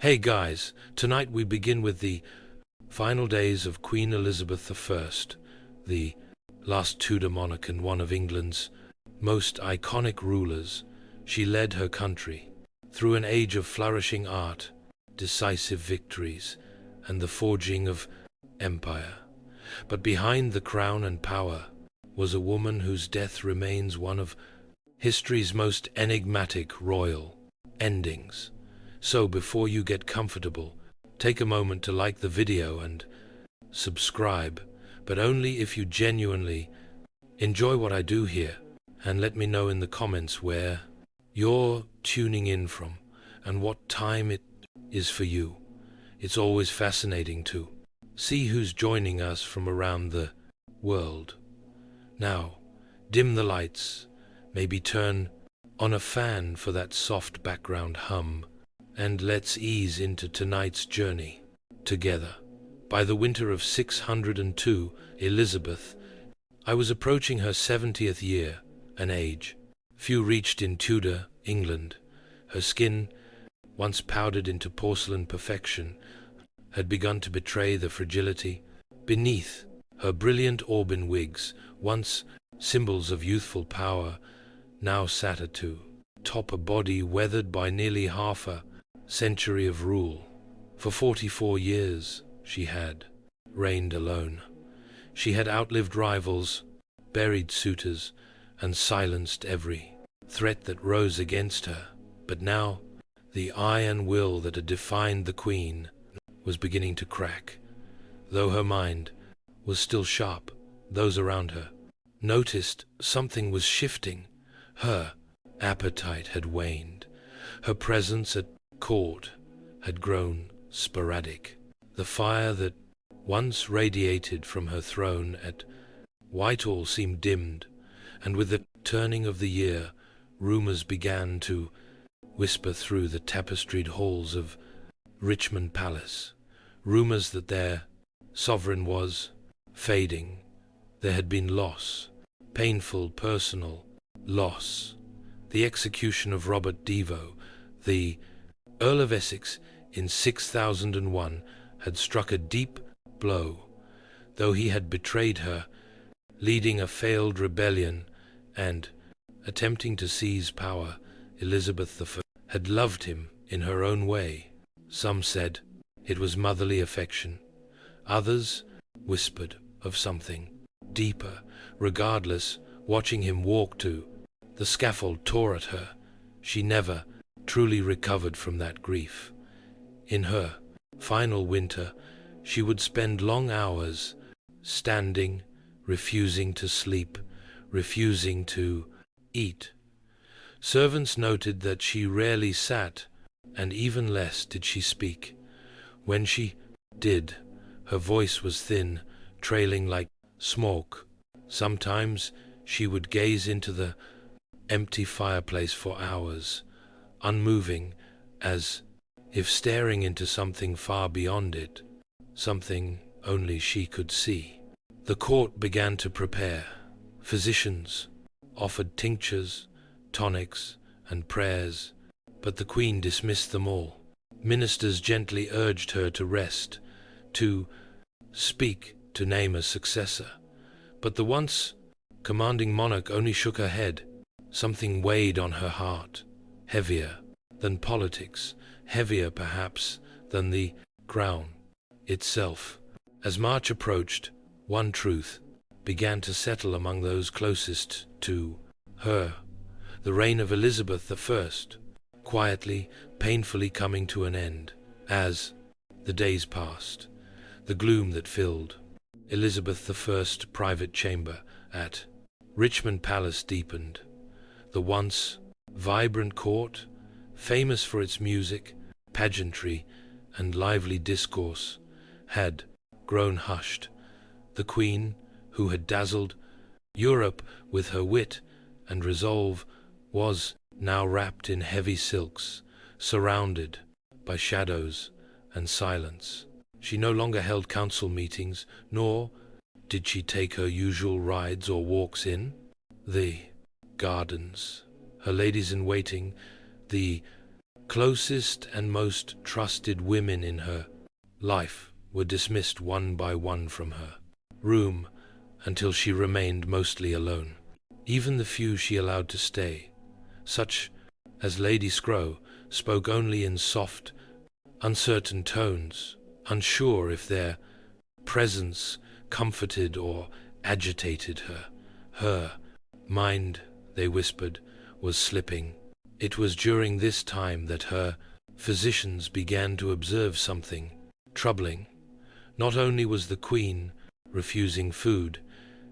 Hey guys, tonight we begin with the final days of Queen Elizabeth I, the last Tudor monarch and one of England's most iconic rulers. She led her country through an age of flourishing art, decisive victories, and the forging of empire. But behind the crown and power was a woman whose death remains one of history's most enigmatic royal endings. So before you get comfortable, take a moment to like the video and subscribe, but only if you genuinely enjoy what I do here, and let me know in the comments where you're tuning in from and what time it is for you. It's always fascinating to see who's joining us from around the world. Now, dim the lights, maybe turn on a fan for that soft background hum, and let's ease into tonight's journey together. By the winter of 602, Elizabeth, I was approaching her 70th year, an age few reached in Tudor England. Her skin, once powdered into porcelain perfection, had begun to betray the fragility beneath her brilliant auburn wigs, once symbols of youthful power, now sat atop a body weathered by nearly half a century of rule. For 44 years she had reigned alone. She had outlived rivals, buried suitors, and silenced every threat that rose against her. But now, the iron will that had defined the queen was beginning to crack. Though her mind was still sharp, those around her noticed something was shifting. Her appetite had waned. Her presence at court had grown sporadic. The fire that once radiated from her throne at Whitehall seemed dimmed, and with the turning of the year, rumors began to whisper through the tapestried halls of Richmond Palace. Rumors that their sovereign was fading. There had been loss, painful personal loss. The execution of Robert Devo, the Earl of Essex, in 6001 had struck a deep blow. Though he had betrayed her, leading a failed rebellion and attempting to seize power, Elizabeth I had loved him in her own way. Some said it was motherly affection. Others whispered of something deeper. Regardless, watching him walk to the scaffold tore at her. She never truly recovered from that grief. In her final winter, she would spend long hours standing, refusing to sleep, refusing to eat. Servants noted that she rarely sat, and even less did she speak. When she did, her voice was thin, trailing like smoke. Sometimes she would gaze into the empty fireplace for hours, unmoving, as if staring into something far beyond it, something only she could see. The court began to prepare. Physicians offered tinctures, tonics, and prayers, but the queen dismissed them all. Ministers gently urged her to rest, to speak, to name a successor. But the once commanding monarch only shook her head. Something weighed on her heart, heavier than politics, heavier perhaps than the crown itself. As March approached, one truth began to settle among those closest to her. The reign of Elizabeth I, quietly, painfully coming to an end. As the days passed, the gloom that filled Elizabeth I's private chamber at Richmond Palace deepened. The once vibrant court, famous for its music, pageantry, and lively discourse, had grown hushed. The queen, who had dazzled Europe with her wit and resolve, was now wrapped in heavy silks, surrounded by shadows and silence. She no longer held council meetings, nor did she take her usual rides or walks in the gardens. Her ladies-in-waiting, the closest and most trusted women in her life were dismissed one by one from her room until she remained mostly alone. Even the few she allowed to stay, such as Lady Scrow, spoke only in soft, uncertain tones, unsure if their presence comforted or agitated her. Her mind, they whispered, was slipping. It was during this time that her physicians began to observe something troubling. Not only was the Queen refusing food,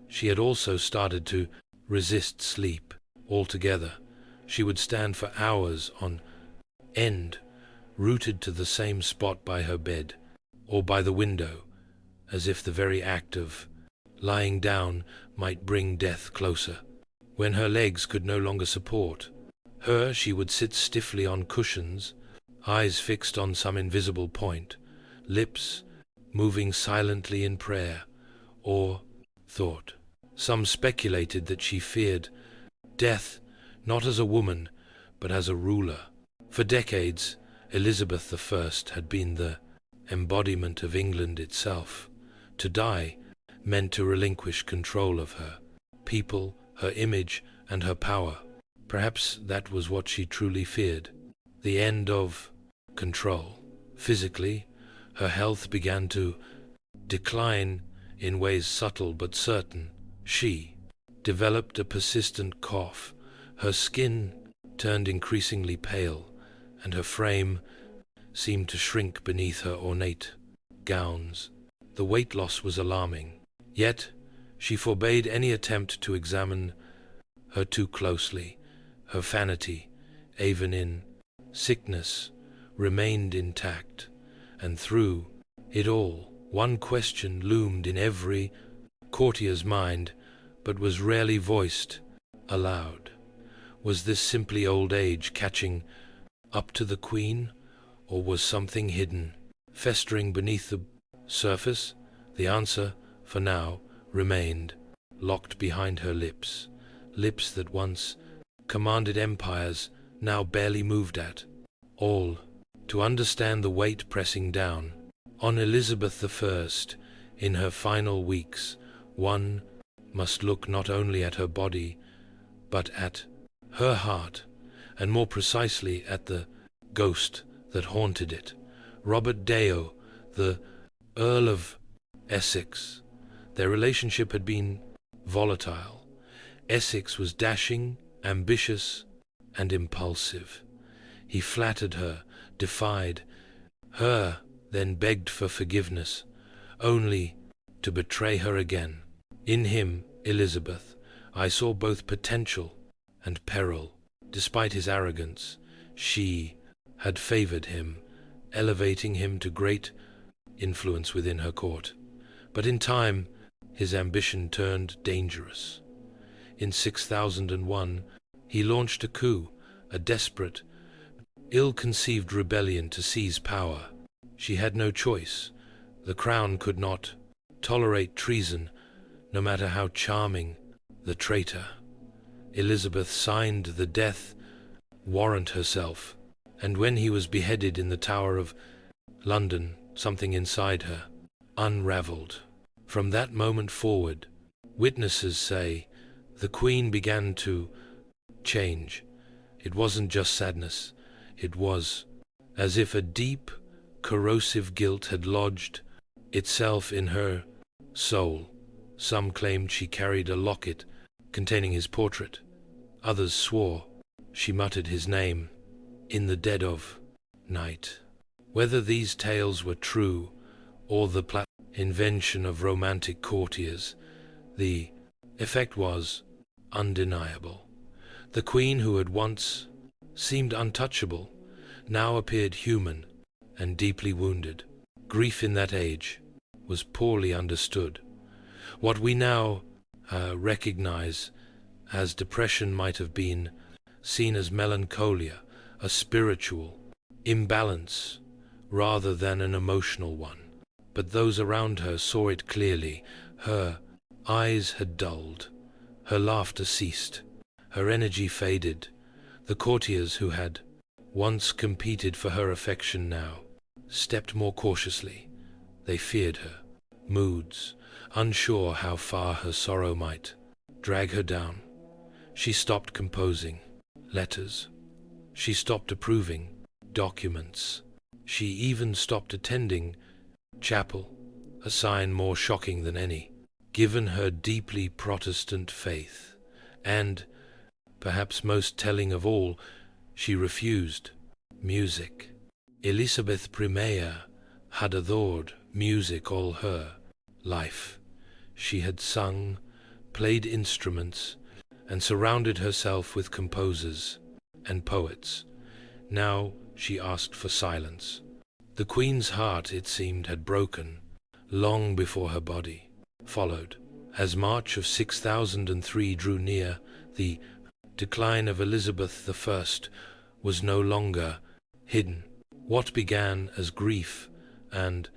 she had also started to resist sleep altogether. She would stand for hours on end, rooted to the same spot by her bed or by the window, as if the very act of lying down might bring death closer. When her legs could no longer support her, she would sit stiffly on cushions, eyes fixed on some invisible point, lips moving silently in prayer or thought. Some speculated that she feared death not as a woman, but as a ruler. For decades, Elizabeth I had been the embodiment of England itself. To die meant to relinquish control of her people, her image, and her power. Perhaps that was what she truly feared, the end of control. Physically, her health began to decline in ways subtle but certain. She developed a persistent cough, her skin turned increasingly pale, and her frame seemed to shrink beneath her ornate gowns. The weight loss was alarming, yet she forbade any attempt to examine her too closely. Her vanity, even in sickness, remained intact, and through it all, one question loomed in every courtier's mind, but was rarely voiced aloud. Was this simply old age catching up to the Queen, or was something hidden, festering beneath the surface? The answer, for now, remained locked behind her lips, lips that once commanded empires, now barely moved at all. To understand the weight pressing down on Elizabeth I in her final weeks, one must look not only at her body, but at her heart, and more precisely at the ghost that haunted it. Robert Dale, the Earl of Essex. Their relationship had been volatile. Essex was dashing, ambitious, and impulsive. He flattered her, defied her, then begged for forgiveness, only to betray her again. In him, Elizabeth, I saw both potential and peril. Despite his arrogance, she had favored him, elevating him to great influence within her court. But in time, his ambition turned dangerous. In 6001, he launched a coup, a desperate, ill-conceived rebellion to seize power. She had no choice. The crown could not tolerate treason, no matter how charming the traitor. Elizabeth signed the death warrant herself, and when he was beheaded in the Tower of London, something inside her unraveled. From that moment forward, witnesses say, the Queen began to change. It wasn't just sadness. It was as if a deep, corrosive guilt had lodged itself in her soul. Some claimed she carried a locket containing his portrait. Others swore she muttered his name in the dead of night. Whether these tales were true or the invention of romantic courtiers, the effect was undeniable. The Queen, who had once seemed untouchable, now appeared human and deeply wounded. Grief in that age was poorly understood. What we now recognize as depression might have been seen as melancholia, a spiritual imbalance rather than an emotional one. But those around her saw it clearly. Her eyes had dulled, her laughter ceased, her energy faded. The courtiers who had once competed for her affection now stepped more cautiously. They feared her moods, unsure how far her sorrow might drag her down. She stopped composing letters. She stopped approving documents. She even stopped attending chapel, a sign more shocking than any, given her deeply Protestant faith. And, perhaps most telling of all, she refused music. ElizabethI had adored music all her life. She had sung, played instruments, and surrounded herself with composers and poets. Now she asked for silence. The Queen's heart, it seemed, had broken long before her body followed. As March of 6003 drew near, the decline of Elizabeth I was no longer hidden. What began as grief and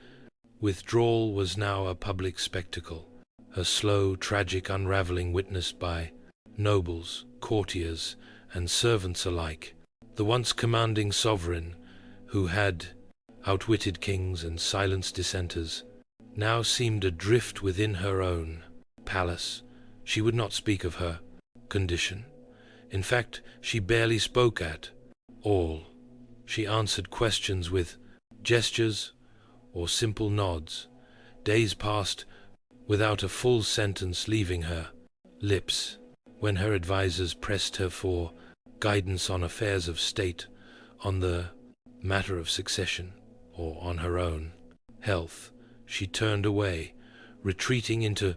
withdrawal was now a public spectacle, her slow, tragic unraveling witnessed by nobles, courtiers, and servants alike. The once commanding sovereign, who had outwitted kings and silenced dissenters, now seemed adrift within her own palace. She would not speak of her condition. In fact, she barely spoke at all. She answered questions with gestures or simple nods. Days passed without a full sentence leaving her lips. When her advisers pressed her for guidance on affairs of state, on the matter of succession, or on her own health, she turned away, retreating into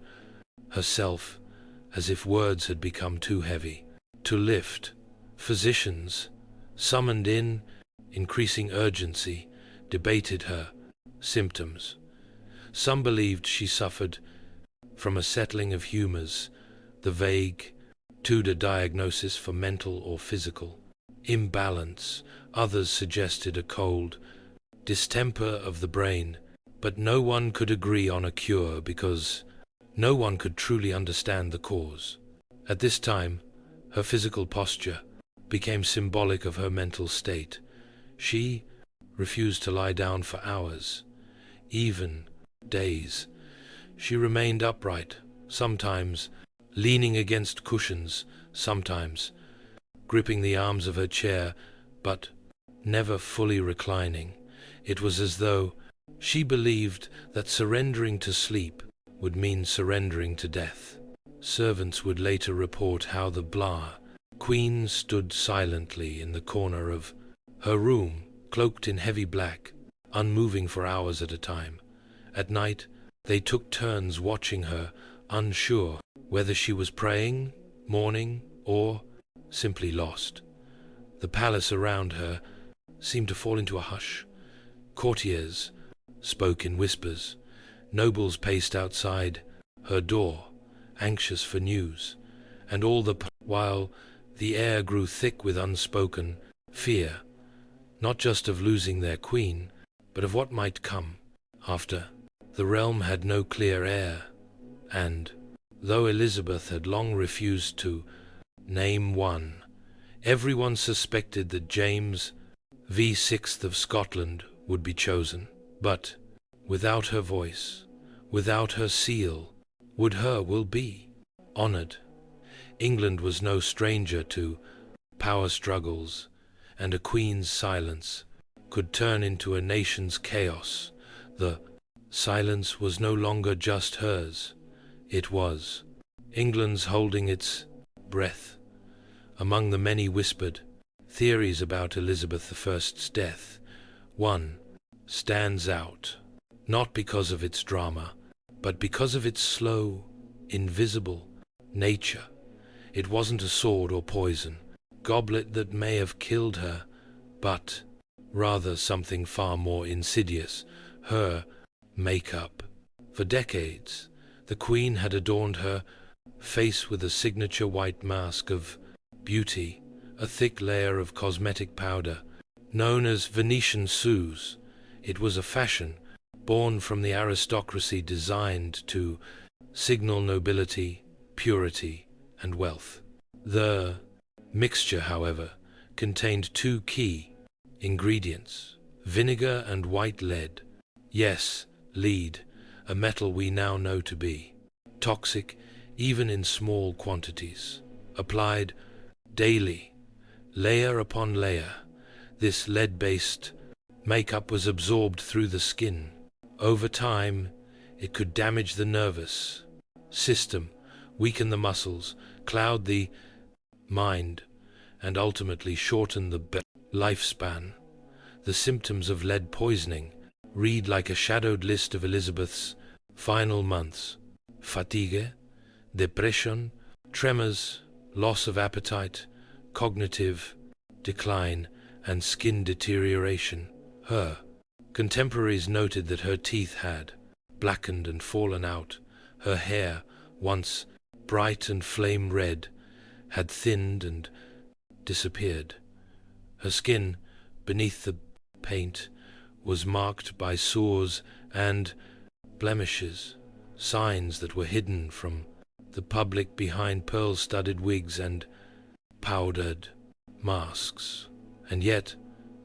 herself as if words had become too heavy to lift. Physicians, summoned in increasing urgency, debated her symptoms. Some believed she suffered from a settling of humors, the vague Tudor diagnosis for mental or physical imbalance. Others suggested a cold distemper of the brain, but no one could agree on a cure because no one could truly understand the cause. At this time, her physical posture became symbolic of her mental state. She refused to lie down for hours, even days. She remained upright, sometimes leaning against cushions, sometimes gripping the arms of her chair, but never fully reclining. It was as though she believed that surrendering to sleep would mean surrendering to death. Servants would later report how the Queen stood silently in the corner of her room, cloaked in heavy black, unmoving for hours at a time. At night, they took turns watching her, unsure whether she was praying, mourning, or simply lost. The palace around her seemed to fall into a hush. Courtiers spoke in whispers. Nobles paced outside her door, anxious for news, and all the while the air grew thick with unspoken fear, not just of losing their queen, but of what might come after. The realm had no clear heir, and though Elizabeth had long refused to name one, everyone suspected that James VI of Scotland would be chosen. But without her voice, without her seal, would her will be honored? England was no stranger to power struggles, and a queen's silence could turn into a nation's chaos. The silence was no longer just hers. It was England's, holding its breath. Among the many whispered theories about Elizabeth I's death, one stands out, not because of its drama, but because of its slow, invisible nature. It wasn't a sword or poison, goblet that may have killed her, but rather something far more insidious, her makeup. For decades, the Queen had adorned her face with a signature white mask of beauty, a thick layer of cosmetic powder, known as Venetian Suze. It was a fashion born from the aristocracy, designed to signal nobility, purity, and wealth. The mixture, however, contained two key Ingredients: vinegar and white lead. Yes, lead, a metal we now know to be toxic even in small quantities. Applied daily, layer upon layer, this lead-based makeup was absorbed through the skin. Over time, it could damage the nervous system, weaken the muscles, cloud the mind, and ultimately shorten the lifespan. The symptoms of lead poisoning read like a shadowed list of Elizabeth's final months: fatigue, depression, tremors, loss of appetite, cognitive decline, and skin deterioration. Her contemporaries noted that her teeth had blackened and fallen out. Her hair, once bright and flame red, had thinned and disappeared. Her skin, beneath the paint, was marked by sores and blemishes, signs that were hidden from the public behind pearl-studded wigs and powdered masks. And yet,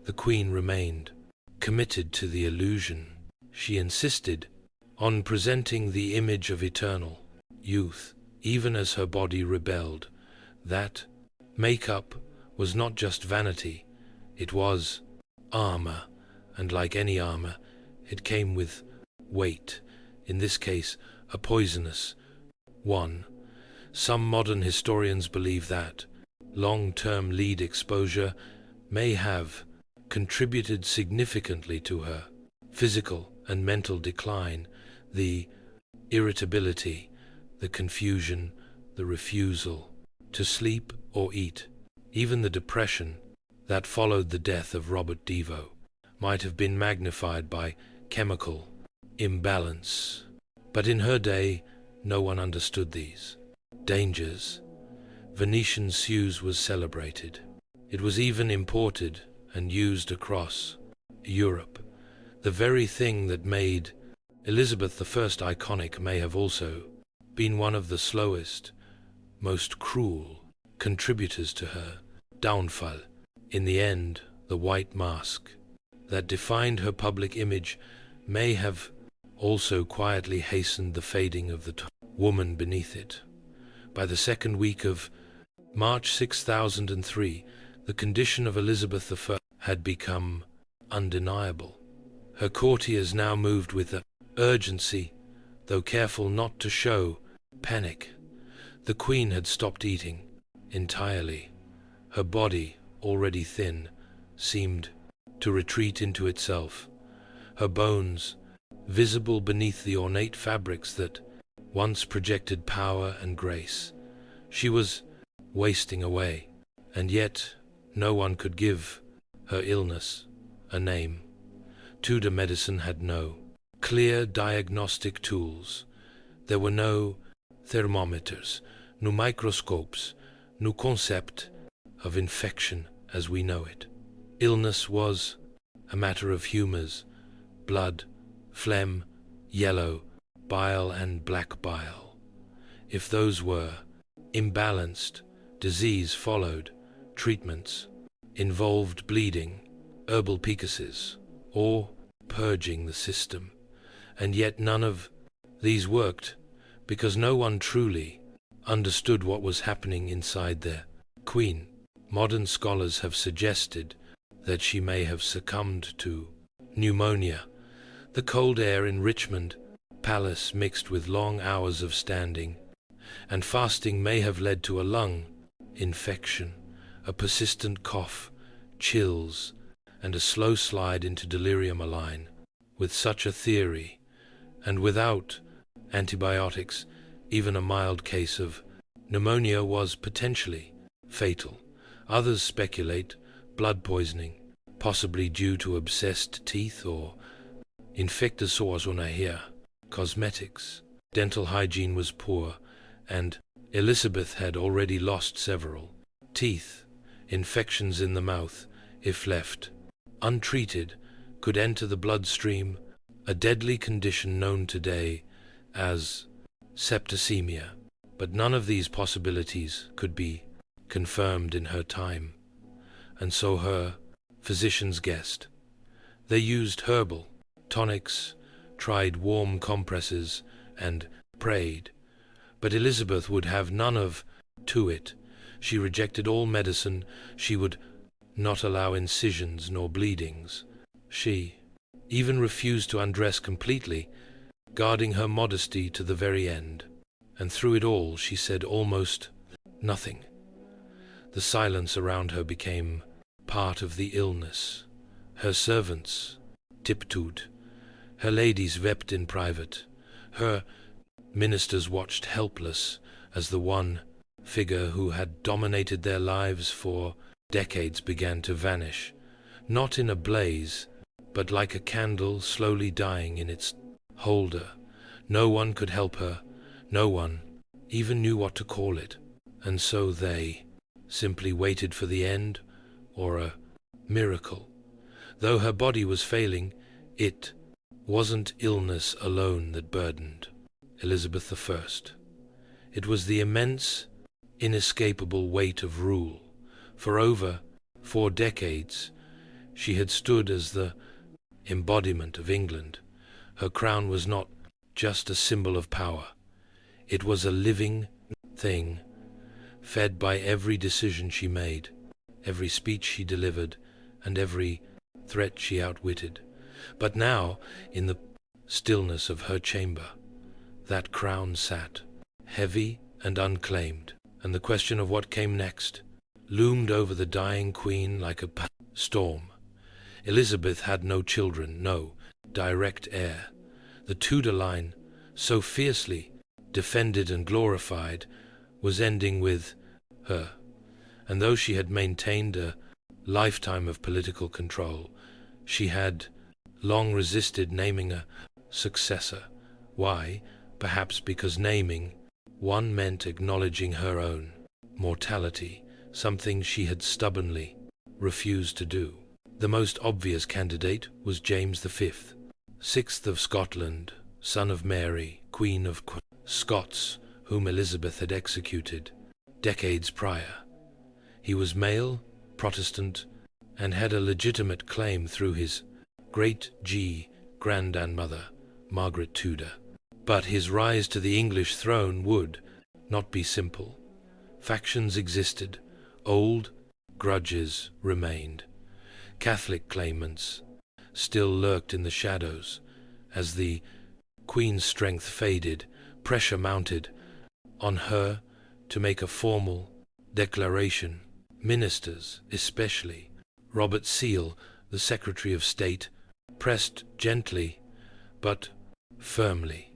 the Queen remained committed to the illusion. She insisted on presenting the image of eternal youth, even as her body rebelled. That makeup was not just vanity, it was armor, and like any armor, it came with weight, in this case, a poisonous one. Some modern historians believe that long-term lead exposure may have contributed significantly to her physical and mental decline, the irritability, the confusion, the refusal to sleep or eat, even the depression that followed the death of Robert Devo might have been magnified by chemical imbalance. But in her day, no one understood these dangers. Venetian Suze was celebrated. It was even imported and used across Europe. The very thing that made Elizabeth I iconic may have also been one of the slowest, most cruel contributors to her downfall. In the end, the white mask that defined her public image may have also quietly hastened the fading of the woman beneath it. By the second week of March 6003, the condition of Elizabeth I had become undeniable. Her courtiers now moved with urgency, though careful not to show panic. The Queen had stopped eating entirely. Her body, already thin, seemed to retreat into itself. Her bones, visible beneath the ornate fabrics that once projected power and grace. She was wasting away, and yet no one could give her illness a name. Tudor medicine had no clear diagnostic tools. There were no thermometers, no microscopes, no concept of infection as we know it. Illness was a matter of humors, blood, phlegm, yellow, bile and black bile. If those were imbalanced, disease followed. Treatments involved bleeding, herbal pecuses, or purging the system. And yet none of these worked because no one truly understood what was happening inside their Queen. Modern scholars have suggested that she may have succumbed to pneumonia. The cold air in Richmond Palace mixed with long hours of standing and fasting may have led to a lung infection, a persistent cough, chills, and a slow slide into delirium malign. With such a theory, and without antibiotics, even a mild case of pneumonia was potentially fatal. Others speculate blood poisoning, possibly due to obsessed teeth or infected sores on her hair. Cosmetics. Dental hygiene was poor, and Elizabeth had already lost several teeth. Infections in the mouth, if left untreated, could enter the bloodstream, a deadly condition known today as septicemia. But none of these possibilities could be confirmed in her time, and so her physicians guessed. They used herbal tonics, tried warm compresses, and prayed. But Elizabeth would have none of it. She rejected all medicine. She would not allow incisions nor bleedings. She even refused to undress completely, guarding her modesty to the very end. And through it all she said almost nothing. The silence around her became part of the illness. Her servants tiptoed. Her ladies wept in private. Her ministers watched helpless as the one figure who had dominated their lives for decades began to vanish, not in a blaze, but like a candle slowly dying in its holder. No one could help her. No one even knew what to call it. And so they simply waited for the end or a miracle. Though her body was failing, it wasn't illness alone that burdened Elizabeth I. It was the immense, inescapable weight of rule. For over 4 decades, she had stood as the embodiment of England. Her crown was not just a symbol of power. It was a living thing, fed by every decision she made, every speech she delivered, and every threat she outwitted. But now, in the stillness of her chamber, that crown sat, heavy and unclaimed, and the question of what came next loomed over the dying queen like a storm. Elizabeth had no children, no direct heir. The Tudor line, so fiercely defended and glorified, was ending with her. And though she had maintained a lifetime of political control, she had long resisted naming a successor. Why? Perhaps because naming one meant acknowledging her own mortality, something she had stubbornly refused to do. The most obvious candidate was James V, 6th of Scotland, son of Mary, Queen of Scots, whom Elizabeth had executed decades prior. He was male, Protestant, and had a legitimate claim through his great-grandmother, Margaret Tudor. But his rise to the English throne would not be simple. Factions existed, old grudges remained. Catholic claimants still lurked in the shadows. As the Queen's strength faded, pressure mounted on her to make a formal declaration. Ministers, especially Robert Seel, the Secretary of State, pressed gently but firmly.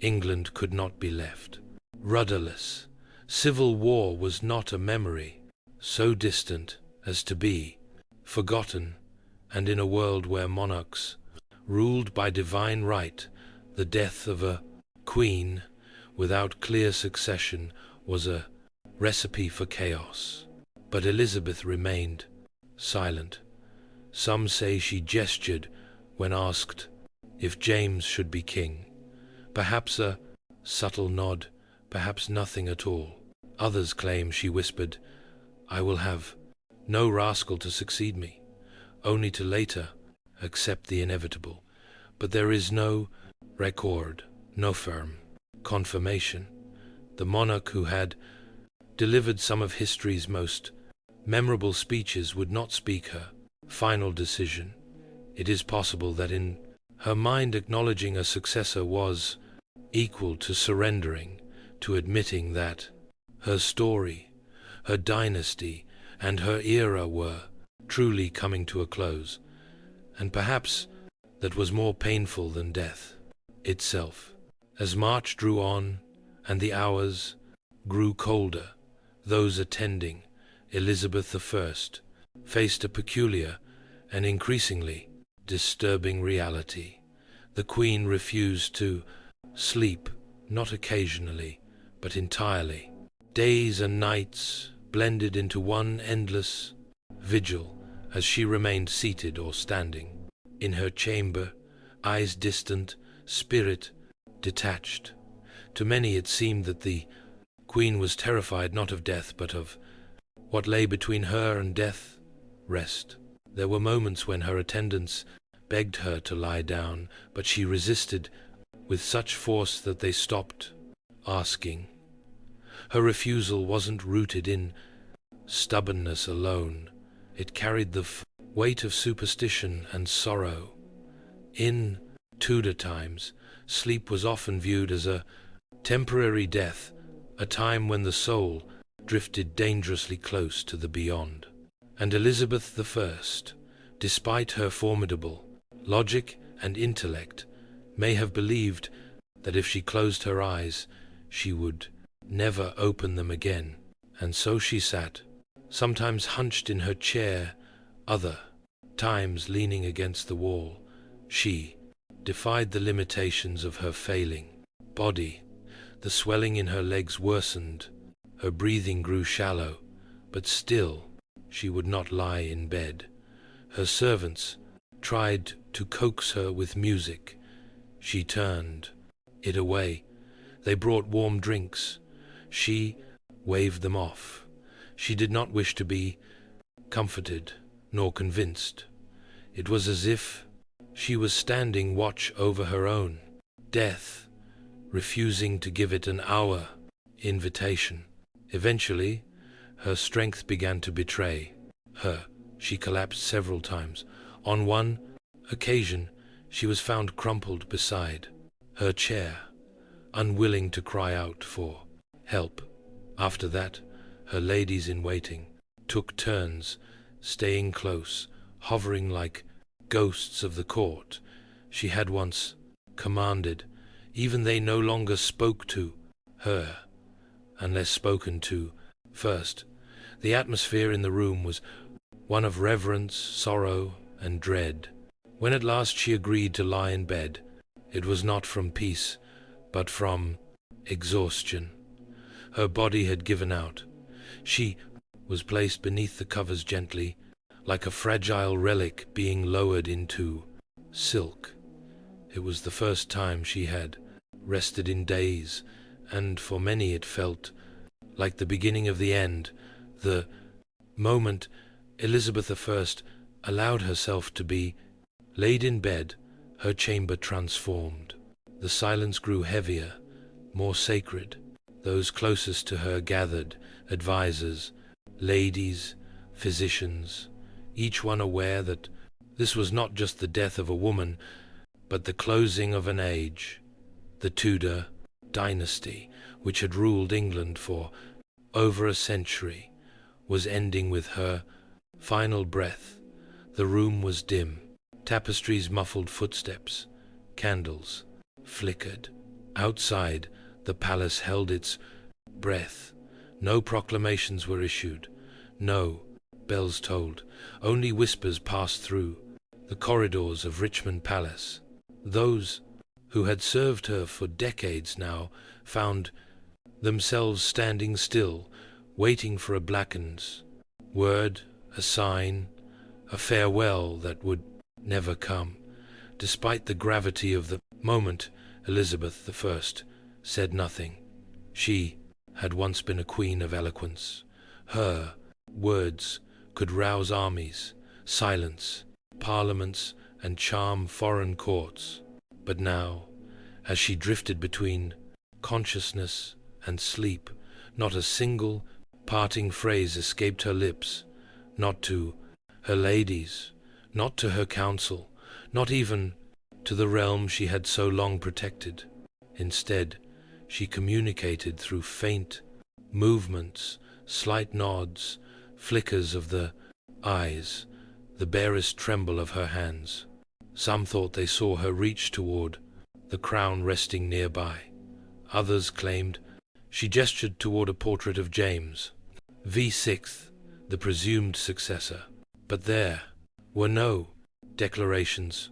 England could not be left rudderless. Civil war was not a memory so distant as to be forgotten, and in a world where monarchs ruled by divine right, the death of a queen without clear succession was a recipe for chaos. But Elizabeth remained silent. Some say she gestured when asked if James should be king. Perhaps a subtle nod, perhaps nothing at all. Others claim she whispered, "I will have no rascal to succeed me, only to later accept the inevitable." But there is no record, no firm confirmation. The monarch who had delivered some of history's most memorable speeches would not speak her final decision. It is possible that in her mind acknowledging a successor was equal to surrendering, to admitting that her story, her dynasty, and her era were truly coming to a close, and perhaps that was more painful than death itself. As March drew on and the hours grew colder, those attending Elizabeth I faced a peculiar and increasingly disturbing reality. The Queen refused to sleep, not occasionally, but entirely. Days and nights blended into one endless vigil as she remained seated or standing in her chamber, eyes distant, spirit detached. To many it seemed that the Queen was terrified not of death but of what lay between her and death, rest. There were moments when her attendants begged her to lie down, but she resisted with such force that they stopped asking. Her refusal wasn't rooted in stubbornness alone. It carried the weight of superstition and sorrow. In Tudor times, sleep was often viewed as a temporary death, a time when the soul drifted dangerously close to the beyond. And Elizabeth I, despite her formidable logic and intellect, may have believed that if she closed her eyes, she would never open them again. And so she sat, sometimes hunched in her chair, other times leaning against the wall. She defied the limitations of her failing body. The swelling in her legs worsened, her breathing grew shallow, but still she would not lie in bed. Her servants tried to coax her with music. She turned it away. They brought warm drinks. She waved them off. She did not wish to be comforted nor convinced. It was as if she was standing watch over her own death, refusing to give it an hour invitation. Eventually, her strength began to betray her. She collapsed several times. On one occasion, she was found crumpled beside her chair, unwilling to cry out for help. After that, her ladies-in-waiting took turns staying close, hovering like ghosts of the court she had once commanded. Even they no longer spoke to her, unless spoken to first. The atmosphere in the room was one of reverence, sorrow, and dread. When at last she agreed to lie in bed, it was not from peace, but from exhaustion. Her body had given out. She was placed beneath the covers gently, like a fragile relic being lowered into silk. It was the first time she had rested in days, and for many it felt like the beginning of the end, the moment Elizabeth I allowed herself to be laid in bed, her chamber transformed. The silence grew heavier, more sacred. Those closest to her gathered, advisers, ladies, physicians, each one aware that this was not just the death of a woman, but the closing of an age. The Tudor dynasty, which had ruled England for over a century, was ending with her final breath. The room was dim. Tapestries muffled footsteps. Candles flickered. Outside, the palace held its breath. No proclamations were issued. No bells tolled. Only whispers passed through the corridors of Richmond Palace. Those who had served her for decades now found themselves standing still, waiting for a blackened word, a sign, a farewell that would never come. Despite the gravity of the moment, Elizabeth I said nothing. She had once been a queen of eloquence. Her words could rouse armies, silence parliaments, and charm foreign courts. But now, as she drifted between consciousness and sleep, not a single parting phrase escaped her lips, not to her ladies, not to her council, not even to the realm she had so long protected. Instead, she communicated through faint movements, slight nods, flickers of the eyes, the barest tremble of her hands. Some thought they saw her reach toward the crown resting nearby. Others claimed she gestured toward a portrait of James VI, the presumed successor. But there were no declarations,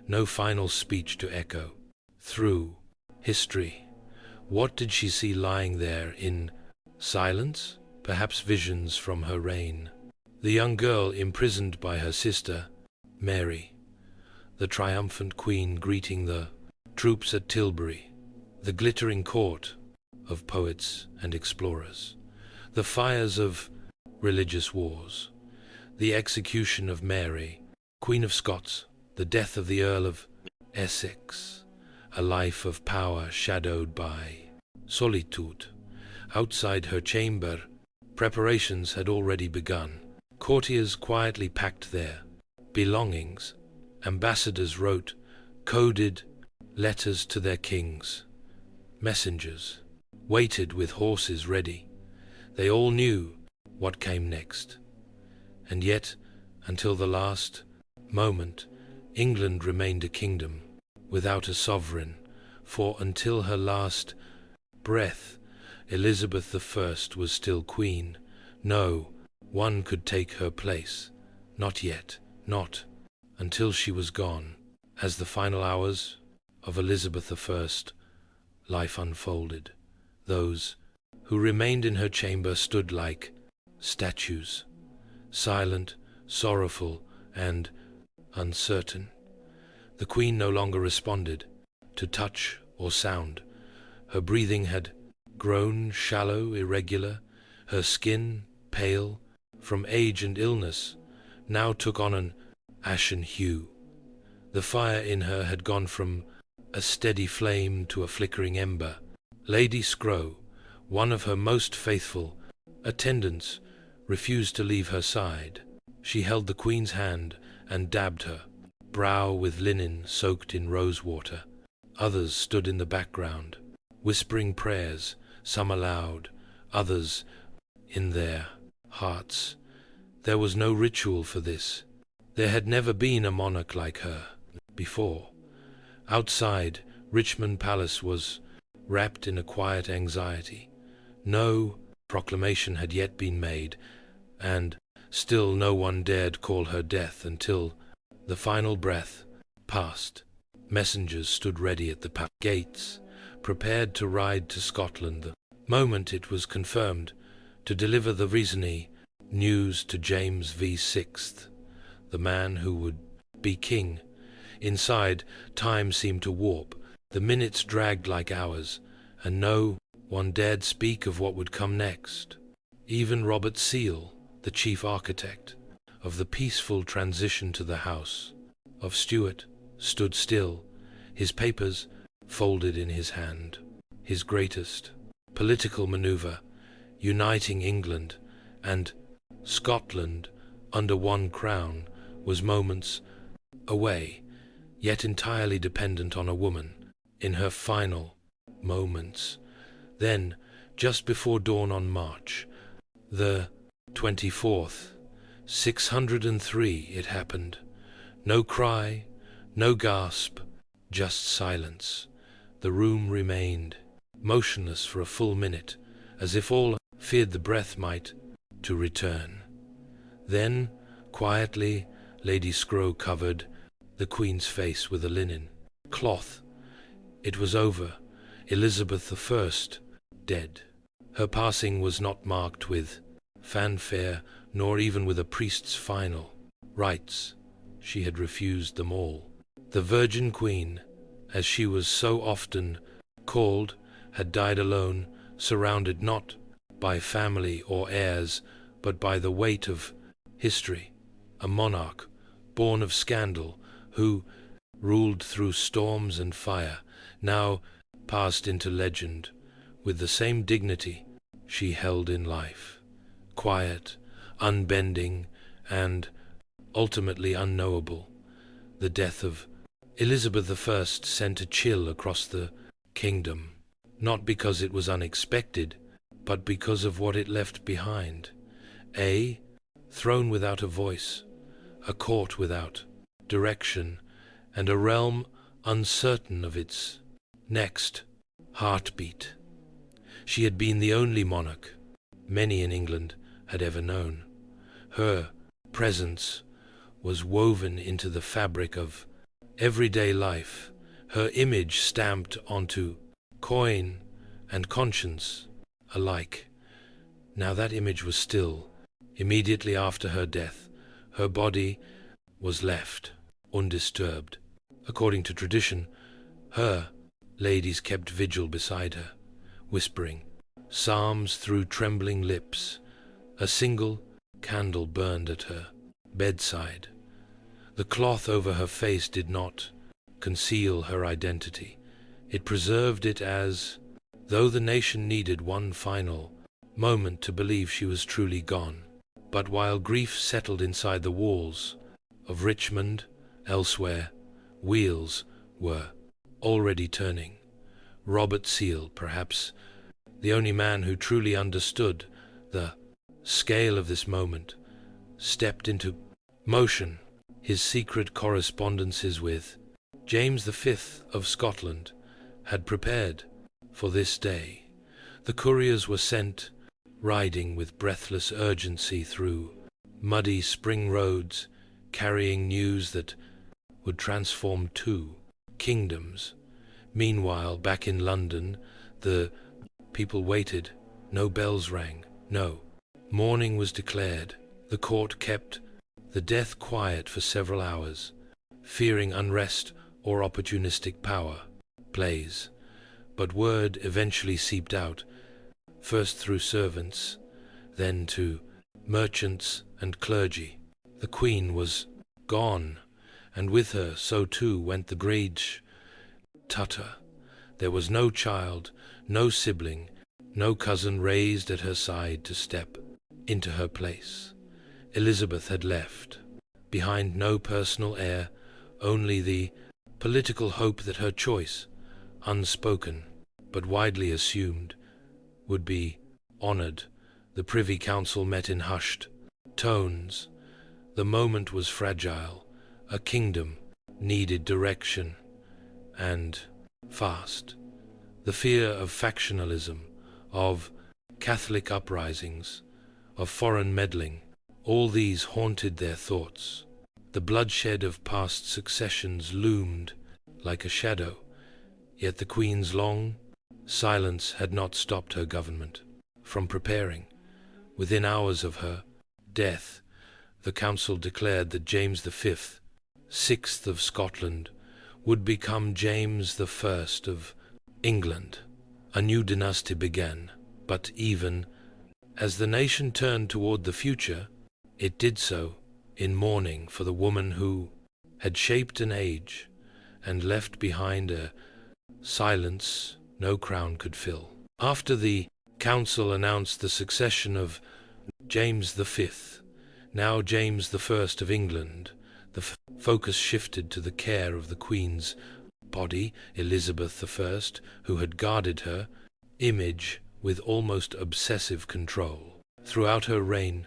no final speech to echo. Through history, what did she see lying there in silence? Perhaps visions from her reign. The young girl imprisoned by her sister, Mary, the triumphant queen greeting the troops at Tilbury, the glittering court of poets and explorers, the fires of religious wars, the execution of Mary, Queen of Scots, the death of the Earl of Essex, a life of power shadowed by solitude. Outside her chamber, preparations had already begun. Courtiers quietly packed their belongings. Ambassadors wrote coded letters to their kings. Messengers waited with horses ready. They all knew what came next. And yet, until the last moment, England remained a kingdom without a sovereign, for until her last breath, Elizabeth I was still queen. No one could take her place. Not yet, not until she was gone. As the final hours of Elizabeth I life unfolded, those who remained in her chamber stood like statues, silent, sorrowful, and uncertain. The Queen no longer responded to touch or sound. Her breathing had grown shallow, irregular. Her skin, pale from age and illness, now took on an ashen hue. The fire in her had gone from a steady flame to a flickering ember. Lady Scrow, one of her most faithful attendants, refused to leave her side. She held the Queen's hand and dabbed her brow with linen soaked in rose water. Others stood in the background, whispering prayers, some aloud, others in their hearts. There was no ritual for this. There had never been a monarch like her before. Outside, Richmond Palace was wrapped in a quiet anxiety. No proclamation had yet been made, and still no one dared call her death until the final breath passed. Messengers stood ready at the palace gates, prepared to ride to Scotland the moment it was confirmed, to deliver the reasony news to James VI, the man who would be king. Inside, time seemed to warp. The minutes dragged like hours, and no one dared speak of what would come next. Even Robert Seal, the chief architect of the peaceful transition to the House of Stuart, stood still, his papers folded in his hand. His greatest political maneuver, uniting England and Scotland under one crown, was moments away, yet entirely dependent on a woman in her final moments. Then, just before dawn on March the 24th, 603, it happened. No cry, no gasp, just silence. The room remained motionless for a full minute, as if all feared the breath might to return. Then, quietly, Lady Scrow covered the Queen's face with a linen cloth. It was over. Elizabeth I, dead. Her passing was not marked with fanfare, nor even with a priest's final rites. She had refused them all. The Virgin Queen, as she was so often called, had died alone, surrounded not by family or heirs, but by the weight of history. A monarch, born of scandal, who ruled through storms and fire, now passed into legend with the same dignity she held in life. Quiet, unbending, and ultimately unknowable, the death of Elizabeth I sent a chill across the kingdom, not because it was unexpected, but because of what it left behind. A throne without a voice, a court without direction, and a realm uncertain of its next heartbeat. She had been the only monarch many in England had ever known. Her presence was woven into the fabric of everyday life, her image stamped onto coin and conscience alike. Now that image was still. Immediately after her death, her body was left undisturbed. According to tradition, her ladies kept vigil beside her, whispering psalms through trembling lips. A single candle burned at her bedside. The cloth over her face did not conceal her identity. It preserved it as though the nation needed one final moment to believe she was truly gone. But while grief settled inside the walls of Richmond, elsewhere, wheels were already turning. Robert Seale, perhaps the only man who truly understood the scale of this moment, stepped into motion. His secret correspondences with James V of Scotland had prepared for this day. The couriers were sent, riding with breathless urgency through muddy spring roads, carrying news that would transform two kingdoms. Meanwhile, back in London, the people waited. No bells rang. No. Mourning was declared. The court kept the death quiet for several hours, fearing unrest or opportunistic power plays. But word eventually seeped out, first through servants, then to merchants and clergy. The Queen was gone, and with her so too went the great Tudor. There was no child, no sibling, no cousin raised at her side to step into her place. Elizabeth had left behind no personal heir, only the political hope that her choice, unspoken but widely assumed, would be honored. The Privy Council met in hushed tones. The moment was fragile. A kingdom needed direction, and fast. The fear of factionalism, of Catholic uprisings, of foreign meddling, all these haunted their thoughts. The bloodshed of past successions loomed like a shadow, yet the Queen's long silence had not stopped her government from preparing. Within hours of her death, the Council declared that James V, 6th of Scotland, would become James I of England. A new dynasty began, but even as the nation turned toward the future, it did so in mourning for the woman who had shaped an age and left behind a silence no crown could fill. After the council announced the succession of James V, now James I of England, the focus shifted to the care of the Queen's body. Elizabeth I, who had guarded her image with almost obsessive control throughout her reign,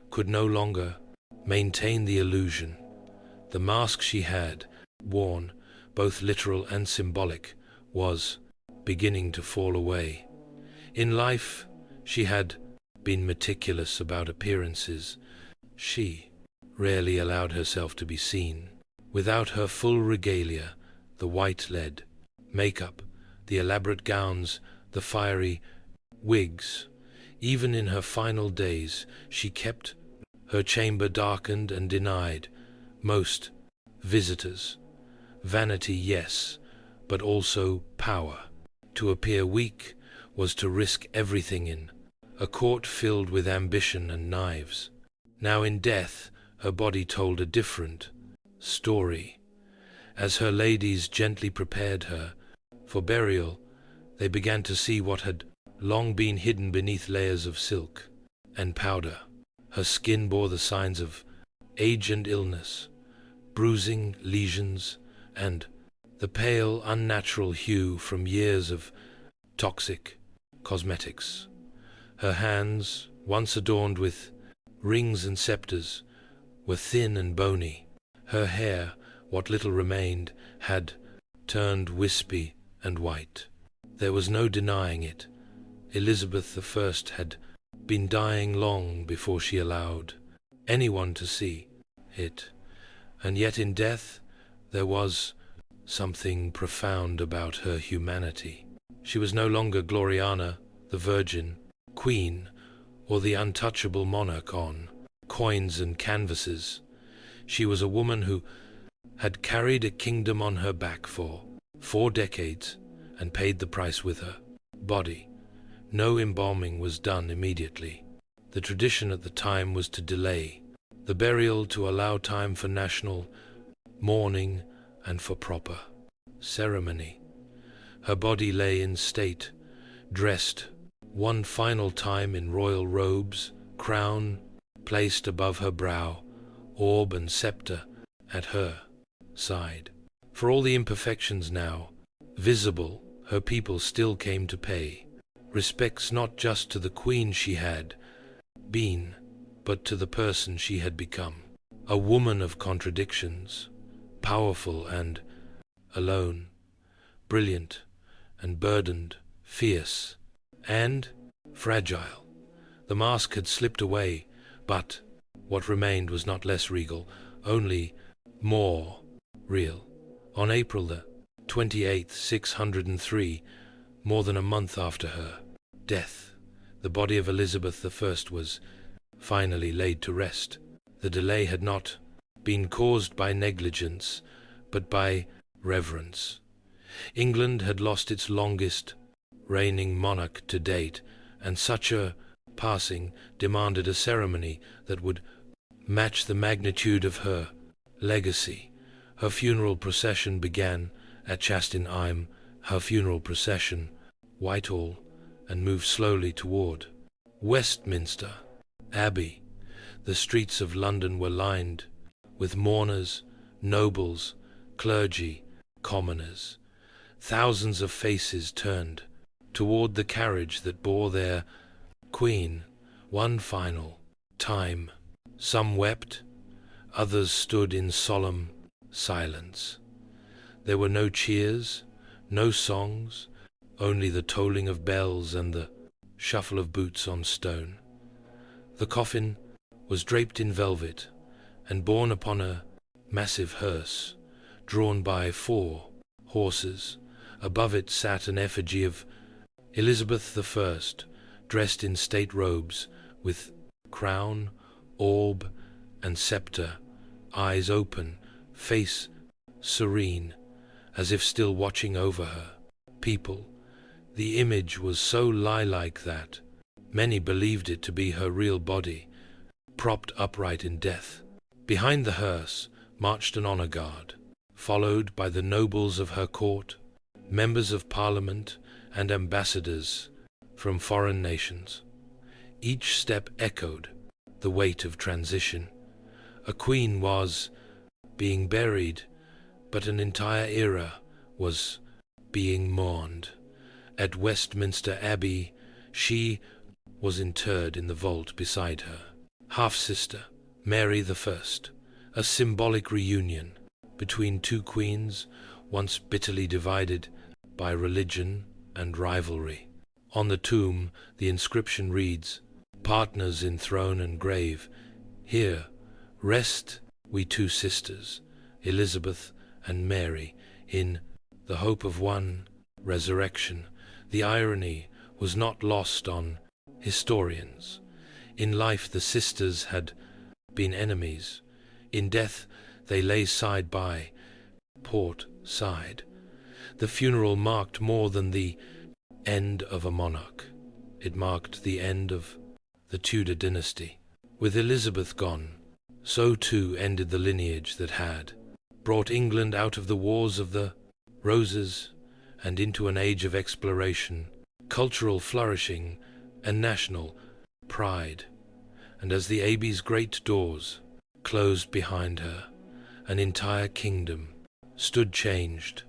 could no longer maintain the illusion. The mask she had worn, both literal and symbolic, was beginning to fall away. In life, she had been meticulous about appearances. She rarely allowed herself to be seen. Without her full regalia, the white lead makeup, the elaborate gowns, the fiery wigs, even in her final days, she kept her chamber darkened and denied most visitors. Vanity, yes, but also power. To appear weak was to risk everything in a court filled with ambition and knives. Now in death, her body told a different story. As her ladies gently prepared her for burial, they began to see what had long been hidden beneath layers of silk and powder. Her skin bore the signs of age and illness, bruising, lesions, and the pale, unnatural hue from years of toxic cosmetics. Her hands, once adorned with rings and scepters, were thin and bony. Her hair, what little remained, had turned wispy and white. There was no denying it. Elizabeth I had been dying long before she allowed anyone to see it. And yet in death there was something profound about her humanity. She was no longer Gloriana, the Virgin, Queen, or the untouchable monarch on coins and canvases. She was a woman who had carried a kingdom on her back for 4 decades and paid the price with her body. No embalming was done immediately. The tradition at the time was to delay the burial to allow time for national mourning and for proper ceremony. Her body lay in state, dressed one final time in royal robes, crown placed above her brow, orb and scepter at her side. For all the imperfections now visible, her people still came to pay respects not just to the queen she had been, but to the person she had become. A woman of contradictions, powerful and alone, brilliant and burdened, fierce and fragile. The mask had slipped away, but what remained was not less regal, only more real. On April the 28th, 603, more than a month after her death, the body of Elizabeth I was finally laid to rest. The delay had not been caused by negligence, but by reverence. England had lost its longest reigning monarch to date, and such a passing demanded a ceremony that would match the magnitude of her legacy. Her funeral procession began at Chastenheim, Whitehall, and moved slowly toward Westminster Abbey. The streets of London were lined with mourners, nobles, clergy, commoners. Thousands of faces turned toward the carriage that bore their queen one final time. Some wept, others stood in solemn silence. There were no cheers, no songs, only the tolling of bells and the shuffle of boots on stone. The coffin was draped in velvet and borne upon a massive hearse, drawn by 4 horses. Above it sat an effigy of Elizabeth I, dressed in state robes, with crown, orb, and scepter, eyes open, face serene, as if still watching over her people. The image was so lie-like that many believed it to be her real body, propped upright in death. Behind the hearse marched an honor guard, followed by the nobles of her court, members of parliament, and ambassadors from foreign nations. Each step echoed the weight of transition. A queen was being buried, but an entire era was being mourned. At Westminster Abbey, she was interred in the vault beside her half-sister, Mary I, a symbolic reunion between 2 queens once bitterly divided by religion and rivalry. On the tomb, the inscription reads, "Partners in throne and grave, here rest we 2 sisters, Elizabeth and Mary, in the hope of one resurrection." The irony was not lost on historians. In life, the sisters had been enemies. In death, they lay side by port side. The funeral marked more than the end of a monarch. It marked the end of the Tudor dynasty. With Elizabeth gone, so too ended the lineage that had brought England out of the Wars of the Roses and into an age of exploration, cultural flourishing, and national pride. And as the Abbey's great doors closed behind her, an entire kingdom stood changed.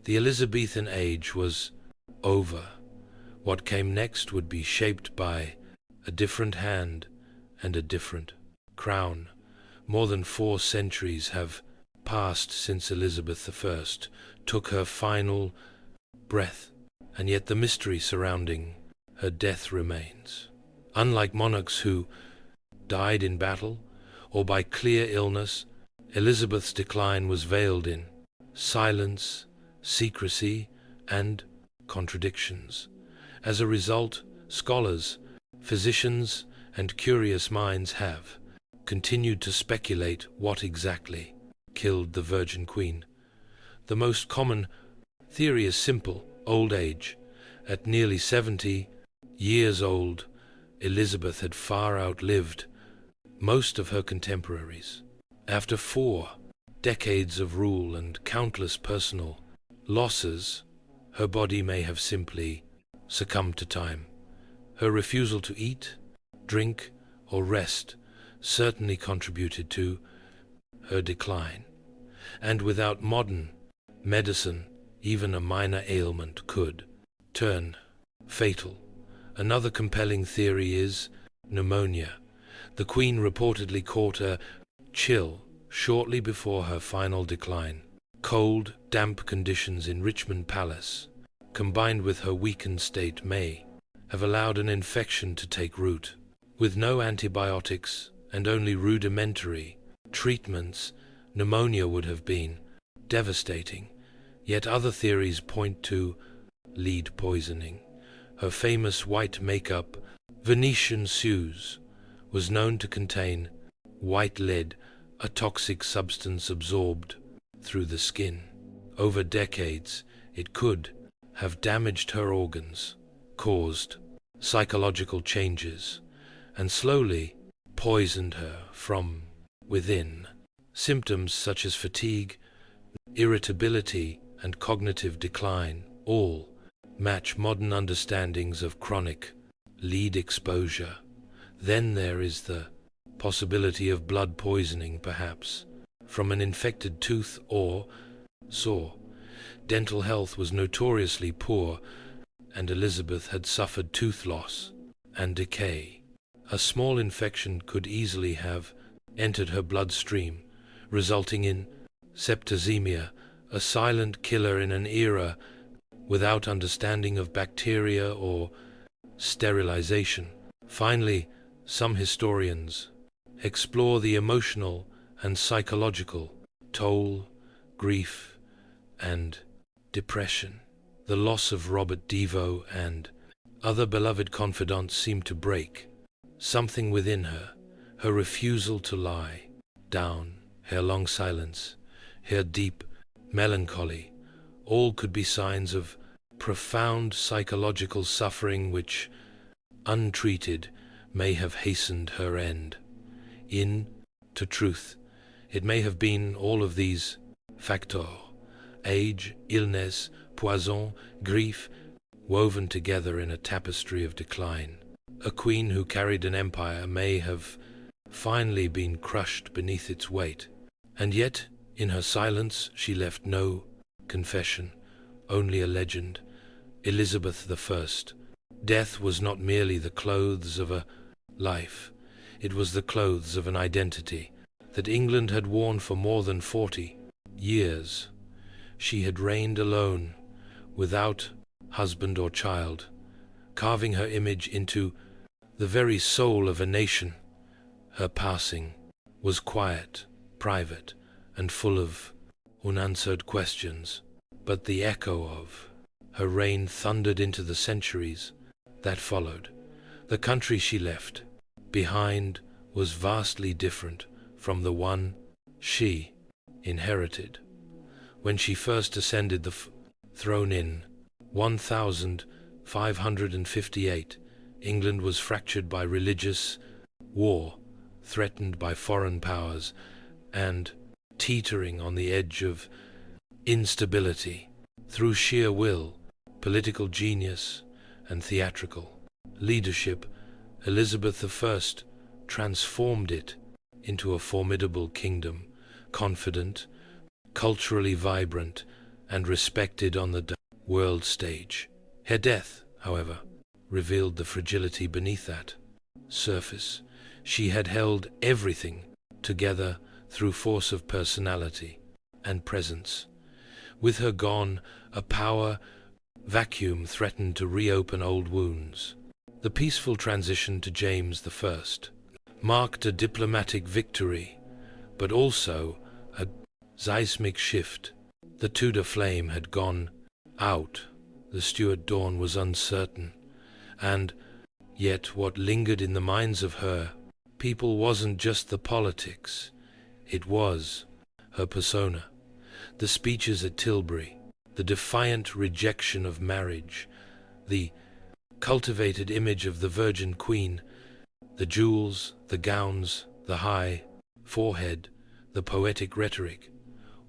The Elizabethan age was over. What came next would be shaped by a different hand and a different crown. More than 4 centuries have passed since Elizabeth I took her final breath, and yet the mystery surrounding her death remains. Unlike monarchs who died in battle or by clear illness, Elizabeth's decline was veiled in silence, secrecy, and contradictions. As a result, scholars, physicians, and curious minds have continued to speculate what exactly killed the Virgin Queen. The most common theory is simple: old age. At nearly 70 years old, Elizabeth had far outlived most of her contemporaries. After 4 decades of rule and countless personal losses, her body may have simply succumbed to time. Her refusal to eat, drink, or rest certainly contributed to her decline. And without modern medicine, even a minor ailment could turn fatal. Another compelling theory is pneumonia. The Queen reportedly caught a chill shortly before her final decline. Cold, damp conditions in Richmond Palace, combined with her weakened state, may have allowed an infection to take root. With no antibiotics and only rudimentary treatments, pneumonia would have been devastating. Yet other theories point to lead poisoning. Her famous white makeup, Venetian Suze, was known to contain white lead, a toxic substance absorbed through the skin. Over decades, it could have damaged her organs, caused psychological changes, and slowly poisoned her from within. Symptoms such as fatigue, irritability, and cognitive decline all match modern understandings of chronic lead exposure. Then there is the possibility of blood poisoning, perhaps from an infected tooth or sore. Dental health was notoriously poor, and Elizabeth had suffered tooth loss and decay. A small infection could easily have entered her bloodstream, resulting in septicemia, a silent killer in an era without understanding of bacteria or sterilization. Finally, some historians explore the emotional and psychological toll, grief, and depression. The loss of Robert Devo and other beloved confidants seemed to break something within her. Her refusal to lie down, her long silence, her deep melancholy, all could be signs of profound psychological suffering which, untreated, may have hastened her end. To truth, it may have been all of these factors: age, illness, poison, grief, woven together in a tapestry of decline. A queen who carried an empire may have finally been crushed beneath its weight, and yet in her silence she left no confession, only a legend. Elizabeth I. Death was not merely the clothes of a life, it was the clothes of an identity that England had worn for more than 40 years. She had reigned alone, without husband or child, carving her image into the very soul of a nation. Her passing was quiet, private, and full of unanswered questions, but the echo of her reign thundered into the centuries that followed. The country she left behind was vastly different from the one she inherited. When she first ascended the throne in 1558, England was fractured by religious war, threatened by foreign powers, and teetering on the edge of instability. Through sheer will, political genius, and theatrical leadership, Elizabeth I transformed it into a formidable kingdom, confident, culturally vibrant, and respected on the world stage. Her death, however, revealed the fragility beneath that surface. She had held everything together through force of personality and presence. With her gone, a power vacuum threatened to reopen old wounds. The peaceful transition to James I marked a diplomatic victory, but also a seismic shift. The Tudor flame had gone out, the Stuart dawn was uncertain, and yet what lingered in the minds of her people wasn't just the politics, it was her persona. The speeches at Tilbury, the defiant rejection of marriage, the cultivated image of the Virgin Queen, the jewels, the gowns, the high forehead, the poetic rhetoric,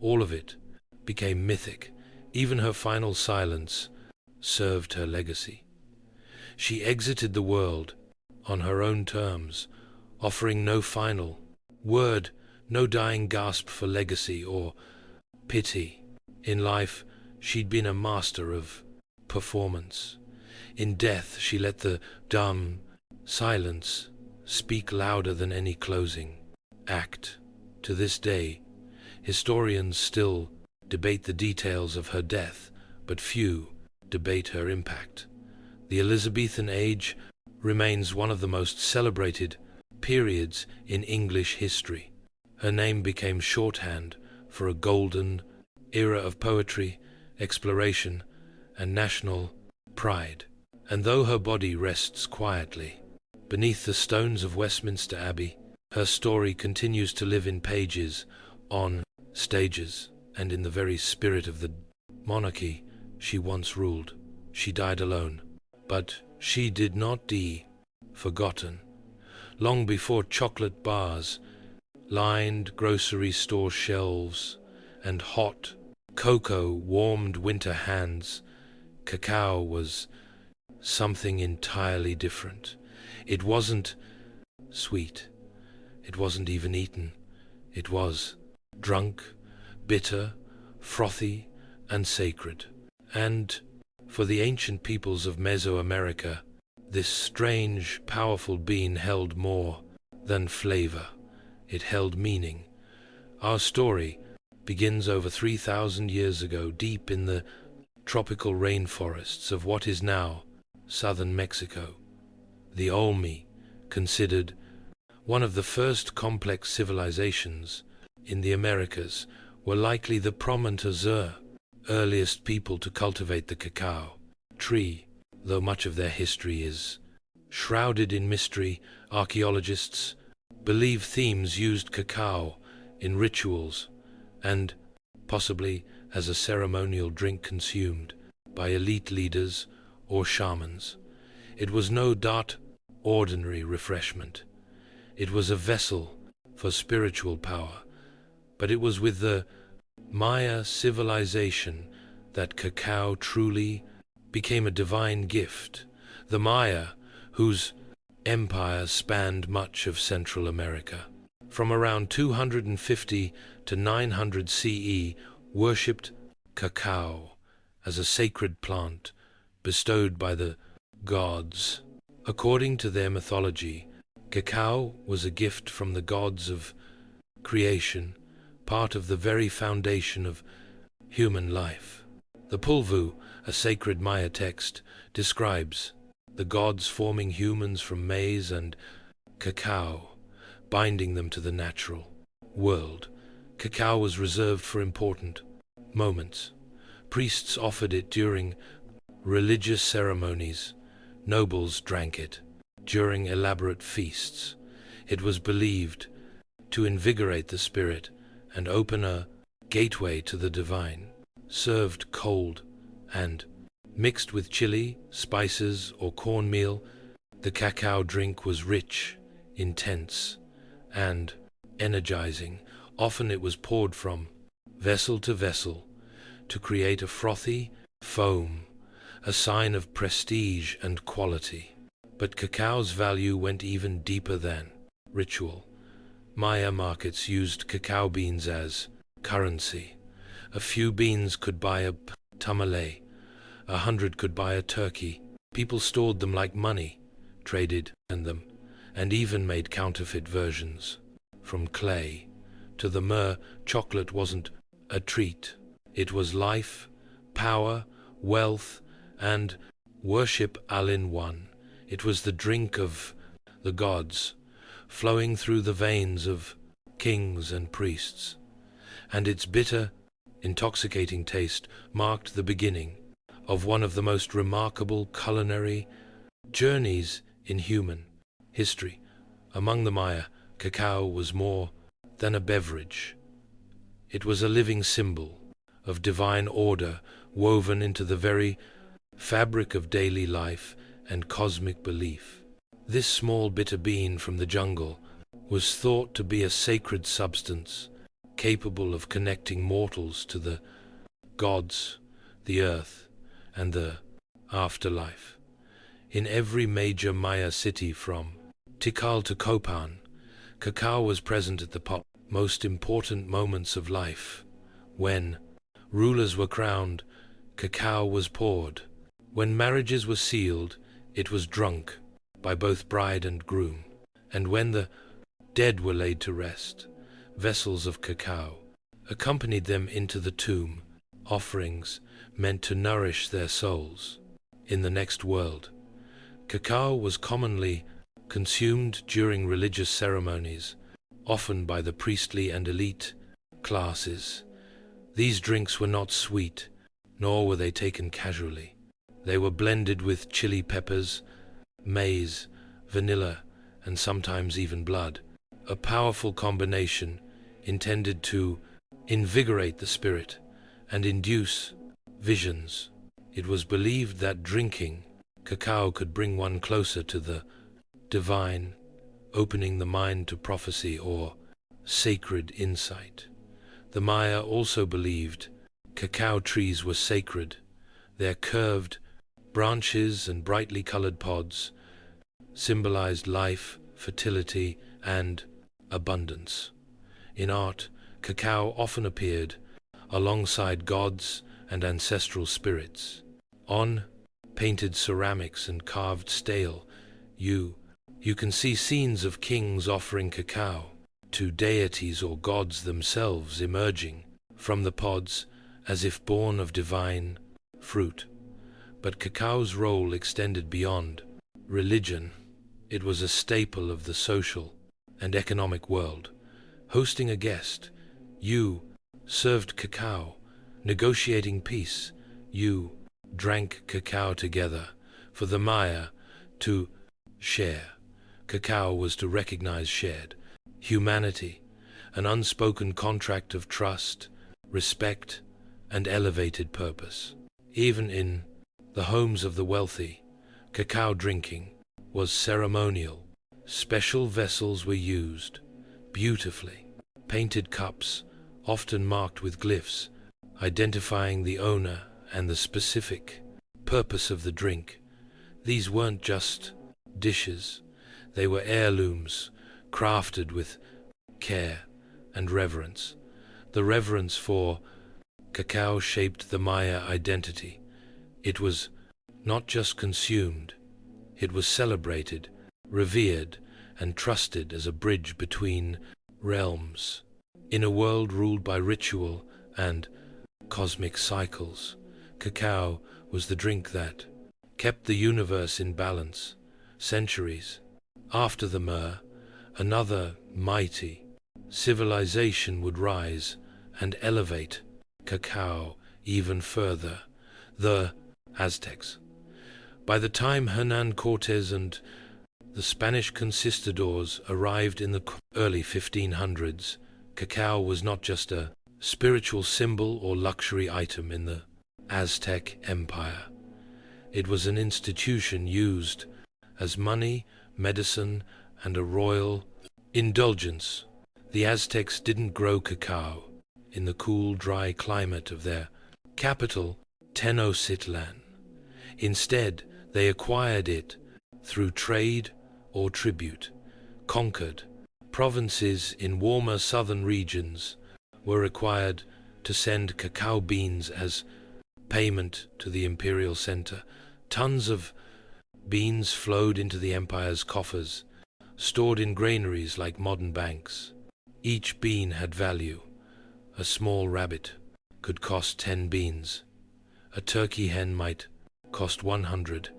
all of it became mythic. Even her final silence served her legacy. She exited the world on her own terms, offering no final word, no dying gasp for legacy or pity. In life, she'd been a master of performance. In death, she let the dumb silence speak louder than any closing act. To this day, historians still debate the details of her death, but few debate her impact. The Elizabethan age remains one of the most celebrated periods in English history. Her name became shorthand for a golden era of poetry, exploration, and national pride. And though her body rests quietly beneath the stones of Westminster Abbey, her story continues to live in pages, on stages, and in the very spirit of the monarchy she once ruled. She died alone, but she did not die forgotten. Long before chocolate bars lined grocery store shelves and hot cocoa warmed winter hands, cacao was something entirely different. It wasn't sweet. It wasn't even eaten. It was drunk, bitter, frothy, and sacred. And for the ancient peoples of Mesoamerica, this strange, powerful bean held more than flavor. It held meaning. Our story begins over 3,000 years ago, deep in the tropical rainforests of what is now southern Mexico. The Olmec, considered one of the first complex civilizations in the Americas, were likely the promontosaur, earliest people to cultivate the cacao tree. Though much of their history is shrouded in mystery, archaeologists believe themes used cacao in rituals and possibly as a ceremonial drink consumed by elite leaders or shamans. It was no ordinary refreshment. It was a vessel for spiritual power, but it was with the Maya civilization that cacao truly became a divine gift. The Maya, whose empire spanned much of Central America, from around 250 to 900 CE, worshipped cacao as a sacred plant bestowed by the gods. According to their mythology, cacao was a gift from the gods of creation, part of the very foundation of human life. The Pulvu, a sacred Maya text, describes the gods forming humans from maize and cacao, binding them to the natural world. Cacao was reserved for important moments. Priests offered it during religious ceremonies. Nobles drank it during elaborate feasts. It was believed to invigorate the spirit and open a gateway to the divine. Served cold and mixed with chili, spices, or cornmeal, the cacao drink was rich, intense, and energizing. Often it was poured from vessel to vessel to create a frothy foam, a sign of prestige and quality. But cacao's value went even deeper than ritual. Maya markets used cacao beans as currency. A few beans could buy a tamale, 100 could buy a turkey. People stored them like money, traded in them, and even made counterfeit versions. From clay to the myrrh, chocolate wasn't a treat. It was life, power, wealth, and worship all in one. It was the drink of the gods, flowing through the veins of kings and priests. And its bitter, intoxicating taste marked the beginning of one of the most remarkable culinary journeys in human history. Among the Maya, cacao was more than a beverage. It was a living symbol of divine order woven into the very fabric of daily life and cosmic belief. This small bitter bean from the jungle was thought to be a sacred substance capable of connecting mortals to the gods, the earth, and the afterlife. In every major Maya city from Tikal to Copan, cacao was present at the most important moments of life. When rulers were crowned, cacao was poured. When marriages were sealed, it was drunk by both bride and groom. And when the dead were laid to rest, vessels of cacao accompanied them into the tomb, offerings meant to nourish their souls in the next world. Cacao was commonly consumed during religious ceremonies, often by the priestly and elite classes. These drinks were not sweet, nor were they taken casually. They were blended with chili peppers, maize, vanilla, and sometimes even blood, a powerful combination intended to invigorate the spirit and induce visions. It was believed that drinking cacao could bring one closer to the divine, opening the mind to prophecy or sacred insight. The Maya also believed cacao trees were sacred. Their curved branches and brightly colored pods symbolized life, fertility, and abundance. In art, cacao often appeared alongside gods and ancestral spirits. On painted ceramics and carved stele, you can see scenes of kings offering cacao to deities or gods themselves, emerging from the pods as if born of divine fruit. But cacao's role extended beyond religion. It was a staple of the social and economic world. Hosting a guest, you served cacao. Negotiating peace, you drank cacao together. For the Maya to share, cacao was to recognize shared humanity, an unspoken contract of trust, respect, and elevated purpose. Even in the homes of the wealthy, cacao drinking was ceremonial. Special vessels were used, beautifully painted cups, often marked with glyphs, identifying the owner and the specific purpose of the drink. These weren't just dishes, they were heirlooms, crafted with care and reverence. The reverence for cacao shaped the Maya identity. It was not just consumed, it was celebrated, revered, and trusted as a bridge between realms. In a world ruled by ritual and cosmic cycles, cacao was the drink that kept the universe in balance. Centuries after the myrrh, another mighty civilization would rise and elevate cacao even further, the Aztecs. By the time Hernan Cortés and the Spanish conquistadors arrived in the early 1500s, cacao was not just a spiritual symbol or luxury item in the Aztec Empire. It was an institution used as money, medicine, and a royal indulgence. The Aztecs didn't grow cacao in the cool, dry climate of their capital, Tenochtitlan. Instead, they acquired it through trade or tribute. Conquered provinces in warmer southern regions were required to send cacao beans as payment to the imperial center. Tons of beans flowed into the empire's coffers, stored in granaries like modern banks. Each bean had value. A small rabbit could cost 10 beans. A turkey hen might cost 100.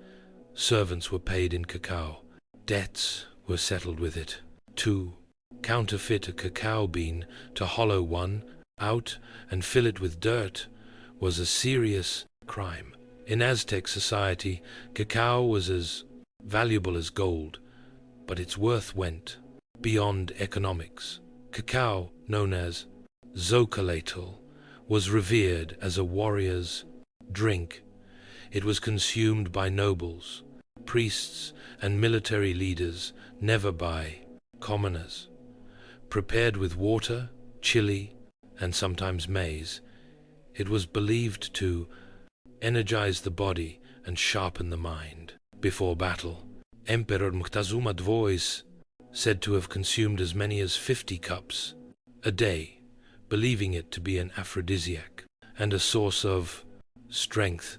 Servants were paid in cacao. Debts were settled with it. To counterfeit a cacao bean, to hollow one out and fill it with dirt, was a serious crime. In Aztec society, cacao was as valuable as gold, but its worth went beyond economics. Cacao, known as Xochitl, was revered as a warrior's drink. It was consumed by nobles, priests, and military leaders, never by commoners. Prepared with water, chili, and sometimes maize, it was believed to energize the body and sharpen the mind. Before battle, Emperor Moctezuma II is said to have consumed as many as 50 cups a day, believing it to be an aphrodisiac and a source of strength.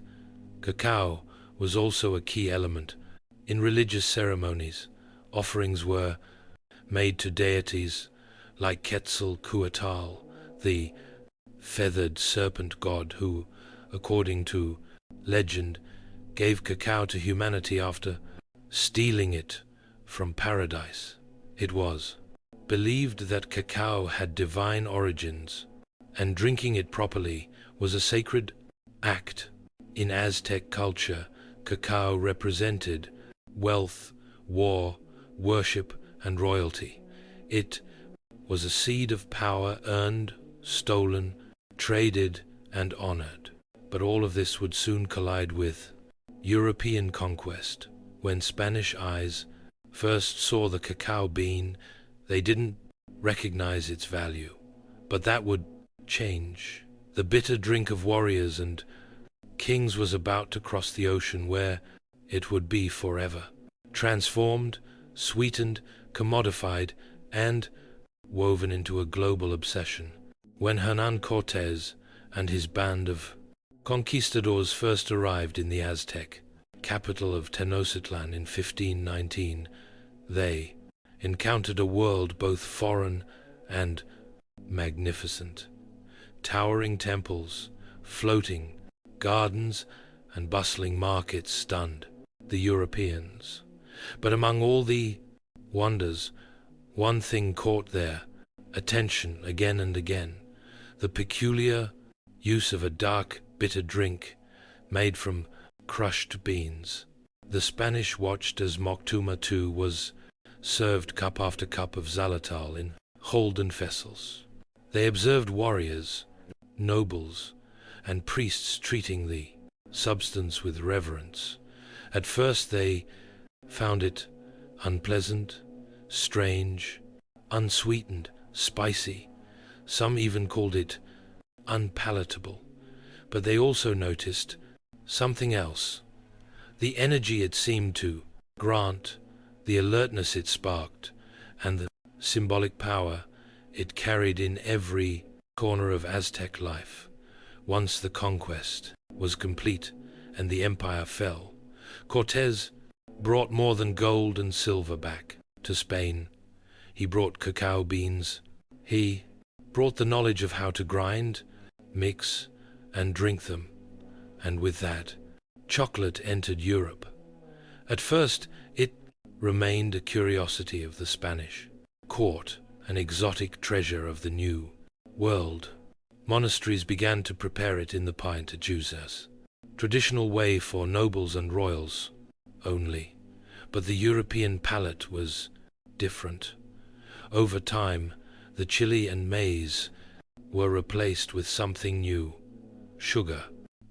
Cacao was also a key element in religious ceremonies. Offerings were made to deities like Quetzalcoatl, the feathered serpent god who, according to legend, gave cacao to humanity after stealing it from paradise. It was believed that cacao had divine origins, and drinking it properly was a sacred act. In Aztec culture, cacao represented wealth, war, worship, and royalty. It was a seed of power earned, stolen, traded, and honored. But all of this would soon collide with European conquest. When Spanish eyes first saw the cacao bean, they didn't recognize its value. But that would change. The bitter drink of warriors and kings was about to cross the ocean, where it would be forever. Transformed, sweetened, commodified, and woven into a global obsession. When Hernán Cortés and his band of conquistadors first arrived in the Aztec capital of Tenochtitlan in 1519, they encountered a world both foreign and magnificent. Towering temples, floating gardens, and bustling markets stunned the Europeans. But among all the wonders, one thing caught their attention again and again: the peculiar use of a dark, bitter drink made from crushed beans. The Spanish watched as Moctezuma II was served cup after cup of xylitol in golden vessels. They observed warriors, nobles, and priests treating the substance with reverence. At first they found it unpleasant, strange, unsweetened, spicy. Some even called it unpalatable. But they also noticed something else: the energy it seemed to grant, the alertness it sparked, and the symbolic power it carried in every corner of Aztec life. Once the conquest was complete and the empire fell, Cortés brought more than gold and silver back to Spain. He brought cacao beans. He brought the knowledge of how to grind, mix, and drink them. And with that, chocolate entered Europe. At first, it remained a curiosity of the Spanish court, an exotic treasure of the New World. Monasteries began to prepare it in the pint at Jesus, traditional way for nobles and royals only. But the European palate was different. Over time, the chili and maize were replaced with something new: sugar.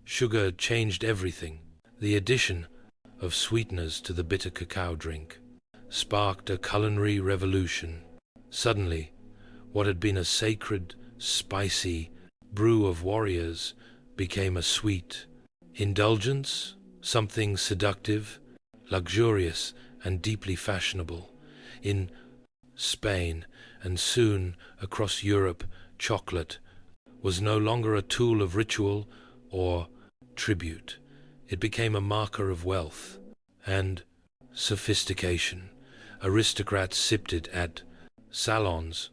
Sugar changed everything. The addition of sweeteners to the bitter cacao drink sparked a culinary revolution. Suddenly, what had been a sacred, spicy brew of warriors became a sweet indulgence, something seductive, luxurious, and deeply fashionable. In Spain, and soon across Europe, chocolate was no longer a tool of ritual or tribute. It became a marker of wealth and sophistication. Aristocrats sipped it at salons.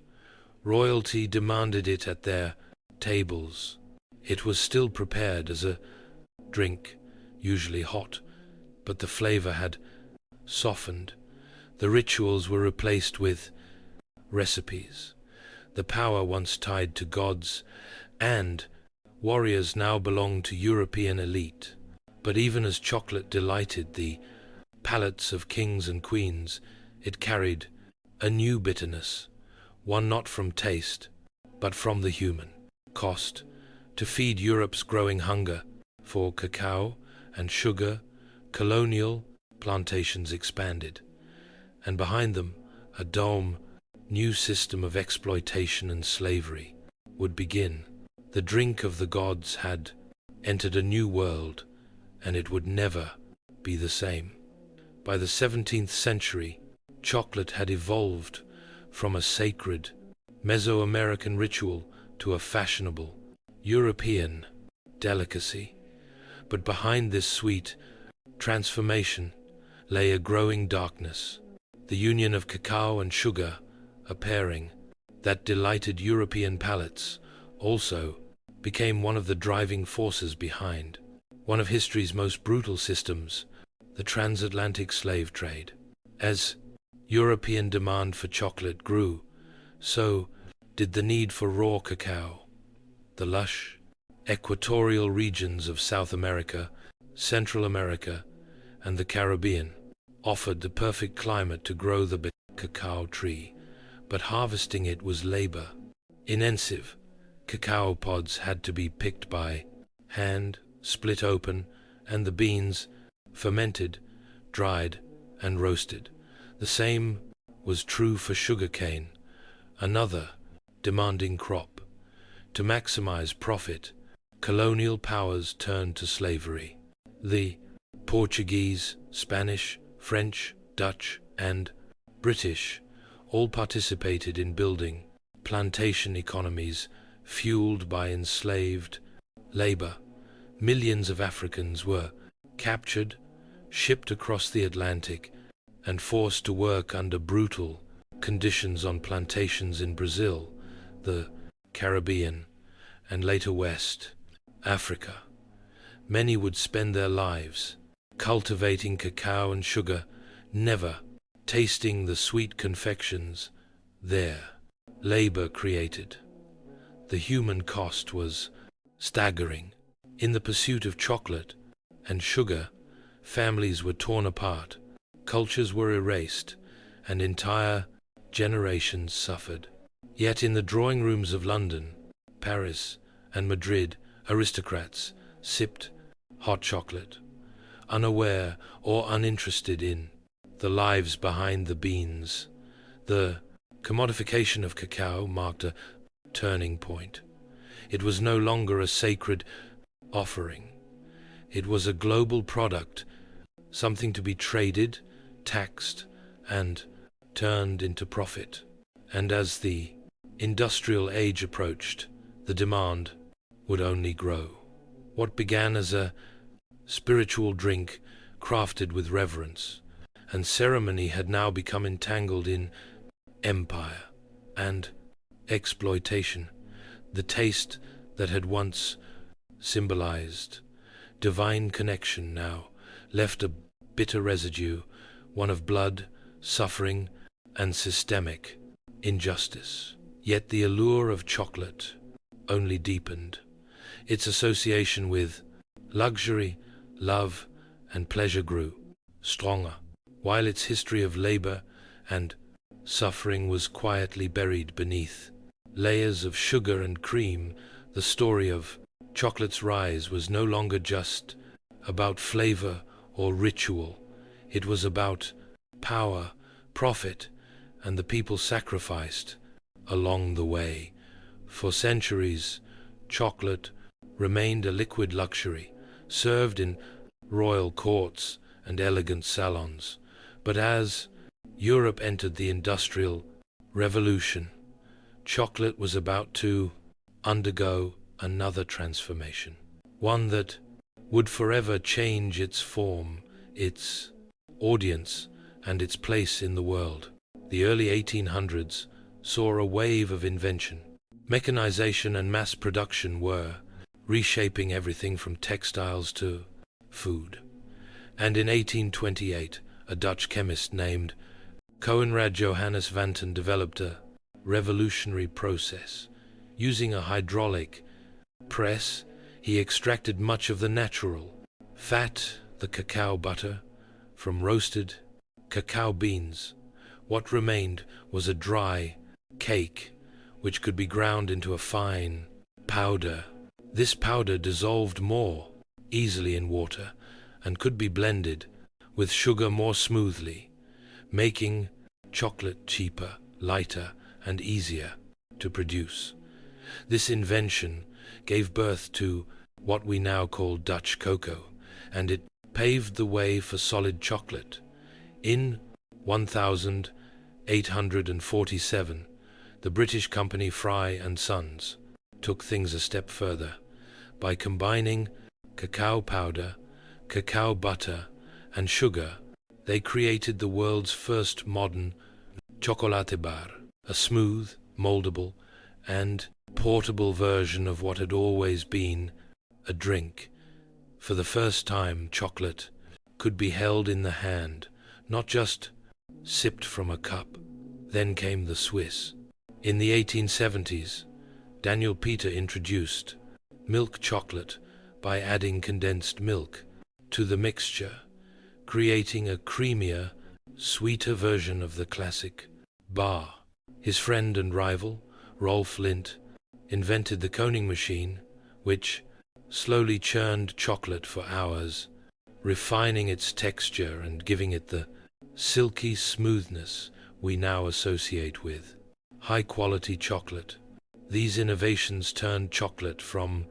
Royalty demanded it at their tables. It was still prepared as a drink, usually hot, but the flavor had softened. The rituals were replaced with recipes. The power once tied to gods and warriors now belonged to European elite. But even as chocolate delighted the palates of kings and queens, it carried a new bitterness, one not from taste, but from the human cost. To feed Europe's growing hunger for cacao and sugar, colonial plantations expanded, and behind them, a dome new system of exploitation and slavery would begin. The drink of the gods had entered a new world, and it would never be the same. By the 17th century, chocolate had evolved from a sacred Mesoamerican ritual to a fashionable European delicacy. But behind this sweet transformation lay a growing darkness, the union of cacao and sugar, a pairing that delighted European palates, also became one of the driving forces behind one of history's most brutal systems, the transatlantic slave trade. As European demand for chocolate grew, so did the need for raw cacao. The lush, equatorial regions of South America, Central America, and the Caribbean offered the perfect climate to grow the cacao tree, but harvesting it was labor intensive. Cacao pods had to be picked by hand, split open, and the beans fermented, dried, and roasted. The same was true for sugarcane, another demanding crop. To maximize profit, colonial powers turned to slavery. The Portuguese, Spanish, French, Dutch, and British all participated in building plantation economies fueled by enslaved labor. Millions of Africans were captured, shipped across the Atlantic, and forced to work under brutal conditions on plantations in Brazil, the Caribbean, and later West Africa. Many would spend their lives cultivating cacao and sugar, never tasting the sweet confections their labor created. The human cost was staggering. In the pursuit of chocolate and sugar, families were torn apart, cultures were erased, and entire generations suffered. Yet in the drawing rooms of London, Paris, and Madrid, aristocrats sipped hot chocolate, unaware or uninterested in the lives behind the beans. The commodification of cacao marked a turning point. It was no longer a sacred offering. It was a global product, something to be traded, taxed, and turned into profit. And as the industrial age approached, the demand would only grow. What began as a spiritual drink crafted with reverence and ceremony had now become entangled in empire and exploitation. The taste that had once symbolized divine connection now left a bitter residue, one of blood, suffering, and systemic injustice. Yet the allure of chocolate only deepened. Its association with luxury, love, and pleasure grew stronger, while its history of labor and suffering was quietly buried beneath layers of sugar and cream. The story of chocolate's rise was no longer just about flavor or ritual. It was about power, profit, and the people sacrificed along the way. For centuries, chocolate remained a liquid luxury, served in royal courts and elegant salons. But as Europe entered the Industrial Revolution, chocolate was about to undergo another transformation, one that would forever change its form, its audience, and its place in the world. The early 1800s saw a wave of invention. Mechanization and mass production were reshaping everything from textiles to food. And in 1828, a Dutch chemist named Coenraad Johannes Vanten developed a revolutionary process. Using a hydraulic press, he extracted much of the natural fat, the cacao butter, from roasted cacao beans. What remained was a dry cake, which could be ground into a fine powder. This powder dissolved more easily in water and could be blended with sugar more smoothly, making chocolate cheaper, lighter, and easier to produce. This invention gave birth to what we now call Dutch cocoa, and it paved the way for solid chocolate. In 1847, the British company Fry and Sons took things a step further by combining cacao powder, cacao butter, and sugar. They created the world's first modern chocolate bar, a smooth, moldable, and portable version of what had always been a drink. For the first time, chocolate could be held in the hand, not just sipped from a cup. Then came the Swiss. In the 1870s, Daniel Peter introduced milk chocolate by adding condensed milk to the mixture, creating a creamier, sweeter version of the classic bar. His friend and rival, Rolf Lindt, invented the coning machine, which slowly churned chocolate for hours, refining its texture and giving it the silky smoothness we now associate with high-quality chocolate. These innovations turned chocolate from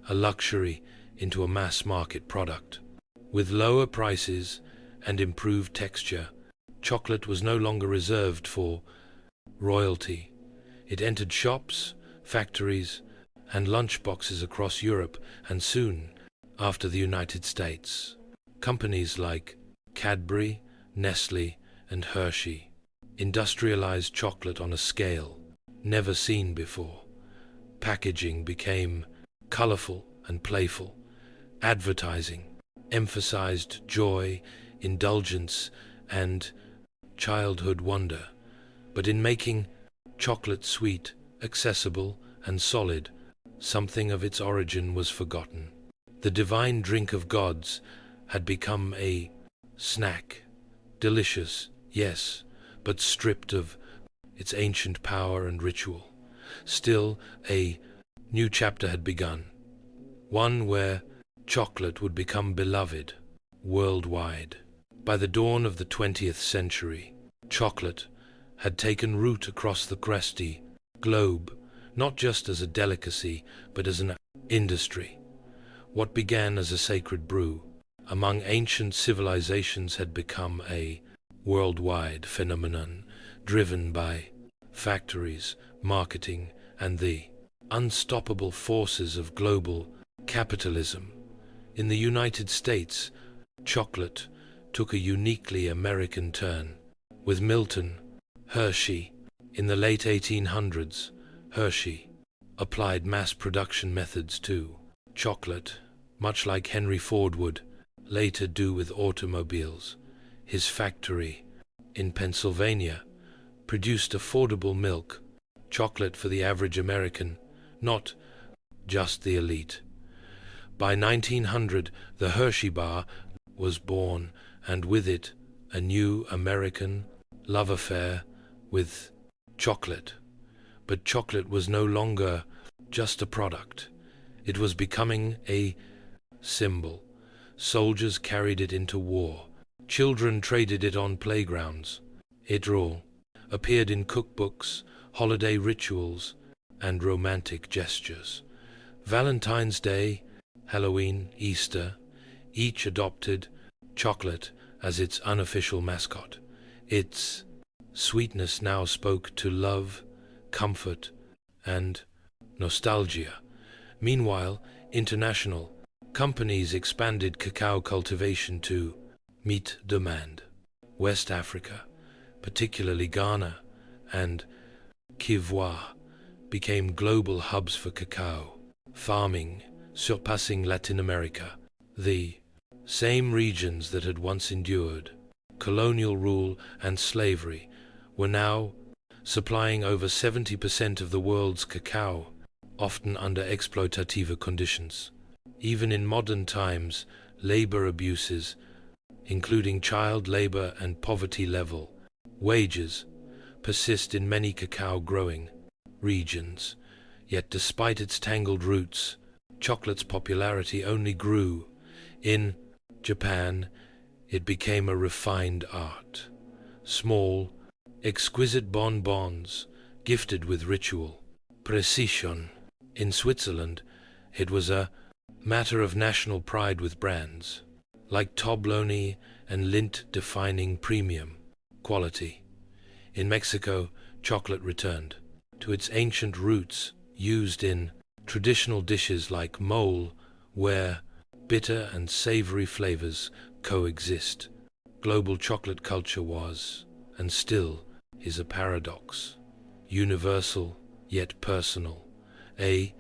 a luxury into a mass-market product. With lower prices and improved texture, chocolate was no longer reserved for royalty. It entered shops, factories, and lunchboxes across Europe, and soon after the United States. Companies like Cadbury, Nestle, and Hershey industrialized chocolate on a scale never seen before. Packaging became colorful and playful. Advertising emphasized joy, indulgence, and childhood wonder. But in making chocolate sweet, accessible, and solid, something of its origin was forgotten. The divine drink of gods had become a snack. Delicious, yes, but stripped of its ancient power and ritual. Still, a new chapter had begun, one where chocolate would become beloved worldwide. By the dawn of the 20th century, chocolate had taken root across the crusty globe, not just as a delicacy, but as an industry. What began as a sacred brew among ancient civilizations had become a worldwide phenomenon driven by factories, marketing, and the unstoppable forces of global capitalism. In the United States, chocolate took a uniquely American turn. With Milton Hershey in the late 1800s, Hershey applied mass production methods to chocolate, much like Henry Ford would later do with automobiles. His factory in Pennsylvania produced affordable milk chocolate for the average American, not just the elite. By 1900, the Hershey bar was born, and with it, a new American love affair with chocolate. But chocolate was no longer just a product. It was becoming a symbol. Soldiers carried it into war. Children traded it on playgrounds. It all appeared in cookbooks, holiday rituals, and romantic gestures. Valentine's Day, Halloween, Easter, each adopted chocolate as its unofficial mascot. Its sweetness now spoke to love, comfort, and nostalgia. Meanwhile, international companies expanded cacao cultivation to meet demand. West Africa, particularly Ghana and Kivu, became global hubs for cacao farming, surpassing Latin America. The same regions that had once endured colonial rule and slavery were now supplying over 70% of the world's cacao, often under exploitative conditions. Even in modern times, labor abuses, including child labor and poverty-level wages, persist in many cacao-growing regions. Yet despite its tangled roots, chocolate's popularity only grew. In Japan, it became a refined art. Small, exquisite bonbons gifted with ritual precision. In Switzerland, it was a matter of national pride with brands like Toblerone and Lindt defining premium quality. In Mexico, chocolate returned to its ancient roots, used in traditional dishes like mole, where bitter and savory flavors coexist. Global chocolate culture was, and still is, a paradox. Universal, yet personal. A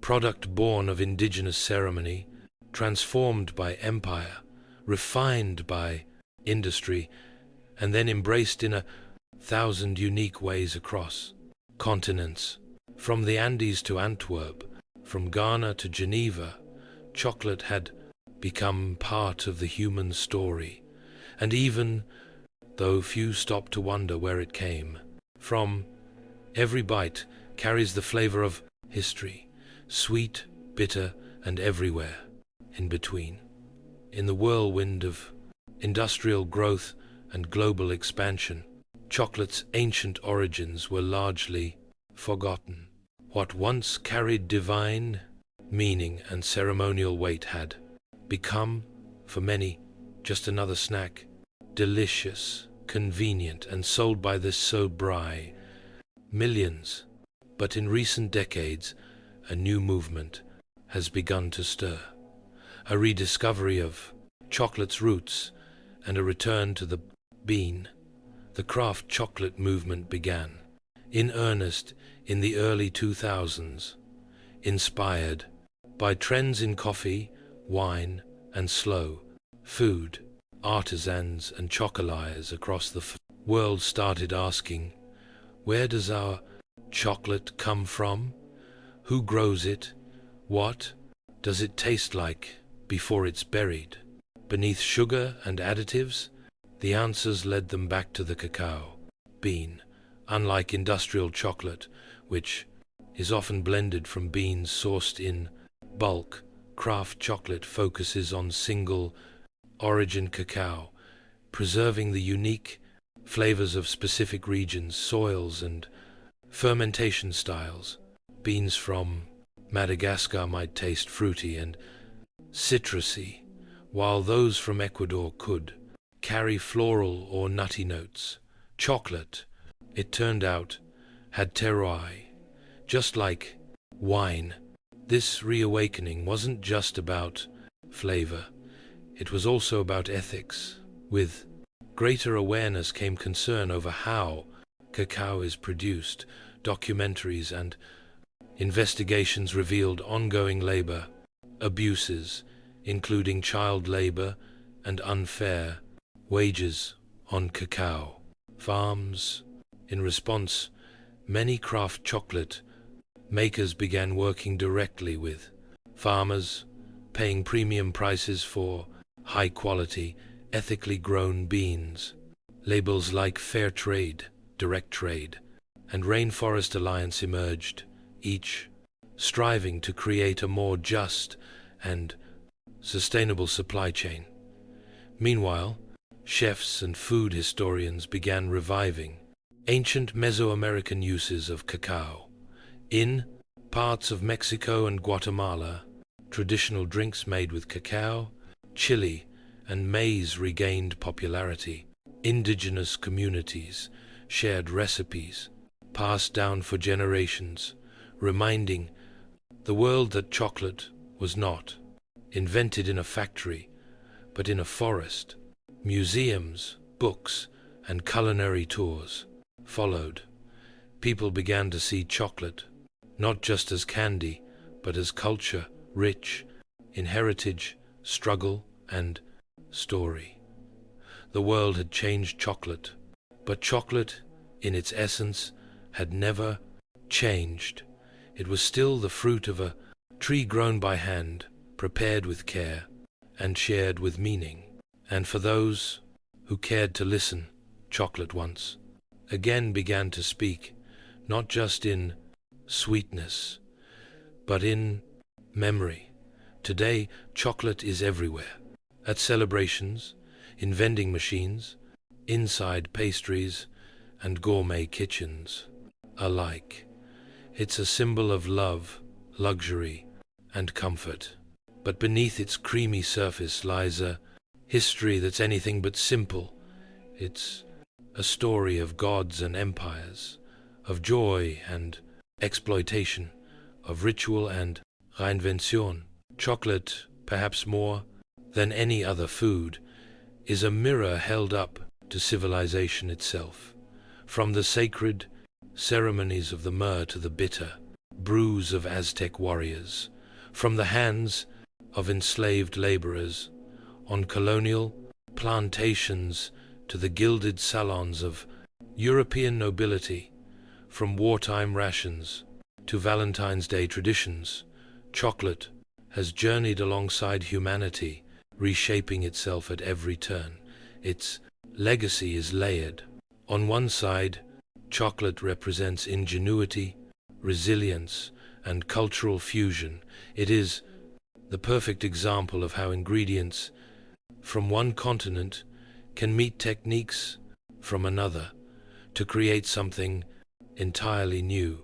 product born of indigenous ceremony, transformed by empire, refined by industry, and then embraced in 1,000 unique ways across continents. From the Andes to Antwerp, from Ghana to Geneva, chocolate had become part of the human story, and even though few stopped to wonder where it came from, every bite carries the flavor of history, sweet, bitter, and everywhere in between. In the whirlwind of industrial growth and global expansion, chocolate's ancient origins were largely forgotten. What once carried divine meaning and ceremonial weight had become, for many, just another snack, delicious, convenient, and sold by the sobri millions. But in recent decades, a new movement has begun to stir. A rediscovery of chocolate's roots and a return to the bean. The craft chocolate movement began in earnest in the early 2000s, inspired by trends in coffee, wine, and slow food. Artisans and chocolatiers across the world started asking, where does our chocolate come from? Who grows it? What does it taste like before it's buried beneath sugar and additives? The answers led them back to the cacao bean. Unlike industrial chocolate, which is often blended from beans sourced in bulk, craft chocolate focuses on single origin cacao, preserving the unique flavors of specific regions, soils, and fermentation styles. Beans from Madagascar might taste fruity and citrusy, while those from Ecuador could carry floral or nutty notes. Chocolate, it turned out, had terroir. Just like wine, this reawakening wasn't just about flavor. It was also about ethics. With greater awareness came concern over how cacao is produced. Documentaries and investigations revealed ongoing labor abuses, including child labor and unfair wages on cacao farms. In response, many craft chocolate makers began working directly with farmers, paying premium prices for high-quality, ethically grown beans. Labels like Fair Trade, Direct Trade, and Rainforest Alliance emerged, each striving to create a more just and sustainable supply chain. Meanwhile, chefs and food historians began reviving ancient Mesoamerican uses of cacao. In parts of Mexico and Guatemala, traditional drinks made with cacao, chili, and maize regained popularity. Indigenous communities shared recipes passed down for generations, reminding the world that chocolate was not invented in a factory, but in a forest. Museums, books, and culinary tours followed. People began to see chocolate not just as candy, but as culture, rich in heritage, struggle, and story. The world had changed chocolate, but chocolate, in its essence, had never changed. It was still the fruit of a tree grown by hand, prepared with care, and shared with meaning. And for those who cared to listen, chocolate once again began to speak, not just in sweetness, but in memory. Today, chocolate is everywhere. At celebrations, in vending machines, inside pastries, and gourmet kitchens alike. It's a symbol of love, luxury, and comfort. But beneath its creamy surface lies a history that's anything but simple. It's a story of gods and empires, of joy and exploitation, of ritual and reinvention. Chocolate, perhaps more than any other food, is a mirror held up to civilization itself. From the sacred ceremonies of the myrrh to the bitter brews of Aztec warriors, from the hands of enslaved laborers on colonial plantations to the gilded salons of European nobility, from wartime rations to Valentine's Day traditions, chocolate has journeyed alongside humanity, reshaping itself at every turn. Its legacy is layered. On one side, chocolate represents ingenuity, resilience, and cultural fusion. It is the perfect example of how ingredients from one continent can meet techniques from another to create something entirely new.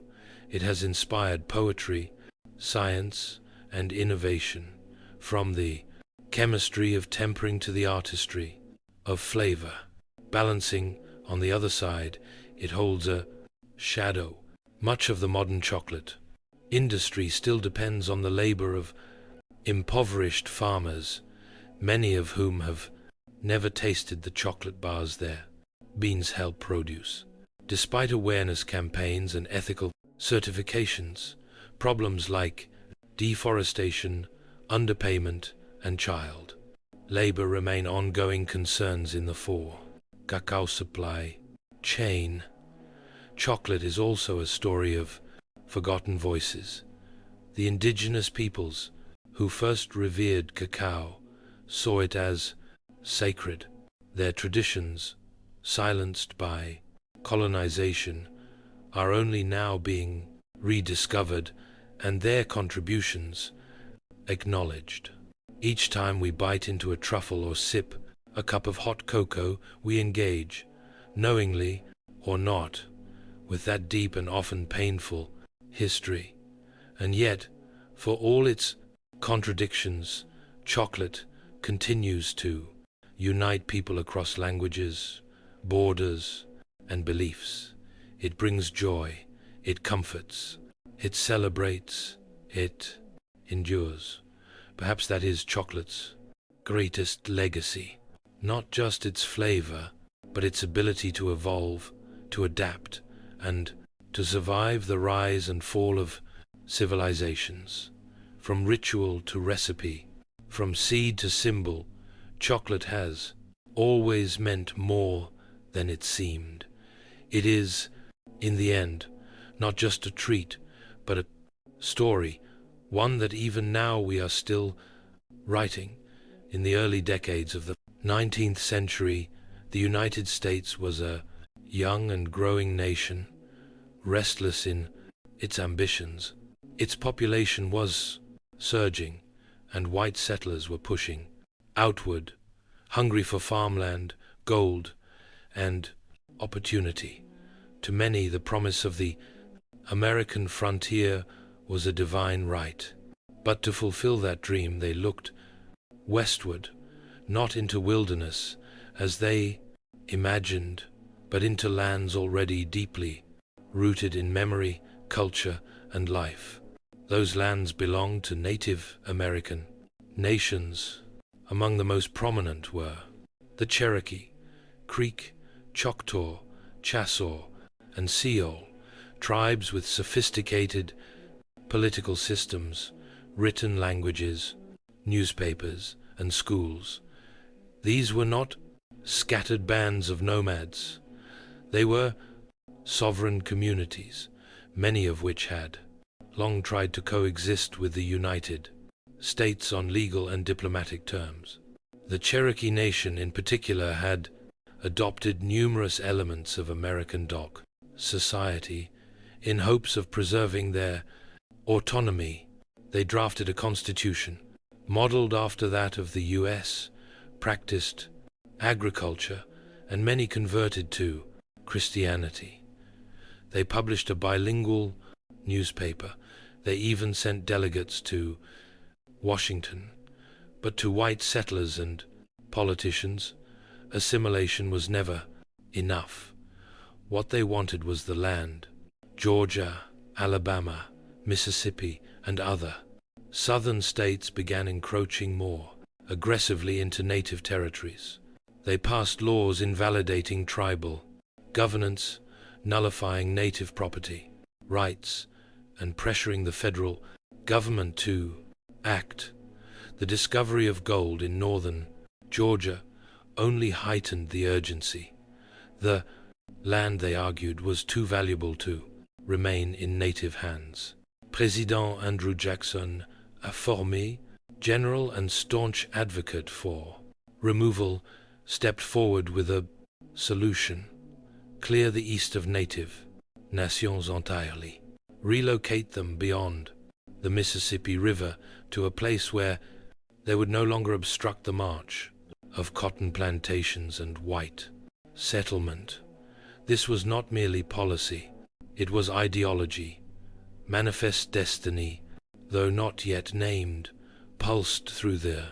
It has inspired poetry, science, and innovation, from the chemistry of tempering to the artistry of flavor. Balancing on the other side, it holds a shadow. Much of the modern chocolate industry still depends on the labor of impoverished farmers, many of whom have never tasted the chocolate bars their beans help produce. Despite awareness campaigns and ethical certifications, problems like deforestation, underpayment, and child labor remain ongoing concerns in the cacao supply chain. Chocolate is also a story of forgotten voices. The indigenous peoples who first revered cacao saw it as sacred. Their traditions, silenced by colonization, are only now being rediscovered and their contributions acknowledged. Each time we bite into a truffle or sip a cup of hot cocoa, we engage, knowingly or not, with that deep and often painful history. And yet, for all its contradictions, chocolate continues to unite people across languages, borders, and beliefs. It brings joy, it comforts, it celebrates, it endures. Perhaps that is chocolate's greatest legacy. Not just its flavor, but its ability to evolve, to adapt, and to survive the rise and fall of civilizations. From ritual to recipe, from seed to symbol, chocolate has always meant more than it seemed. It is, in the end, not just a treat, but a story, one that even now we are still writing. In the early decades of the 19th century, the United States was a young and growing nation, restless in its ambitions. Its population was surging, and white settlers were pushing outward, hungry for farmland, gold, and opportunity. To many, the promise of the American frontier was a divine right. But to fulfill that dream, they looked westward, not into wilderness, as they imagined, but into lands already deeply rooted in memory, culture, and life. Those lands belonged to Native American nations. Among the most prominent were the Cherokee, Creek, Choctaw, Chassaw, and Seol, tribes with sophisticated political systems, written languages, newspapers, and schools. These were not scattered bands of nomads. They were sovereign communities, many of which had long tried to coexist with the United States on legal and diplomatic terms. The Cherokee Nation in particular had adopted numerous elements of American dock society in hopes of preserving their autonomy. They drafted a constitution modeled after that of the U.S., practiced agriculture, and many converted to Christianity. They published a bilingual newspaper. They even sent delegates to Washington. But to white settlers and politicians, assimilation was never enough. What they wanted was the land. Georgia, Alabama, Mississippi, and other southern states began encroaching more aggressively into native territories. They passed laws invalidating tribal governance, nullifying native property rights, and pressuring the federal government to act. The discovery of gold in northern Georgia only heightened the urgency. The land, they argued, was too valuable to remain in native hands. President Andrew Jackson, a formé, general and staunch advocate for removal, stepped forward with a solution. Clear the east of native nations entirely. Relocate them beyond the Mississippi River to a place where they would no longer obstruct the march of cotton plantations and white settlement. This was not merely policy, it was ideology. Manifest destiny, though not yet named, pulsed through the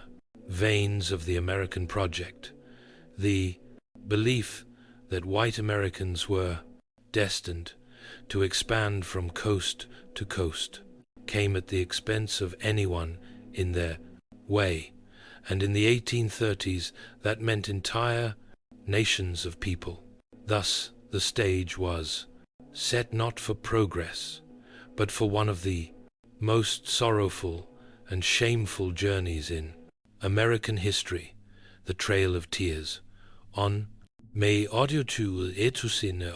veins of the American project. The belief that white Americans were destined to expand from coast to coast came at the expense of anyone in their way, and in the 1830s that meant entire nations of people. Thus, the stage was set not for progress, but for one of the most sorrowful and shameful journeys in American history, the Trail of Tears. On May 28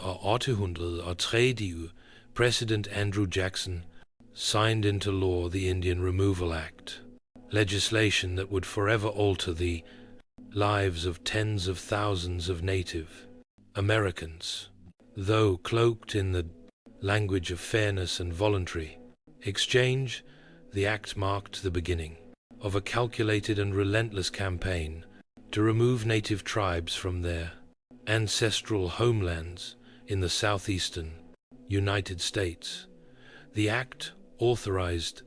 1830, President Andrew Jackson signed into law the Indian Removal Act, legislation that would forever alter the lives of tens of thousands of Native Americans. Though cloaked in the language of fairness and voluntary exchange, the act marked the beginning of a calculated and relentless campaign to remove native tribes from their ancestral homelands in the southeastern United States. The act authorized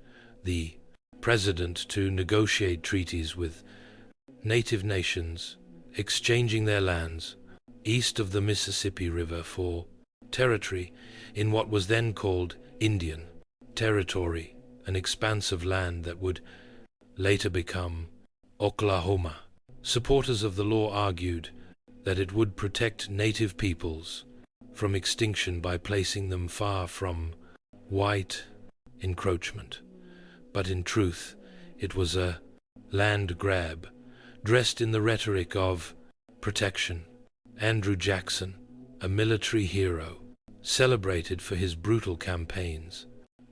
the president to negotiate treaties with native nations, exchanging their lands east of the Mississippi River for territory in what was then called Indian Territory, an expanse of land that would later become Oklahoma. Supporters of the law argued that it would protect native peoples from extinction by placing them far from white encroachment. But in truth, it was a land grab, dressed in the rhetoric of protection. Andrew Jackson, a military hero, celebrated for his brutal campaigns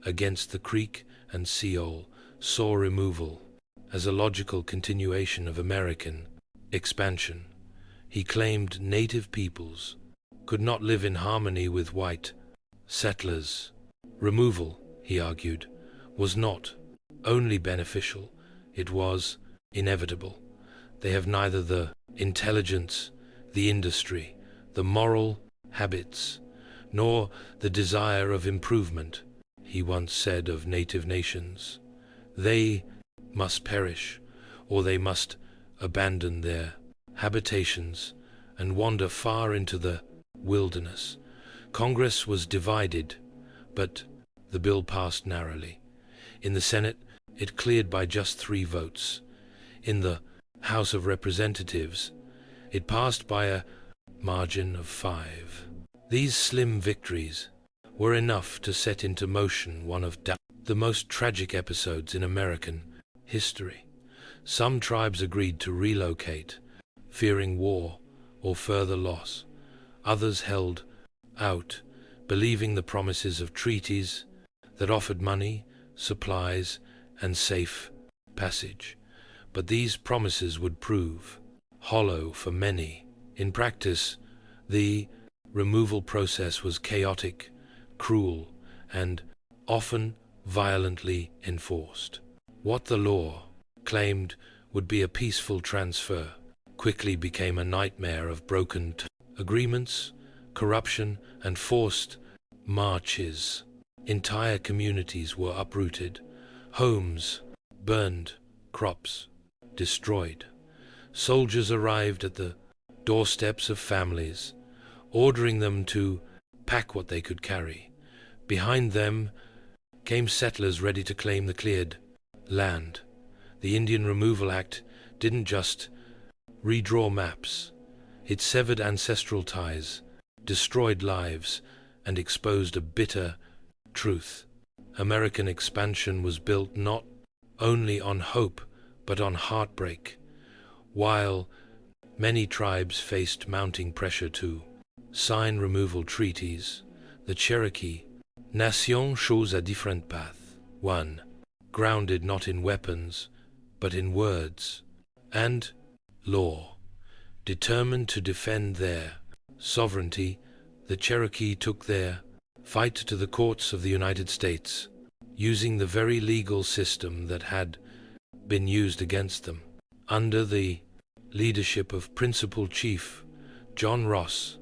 against the Creek and Seol, saw removal as a logical continuation of American expansion. He claimed native peoples could not live in harmony with white settlers. Removal, he argued, was not only beneficial, it was inevitable. They have neither the intelligence, the industry, the moral habits, nor the desire of improvement, he once said of native nations. They must perish, or they must abandon their habitations and wander far into the wilderness. Congress was divided, but the bill passed narrowly. In the Senate, it cleared by just 3 votes. In the House of Representatives, it passed by a margin of 5. These slim victories were enough to set into motion one of the most tragic episodes in American history. Some tribes agreed to relocate, fearing war or further loss. Others held out, believing the promises of treaties that offered money, supplies, and safe passage. But these promises would prove hollow for many. In practice, the removal process was chaotic, cruel, and often violently enforced. What the law claimed would be a peaceful transfer quickly became a nightmare of broken agreements, corruption, and forced marches. Entire communities were uprooted, homes burned, crops destroyed. Soldiers arrived at the doorsteps of families, ordering them to pack what they could carry. Behind them came settlers ready to claim the cleared land. The Indian Removal Act didn't just redraw maps. It severed ancestral ties, destroyed lives, and exposed a bitter truth. American expansion was built not only on hope, but on heartbreak. While many tribes faced mounting pressure to sign removal treaties, the Cherokee nation chose a different path, one grounded not in weapons, but in words and law. Determined to defend their sovereignty, the Cherokee took their fight to the courts of the United States, using the very legal system that had been used against them. Under the leadership of Principal Chief John Ross,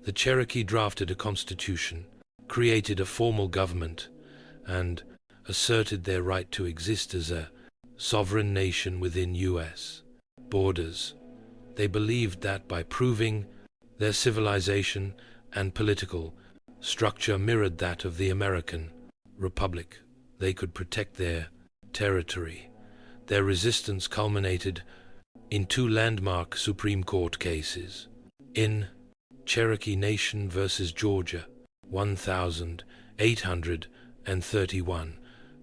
the Cherokee drafted a constitution, created a formal government, and asserted their right to exist as a sovereign nation within U.S. borders. They believed that by proving their civilization and political structure mirrored that of the American Republic, they could protect their territory. Their resistance culminated in two landmark Supreme Court cases. In Cherokee Nation versus Georgia, 1831,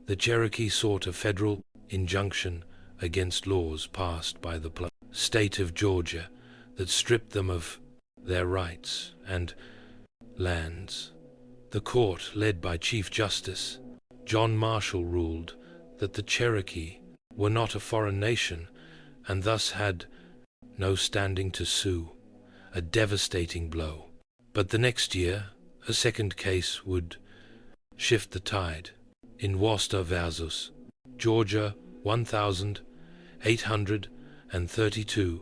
the Cherokee sought a federal injunction against laws passed by the state of Georgia that stripped them of their rights and lands. The court, led by Chief Justice John Marshall, ruled that the Cherokee were not a foreign nation and thus had no standing to sue, a devastating blow. But the next year, a second case would shift the tide. In Worcester versus Georgia, 1832,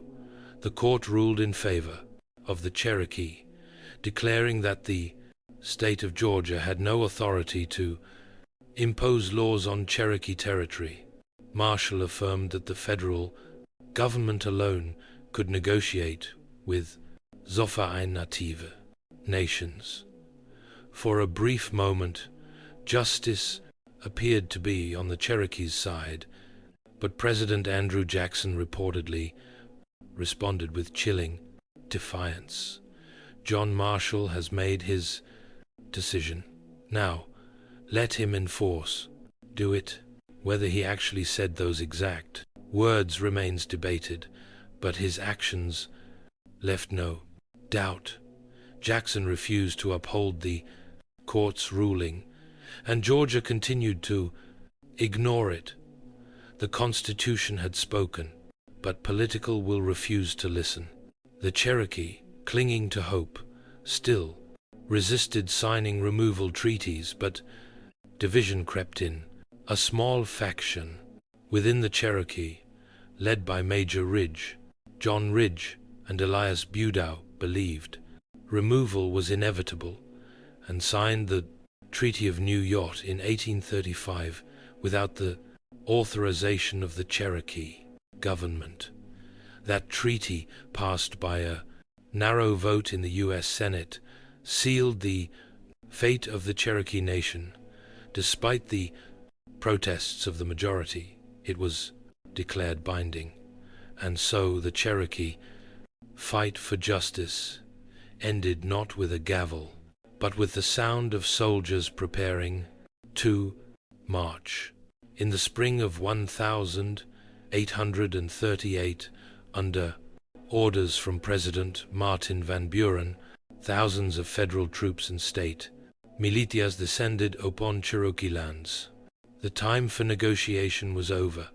the court ruled in favor of the Cherokee, declaring that the state of Georgia had no authority to impose laws on Cherokee territory. Marshall affirmed that the federal government alone could negotiate with Zofa'i Native nations. For a brief moment, justice appeared to be on the Cherokee's side, but President Andrew Jackson reportedly responded with chilling defiance. John Marshall has made his decision. Now, let him enforce. Do it. Whether he actually said those exact words remains debated, but his actions left no doubt. Jackson refused to uphold the court's ruling, and Georgia continued to ignore it. The Constitution had spoken, but political will refused to listen. The Cherokee, clinging to hope, still resisted signing removal treaties, but division crept in. A small faction within the Cherokee, led by Major Ridge, John Ridge, and Elias Budow, believed removal was inevitable and signed the Treaty of New York in 1835 without the authorization of the Cherokee government. That treaty, passed by a narrow vote in the U.S. Senate, sealed the fate of the Cherokee Nation. Despite the protests of the majority, it was declared binding, and so the Cherokee fight for justice ended not with a gavel, but with the sound of soldiers preparing to march. In the spring of 1838, under orders from President Martin Van Buren, thousands of federal troops and state militias descended upon Cherokee lands. The time for negotiation was over.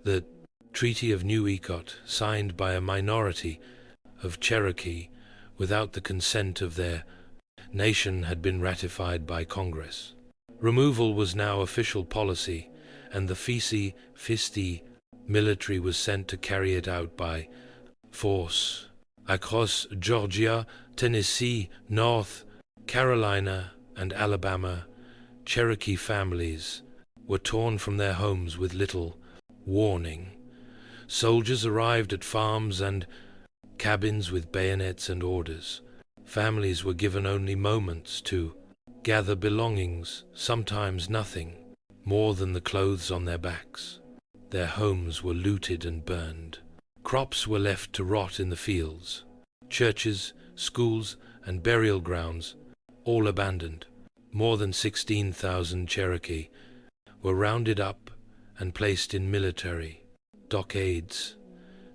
The Treaty of New York, signed by a minority of Cherokee without the consent of their nation, had been ratified by Congress. Removal was now official policy, and the Fisti military was sent to carry it out by force. across Georgia, Tennessee, North Carolina, and Alabama, Cherokee families were torn from their homes with little warning. Soldiers arrived at farms and cabins with bayonets and orders. Families were given only moments to gather belongings, sometimes nothing more than the clothes on their backs. Their homes were looted and burned. Crops were left to rot in the fields. Churches, schools, and burial grounds, all abandoned. More than 16,000 Cherokee were rounded up and placed in military stockades.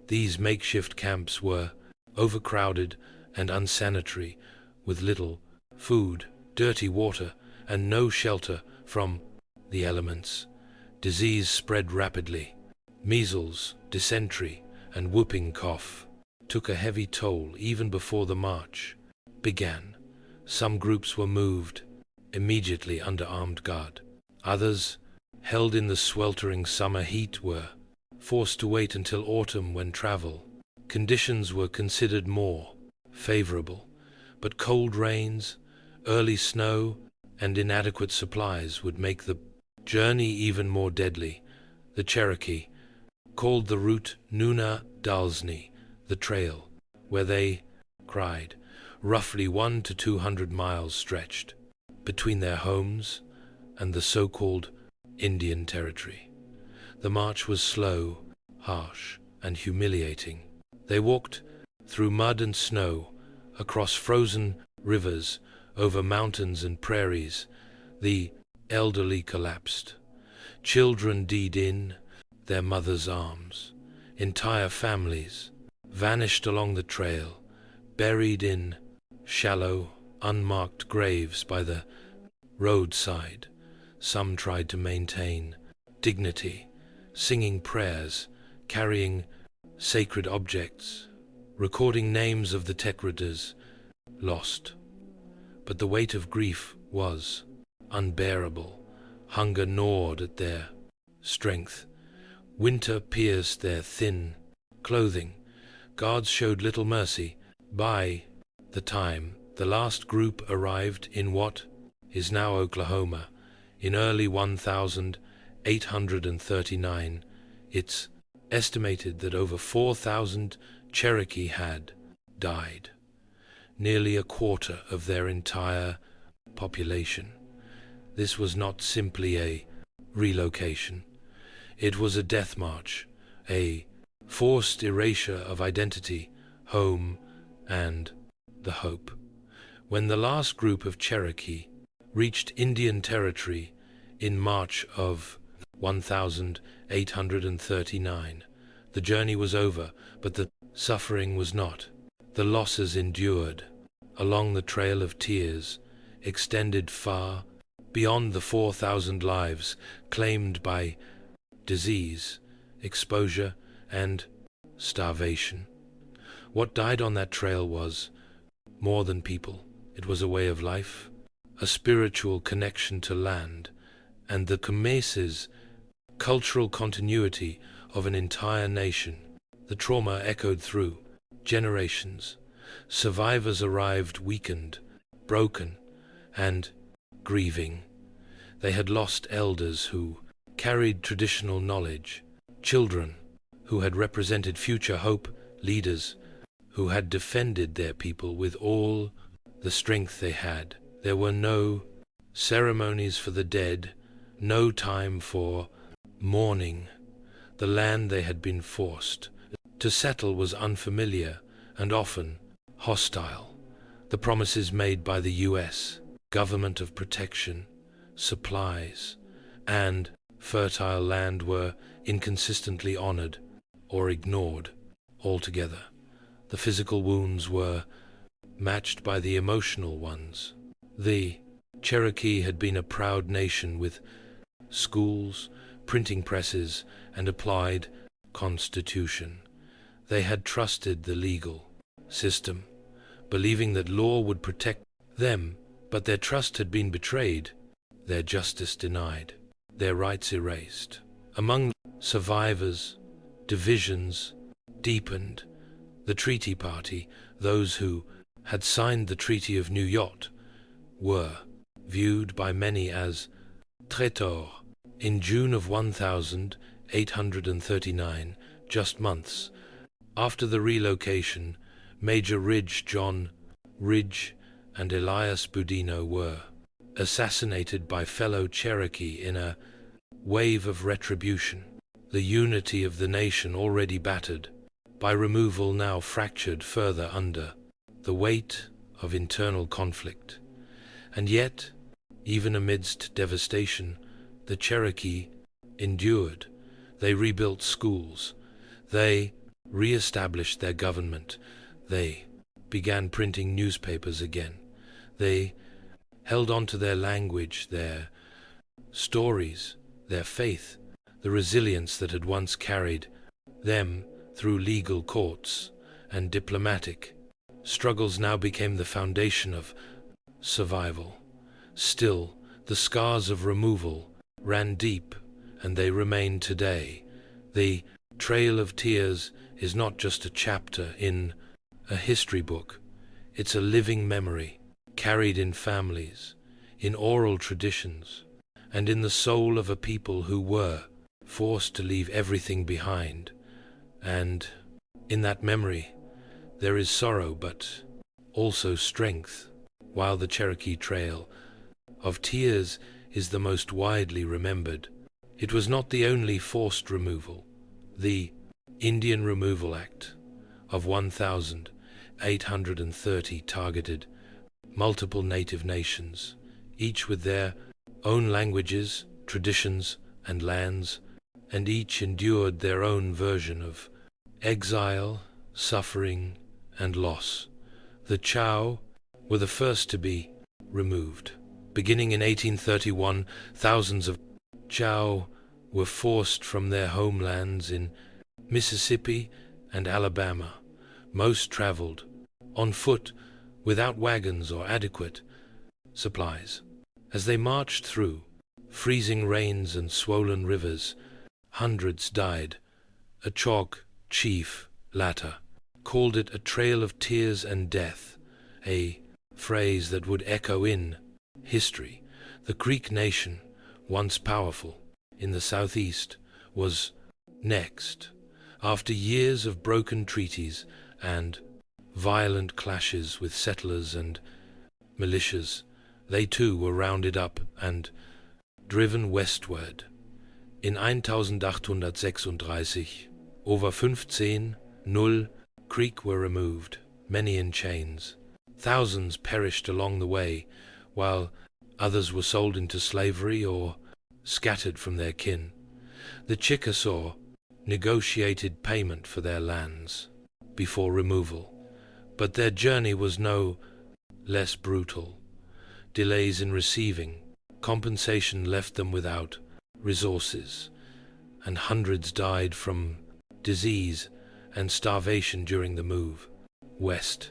These makeshift camps were overcrowded and unsanitary, with little food, dirty water, and no shelter from the elements. Disease spread rapidly. Measles, dysentery, and whooping cough took a heavy toll even before the march began. Some groups were moved immediately under armed guard. Others, held in the sweltering summer heat, were forced to wait until autumn when travel conditions were considered more favorable, but cold rains, early snow, and inadequate supplies would make the journey even more deadly. The Cherokee called the route Nuna Dalsny, the trail, where they cried. Roughly 100 to 200 miles stretched between their homes and the so-called Indian Territory. The march was slow, harsh, and humiliating. They walked through mud and snow, across frozen rivers, over mountains and prairies. The elderly collapsed. Children died in their mothers' arms. Entire families vanished along the trail, buried in shallow, unmarked graves by the roadside. Some tried to maintain dignity, singing prayers, carrying sacred objects, recording names of the Tekraders lost. But the weight of grief was unbearable. Hunger gnawed at their strength. Winter pierced their thin clothing. Guards showed little mercy. By the time the last group arrived in what is now Oklahoma, in early 1839, it's estimated that over 4,000 Cherokee had died, nearly a quarter of their entire population. This was not simply a relocation. It was a death march, a forced erasure of identity, home, and the hope. When the last group of Cherokee reached Indian Territory in March of 1839, the journey was over, but the suffering was not. The losses endured along the trail of tears extended far beyond the 4,000 lives claimed by disease, exposure, and starvation. What died on that trail was more than people. It was a way of life, a spiritual connection to land, and the Khmer's cultural continuity of an entire nation. The trauma echoed through generations. Survivors arrived weakened, broken, and grieving. They had lost elders who carried traditional knowledge, children who had represented future hope, leaders who had defended their people with all the strength they had. There were no ceremonies for the dead, no time for mourning. The land they had been forced to settle was unfamiliar and often hostile. The promises made by the U.S. government of protection, supplies, and fertile land were inconsistently honored or ignored altogether. The physical wounds were matched by the emotional ones. The Cherokee had been a proud nation with schools, printing presses, and applied constitution. They had trusted the legal system, believing that law would protect them, but their trust had been betrayed, their justice denied, their rights erased. Among survivors, divisions deepened. The treaty party, those who had signed the Treaty of New York, were viewed by many as traitors. In June of 1839, just months after the relocation, Major John Ridge and Elias Boudinot were assassinated by fellow Cherokee in a wave of retribution. The unity of the nation, already battered by removal, now fractured further under the weight of internal conflict. And yet, even amidst devastation, the Cherokee endured. They rebuilt schools. They re-established their government. They began printing newspapers again. They held on to their language, their stories, their faith, the resilience that had once carried them through legal courts and diplomatic struggles now became the foundation of survival. Still, the scars of removal ran deep, and they remain today. The Trail of Tears is not just a chapter in a history book. It's a living memory, carried in families, in oral traditions, and in the soul of a people who were forced to leave everything behind. And in that memory, there is sorrow, but also strength. While the Cherokee Trail of Tears is the most widely remembered, it was not the only forced removal. The Indian Removal Act of 1830 targeted multiple native nations, each with their own languages, traditions, and lands, and each endured their own version of exile, suffering, and loss. The Chow were the first to be removed. Beginning in 1831, thousands of Chow were forced from their homelands in Mississippi and Alabama. Most traveled on foot without wagons or adequate supplies. As they marched through freezing rains and swollen rivers, hundreds died. A Chalk chief, latter, called it a trail of tears and death, a phrase that would echo in history. The Creek nation, once powerful in the southeast, was next. After years of broken treaties and violent clashes with settlers and militias, they too were rounded up and driven westward. In 1836, over 15,000 Creek were removed, many in chains. Thousands perished along the way, while others were sold into slavery or scattered from their kin. The Chickasaw negotiated payment for their lands before removal, but their journey was no less brutal. Delays in receiving compensation left them without resources, and hundreds died from disease and starvation during the move west.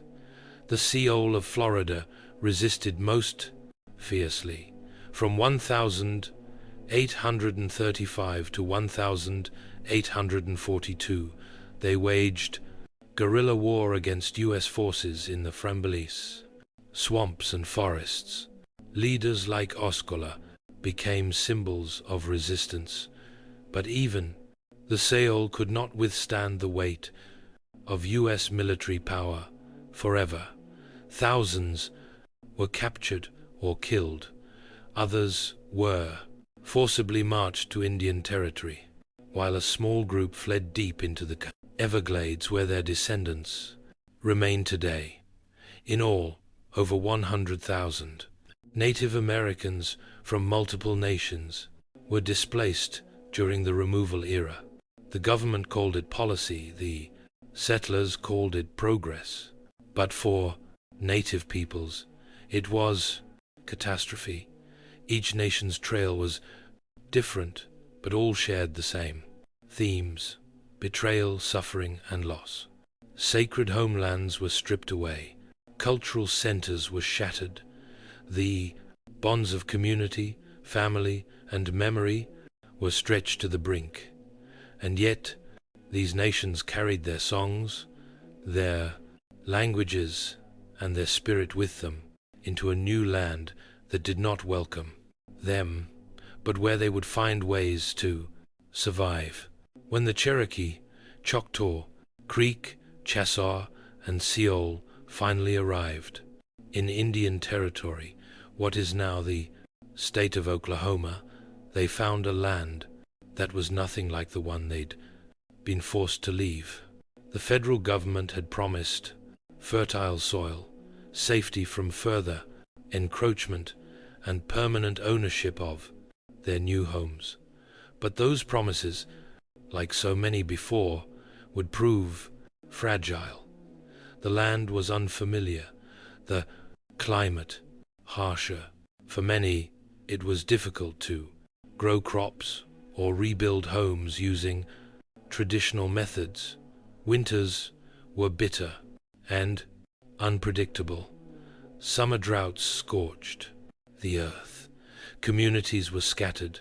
The Seoul of Florida resisted most fiercely. From 1835 to 1842, they waged guerrilla war against U.S. forces in the Framboise swamps and forests. Leaders like Osceola became symbols of resistance, but even the Seoul could not withstand the weight of U.S. military power forever. Thousands were captured or killed. Others were forcibly marched to Indian territory, while a small group fled deep into the Everglades, where their descendants remain today. In all, over 100,000 Native Americans from multiple nations were displaced during the removal era. The government called it policy, the settlers called it progress, but for native peoples it was catastrophe. Each nation's trail was different, but all shared the same themes: betrayal, suffering, and loss. Sacred homelands were stripped away. Cultural centers were shattered. The bonds of community, family, and memory were stretched to the brink. And yet, these nations carried their songs, their languages and their spirit with them, into a new land that did not welcome them, but where they would find ways to survive. When the Cherokee, Choctaw, Creek, Chassaw, and Seol finally arrived in Indian Territory, what is now the state of Oklahoma, they found a land that was nothing like the one they'd been forced to leave. The federal government had promised fertile soil, safety from further encroachment, and permanent ownership of their new homes. But those promises, like so many before, would prove fragile. The land was unfamiliar, the climate harsher. For many, it was difficult to grow crops or rebuild homes using traditional methods. Winters were bitter and unpredictable. Summer droughts scorched the earth. Communities were scattered,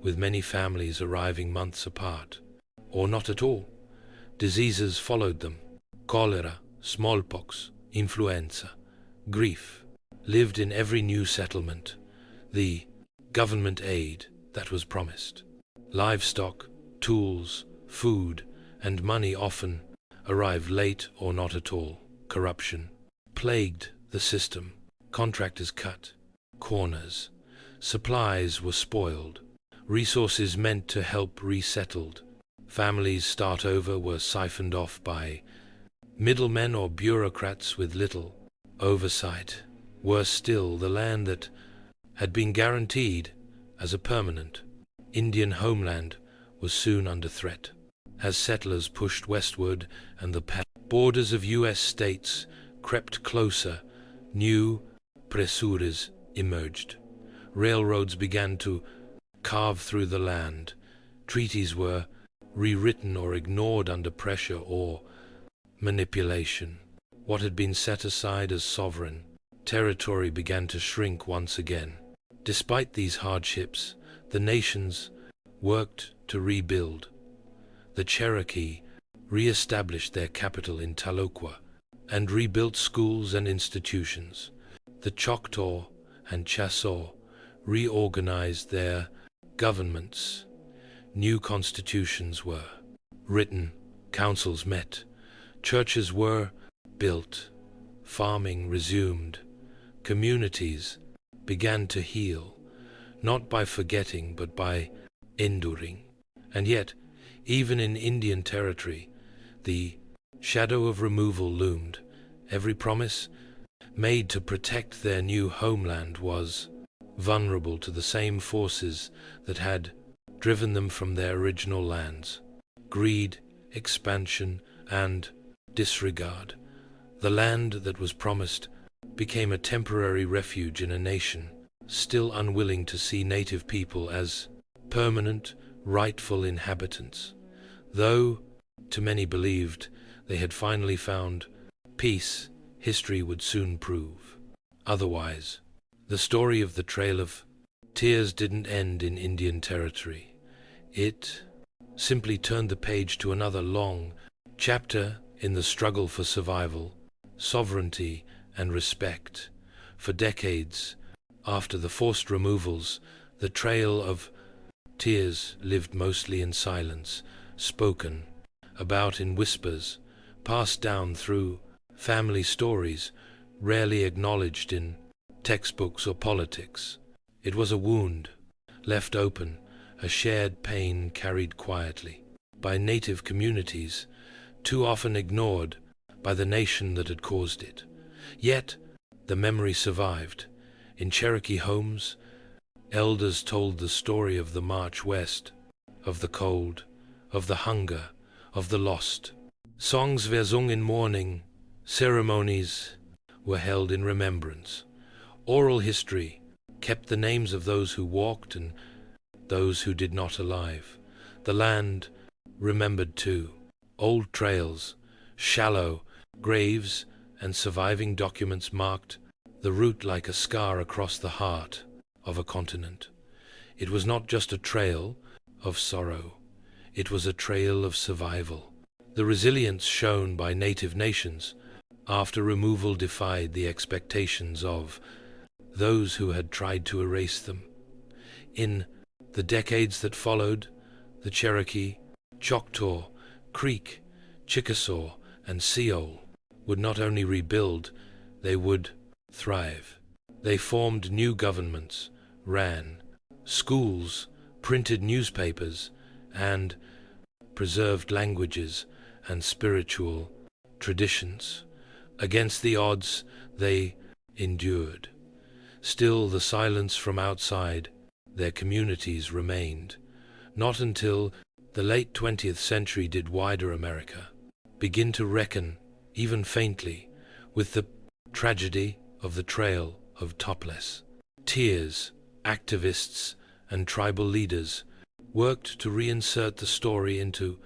with many families arriving months apart, or not at all. Diseases followed them. Cholera, smallpox, influenza, grief lived in every new settlement. The government aid that was promised, livestock, tools, food, and money often arrived late or not at all. Corruption plagued the system. Contractors cut corners. Supplies were spoiled. Resources meant to help resettled families start over were siphoned off by middlemen or bureaucrats with little oversight. Worse still, the land that had been guaranteed as a permanent Indian homeland was soon under threat. As settlers pushed westward and the borders of U.S. states crept closer, new pressures emerged. Railroads began to carve through the land. Treaties were rewritten or ignored under pressure or manipulation. What had been set aside as sovereign territory began to shrink once again. Despite these hardships, the nations worked to rebuild. The Cherokee re-established their capital in Tahlequah and rebuilt schools and institutions. The Choctaw and Chassaw reorganized their governments. New constitutions were written, councils met, churches were built, farming resumed, communities began to heal, not by forgetting but by enduring. And yet, even in Indian territory, the shadow of removal loomed. Every promise made to protect their new homeland was vulnerable to the same forces that had driven them from their original lands: greed, expansion, and disregard. The land that was promised became a temporary refuge in a nation still unwilling to see native people as permanent, rightful inhabitants. Though, to many believed, they had finally found peace, history would soon prove otherwise. The story of the Trail of Tears didn't end in Indian territory. It simply turned the page to another long chapter in the struggle for survival, sovereignty, and respect. For decades after the forced removals, the Trail of Tears lived mostly in silence, spoken about in whispers, passed down through family stories, rarely acknowledged in textbooks or politics. It was a wound, left open, a shared pain carried quietly by native communities, too often ignored by the nation that had caused it. Yet the memory survived. In Cherokee homes, elders told the story of the march west, of the cold, of the hunger, of the lost. Songs were sung in mourning, ceremonies were held in remembrance. Oral history kept the names of those who walked and those who did not alive. The land remembered too. Old trails, shallow graves, and surviving documents marked the route like a scar across the heart of a continent. It was not just a trail of sorrow. It was a trail of survival. The resilience shown by native nations after removal defied the expectations of those who had tried to erase them. In the decades that followed, the Cherokee, Choctaw, Creek, Chickasaw, and Seol would not only rebuild, they would thrive. They formed new governments, ran schools, printed newspapers, and preserved languages and spiritual traditions. Against the odds, they endured. Still, the silence from outside their communities remained. Not until the late 20th century did wider America begin to reckon, even faintly, with the tragedy of the Trail of Topless. Tears, activists, and tribal leaders worked to reinsert the story into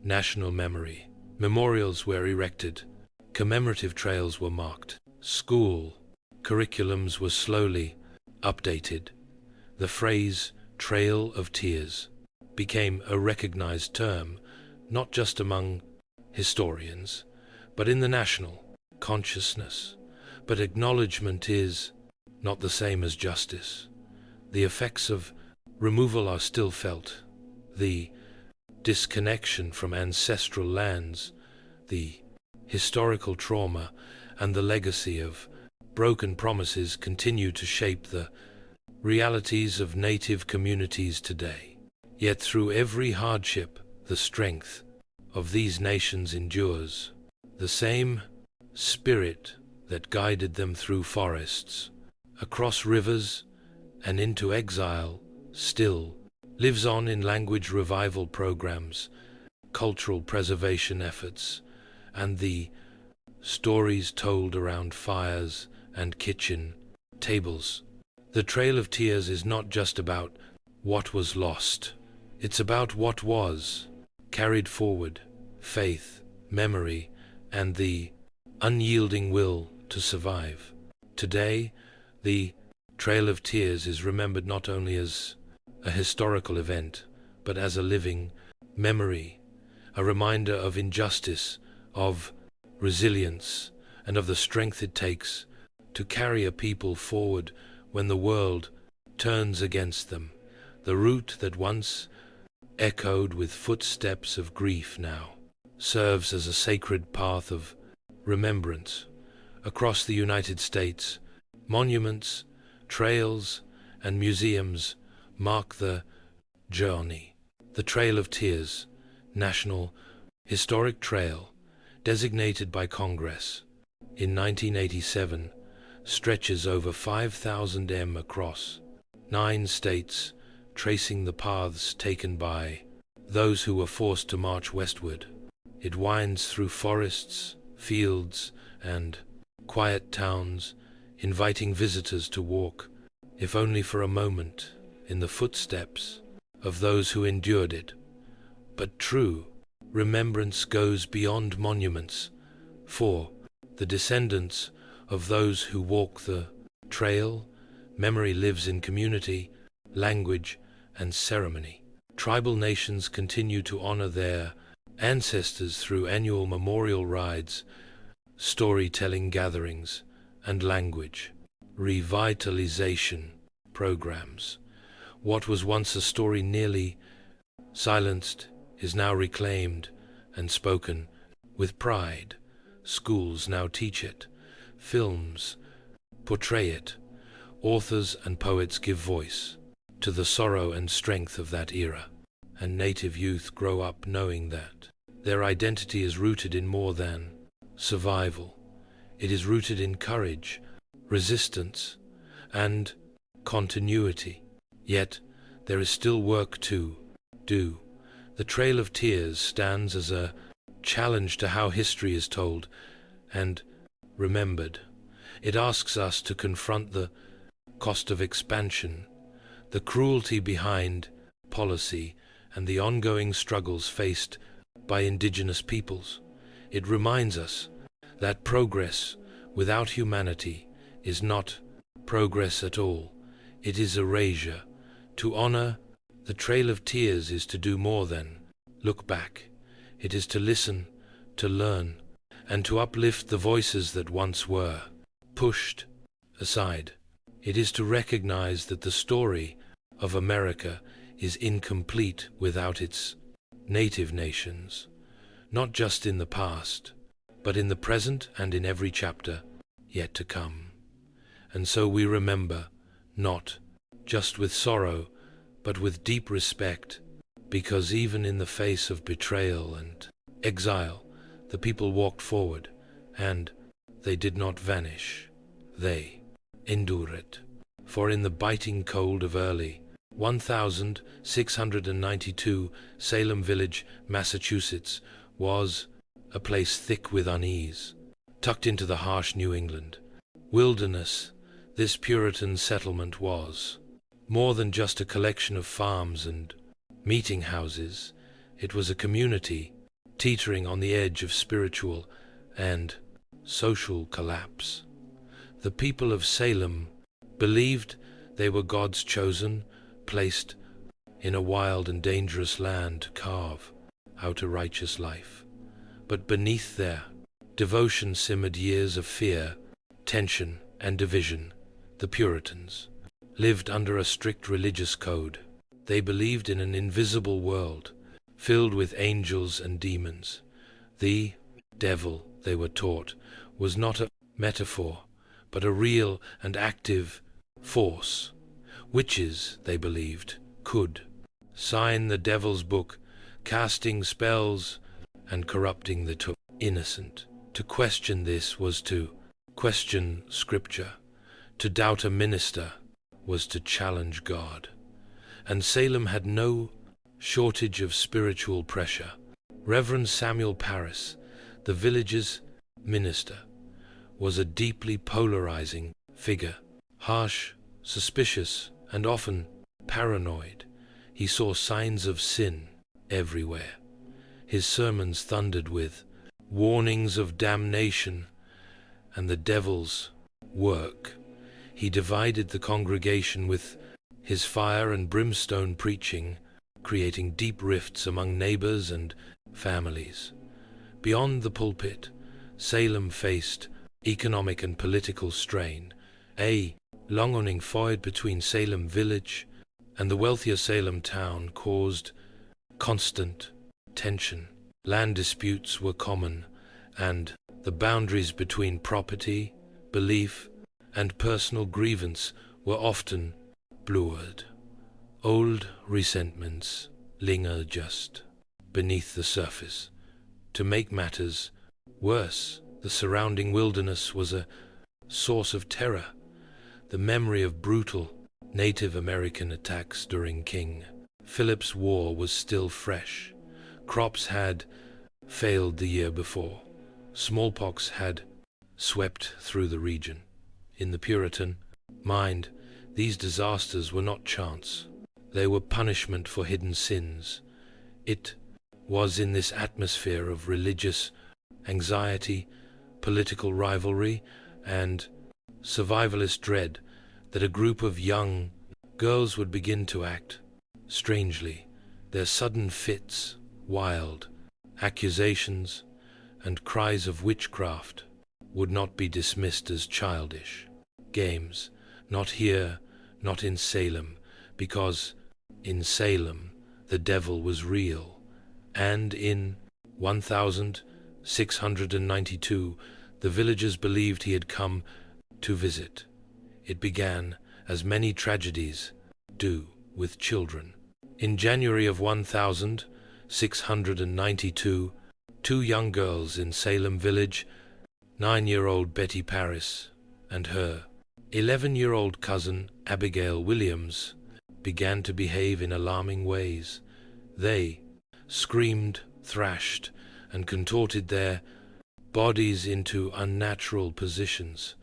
national memory. Memorials were erected, commemorative trails were marked, school curriculums were slowly updated. The phrase "Trail of Tears" became a recognized term, not just among historians, but in the national consciousness. But acknowledgement is not the same as justice. The effects of removal are still felt. The disconnection from ancestral lands, the historical trauma, and the legacy of broken promises continue to shape the realities of native communities today. Yet through every hardship, the strength of these nations endures. The same spirit that guided them through forests, across rivers, and into exile still lives on in language revival programs, cultural preservation efforts, and the stories told around fires and kitchen tables. The Trail of Tears is not just about what was lost. It's about what was carried forward, faith, memory, and the unyielding will to survive. Today, the Trail of Tears is remembered not only as a historical event, but as a living memory, a reminder of injustice, of resilience, and of the strength it takes to carry a people forward when the world turns against them. The route that once echoed with footsteps of grief now serves as a sacred path of remembrance. Across the United States, monuments, trails, and museums mark the journey. The Trail of Tears, National Historic Trail, designated by Congress in 1987, stretches over 5,000 m across 9 states, tracing the paths taken by those who were forced to march westward. It winds through forests, fields, and quiet towns, inviting visitors to walk, if only for a moment, in the footsteps of those who endured it. But true remembrance goes beyond monuments, for the descendants of those who walk the trail, memory lives in community, language, and ceremony. Tribal nations continue to honor their ancestors through annual memorial rides, storytelling gatherings, and language revitalization programs. What was once a story nearly silenced is now reclaimed and spoken with pride. Schools now teach it, films portray it, authors and poets give voice to the sorrow and strength of that era, and native youth grow up knowing that their identity is rooted in more than survival. It is rooted in courage, resistance, and continuity. Yet there is still work to do. The Trail of Tears stands as a challenge to how history is told and remembered. It asks us to confront the cost of expansion, the cruelty behind policy, and the ongoing struggles faced by indigenous peoples. It reminds us that progress without humanity is not progress at all. It is erasure. To honor the Trail of Tears is to do more than look back. It is to listen, to learn, and to uplift the voices that once were pushed aside. It is to recognize that the story of America is incomplete without its native nations, not just in the past, but in the present and in every chapter yet to come. And so we remember, not just with sorrow, but with deep respect, because even in the face of betrayal and exile, the people walked forward, and they did not vanish. They endured. For in the biting cold of early 1692, Salem Village, Massachusetts, was a place thick with unease. Tucked into the harsh New England wilderness, this Puritan settlement was more than just a collection of farms and meeting houses. It was a community teetering on the edge of spiritual and social collapse. The people of Salem believed they were God's chosen, placed in a wild and dangerous land to carve out a righteous life. But beneath their devotion simmered years of fear, tension, and division. The Puritans lived under a strict religious code. They believed in an invisible world, filled with angels and demons. The devil, they were taught, was not a metaphor, but a real and active force. Witches, they believed, could sign the devil's book, casting spells and corrupting the innocent. To question this was to question Scripture. To doubt a minister was to challenge God. And Salem had no shortage of spiritual pressure. Reverend Samuel Parris, the village's minister, was a deeply polarizing figure. Harsh, suspicious, and often paranoid, he saw signs of sin everywhere. His sermons thundered with warnings of damnation and the devil's work. He divided the congregation with his fire and brimstone preaching, creating deep rifts among neighbors and families. Beyond the pulpit, Salem faced economic and political strain. A long-running feud between Salem Village and the wealthier Salem town caused constant tension. Land disputes were common, and the boundaries between property, belief, and personal grievance were often blurred. Old resentments lingered just beneath the surface. To make matters worse, the surrounding wilderness was a source of terror. The memory of brutal Native American attacks during King Philip's War was still fresh. Crops had failed the year before. Smallpox had swept through the region. In the Puritan mind, these disasters were not chance. They were punishment for hidden sins. It was in this atmosphere of religious anxiety, political rivalry, and survivalist dread that a group of young girls would begin to act strangely. Their sudden fits, wild accusations, and cries of witchcraft would not be dismissed as childish games. Not here, not in Salem, because in Salem the devil was real. And in 1692, the villagers believed he had come to visit. It began, as many tragedies do, with children. In January of 1692, two young girls in Salem Village, 9-year-old Betty Parris and her 11-year-old cousin Abigail Williams, began to behave in alarming ways. They screamed, thrashed, and contorted their bodies into unnatural positions.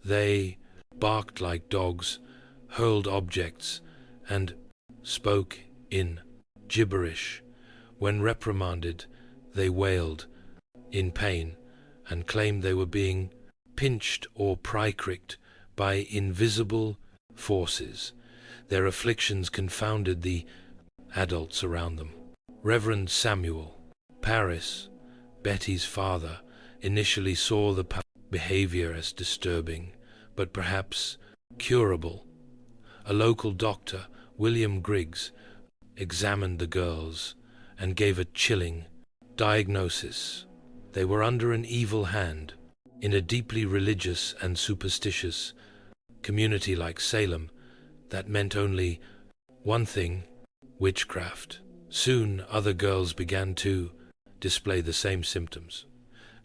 They barked like dogs, hurled objects, and spoke in gibberish. When reprimanded, they wailed in pain and claimed they were being pinched or pry-pricked by invisible forces. Their afflictions confounded the adults around them. Reverend Samuel Paris, Betty's father initially saw the behavior as disturbing, but perhaps curable. A local doctor, William Griggs, examined the girls and gave a chilling diagnosis. They were under an evil hand. In a deeply religious and superstitious community like Salem, that meant only one thing: witchcraft. Soon other girls began to display the same symptoms.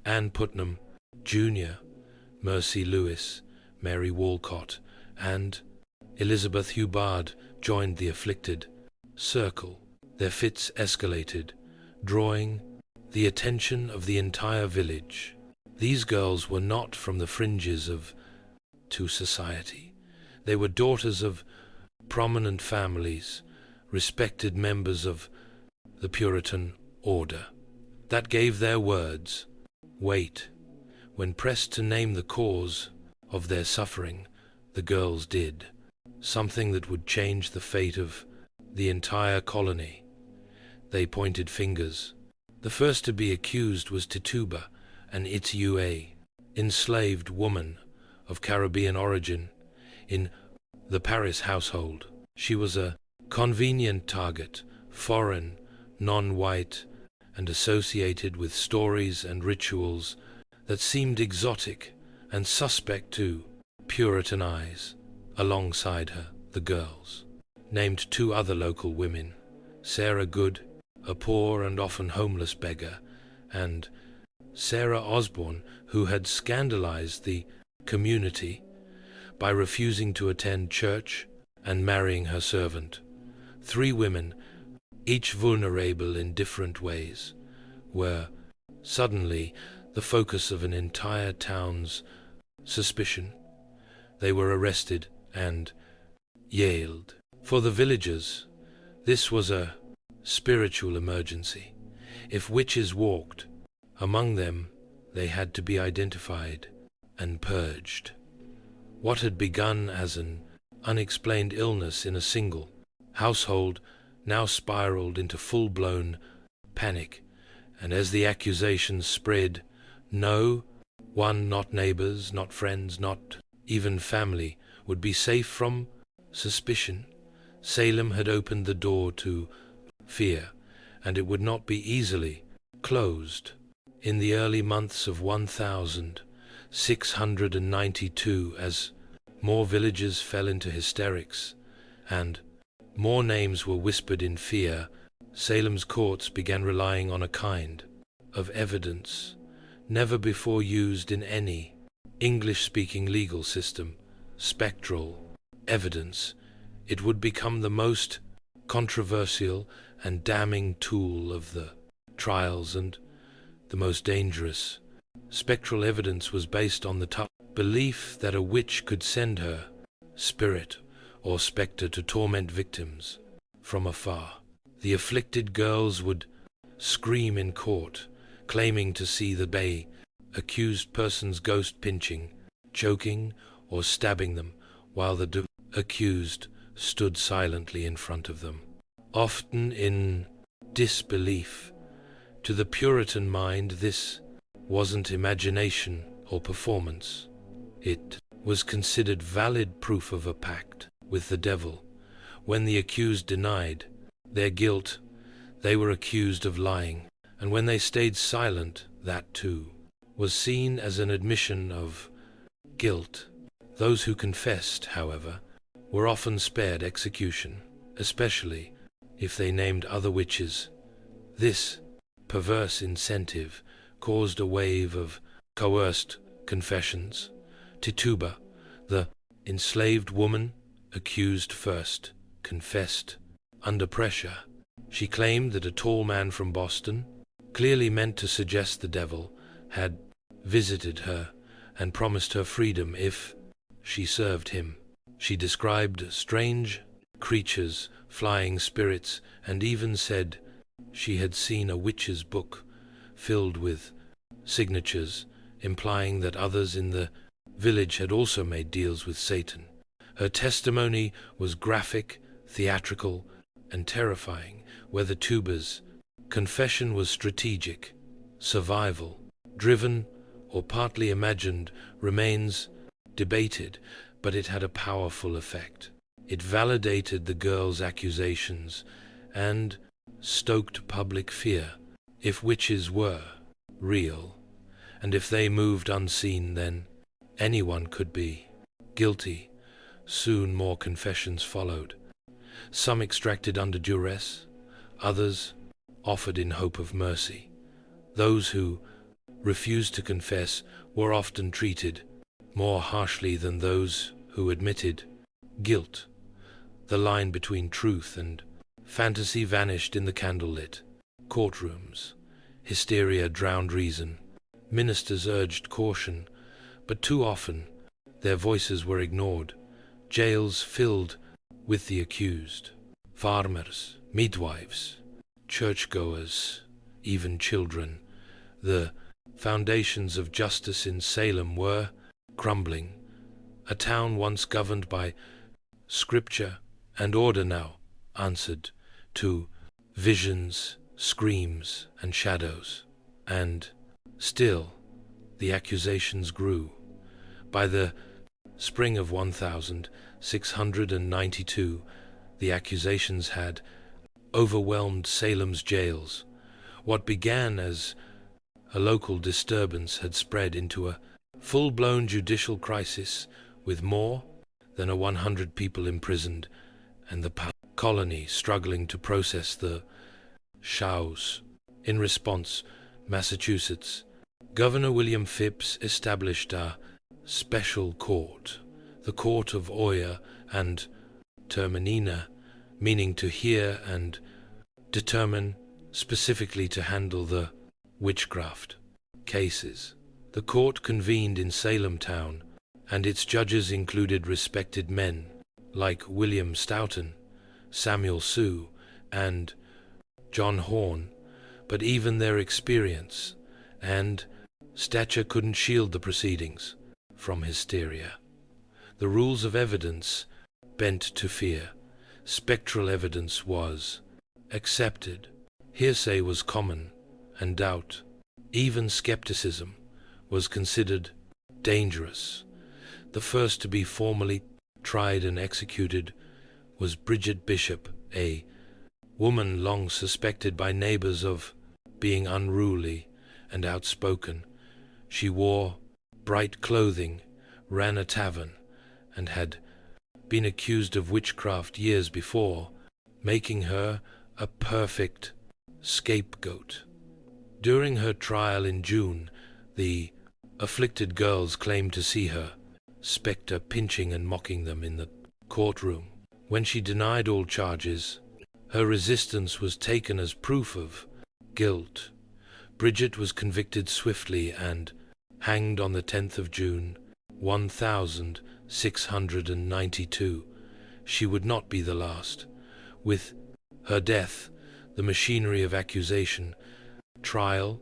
Anne Putnam, Jr., Mercy Lewis, Mary Walcott, and Elizabeth Hubbard joined the afflicted circle. Their fits escalated, drawing the attention of the entire village. These girls were not from the fringes of society. They were daughters of prominent families, respected members of the Puritan order. That gave their words weight. When pressed to name the cause of their suffering, the girls did, something that would change the fate of the entire colony. They pointed fingers. The first to be accused was Tituba, an Itiue, enslaved woman of Caribbean origin in the Paris household. She was a convenient target, foreign, non-white, and associated with stories and rituals that seemed exotic and suspect to Puritan eyes. Alongside her, the girls named two other local women, Sarah Good, a poor and often homeless beggar, and Sarah Osborne, who had scandalized the community by refusing to attend church and marrying her servant. Three women, each vulnerable in different ways, were suddenly the focus of an entire town's suspicion. They were arrested and jailed. For the villagers, this was a spiritual emergency. If witches walked among them, they had to be identified and purged. What had begun as an unexplained illness in a single household now spiraled into full-blown panic, and as the accusations spread, no one, not neighbors, not friends, not even family, would be safe from suspicion. Salem had opened the door to fear, and it would not be easily closed. In the early months of 1692, as more villages fell into hysterics and more names were whispered in fear, Salem's courts began relying on a kind of evidence never before used in any English-speaking legal system: spectral evidence. It would become the most controversial and damning tool of the trials, and the most dangerous. Spectral evidence was based on the belief that a witch could send her spirit or spectre to torment victims from afar. The afflicted girls would scream in court, claiming to see the accused person's ghost pinching, choking, or stabbing them, while the accused stood silently in front of them, often in disbelief. To the Puritan mind, this wasn't imagination or performance. It was considered valid proof of a pact with the devil. When the accused denied their guilt, they were accused of lying, and when they stayed silent, that too was seen as an admission of guilt. Those who confessed, however, were often spared execution, especially if they named other witches. This perverse incentive caused a wave of coerced confessions. Tituba, the enslaved woman accused first, confessed under pressure. She claimed that a tall man from Boston, clearly meant to suggest the devil, had visited her and promised her freedom if she served him. She described strange creatures, flying spirits, and even said she had seen a witch's book filled with signatures, implying that others in the village had also made deals with Satan. Her testimony was graphic, theatrical, and terrifying. Whether Tuba's Confession was strategic. Survival, driven or partly imagined, remains debated, but it had a powerful effect. It validated the girl's accusations and stoked public fear. If witches were real, and if they moved unseen, then anyone could be guilty. Soon more confessions followed. Some extracted under duress, others offered in hope of mercy. Those who refused to confess were often treated more harshly than those who admitted guilt. The line between truth and fantasy vanished in the candlelit courtrooms. Hysteria drowned reason. Ministers urged caution, but too often their voices were ignored. Jails filled with the accused. Farmers, midwives, churchgoers, even children. The foundations of justice in Salem were crumbling. A town once governed by scripture and order now answered to visions, screams, and shadows. And still, the accusations grew. By the spring of 1692, the accusations had overwhelmed Salem's jails. What began as a local disturbance had spread into a full-blown judicial crisis, with more than 100 people imprisoned and the colony struggling to process the shows. In response, Massachusetts Governor William Phips established a special court, the Court of Oyer and Terminina, meaning to hear and determine, specifically to handle the witchcraft cases. The court convened in Salem town, and its judges included respected men like William Stoughton, Samuel Sue, and John Horn, but even their experience and stature couldn't shield the proceedings from hysteria. The rules of evidence bent to fear. Spectral evidence was accepted. Hearsay was common, and doubt, even skepticism, was considered dangerous. The first to be formally tried and executed was Bridget Bishop, a woman long suspected by neighbors of being unruly and outspoken. She wore bright clothing, ran a tavern, and had been accused of witchcraft years before, making her a perfect scapegoat. During her trial in June, the afflicted girls claimed to see her spectre pinching and mocking them in the courtroom. When she denied all charges, her resistance was taken as proof of guilt. Bridget was convicted swiftly and hanged on the 10th of June, 1692. She would not be the last. With her death, the machinery of accusation, trial,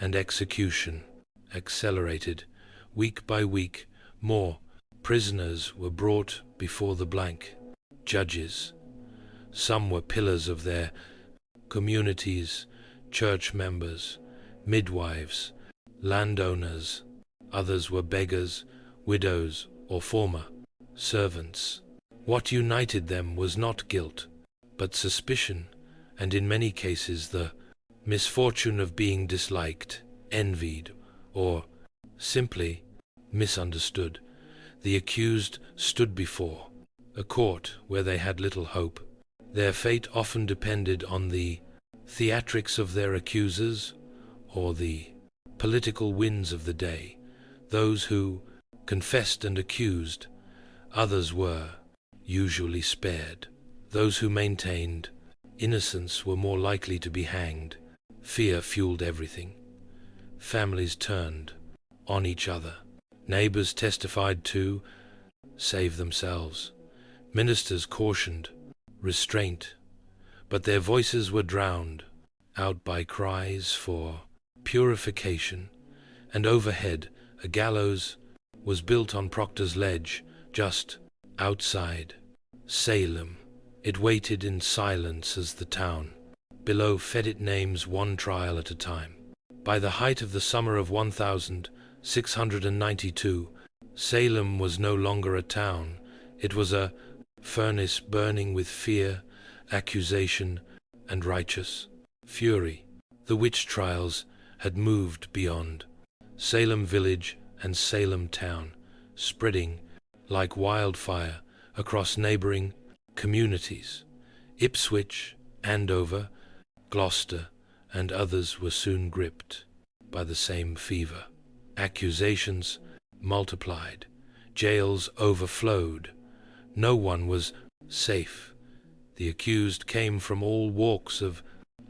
and execution accelerated. Week by week, more prisoners were brought before the blank judges. Some were pillars of their communities, church members, midwives, landowners. Others were beggars, widows, or former servants. What united them was not guilt, but suspicion, and in many cases the misfortune of being disliked, envied, or simply misunderstood. The accused stood before a court where they had little hope. Their fate often depended on the theatrics of their accusers or the political winds of the day. Those who confessed and accused, others were usually spared. Those who maintained innocence were more likely to be hanged. Fear fueled everything. Families turned on each other. Neighbors testified to save themselves. Ministers cautioned restraint, but their voices were drowned out by cries for purification, and overhead a gallows was built on Proctor's Ledge, just outside Salem. It waited in silence as the town below fed it names one trial at a time. By the height of the summer of 1692, Salem was no longer a town. It was a furnace burning with fear, accusation, and righteous fury. The witch trials had moved beyond Salem village and Salem town, spreading like wildfire across neighboring communities. Ipswich, Andover, Gloucester, and others were soon gripped by the same fever. Accusations multiplied, jails overflowed. No one was safe. The accused came from all walks of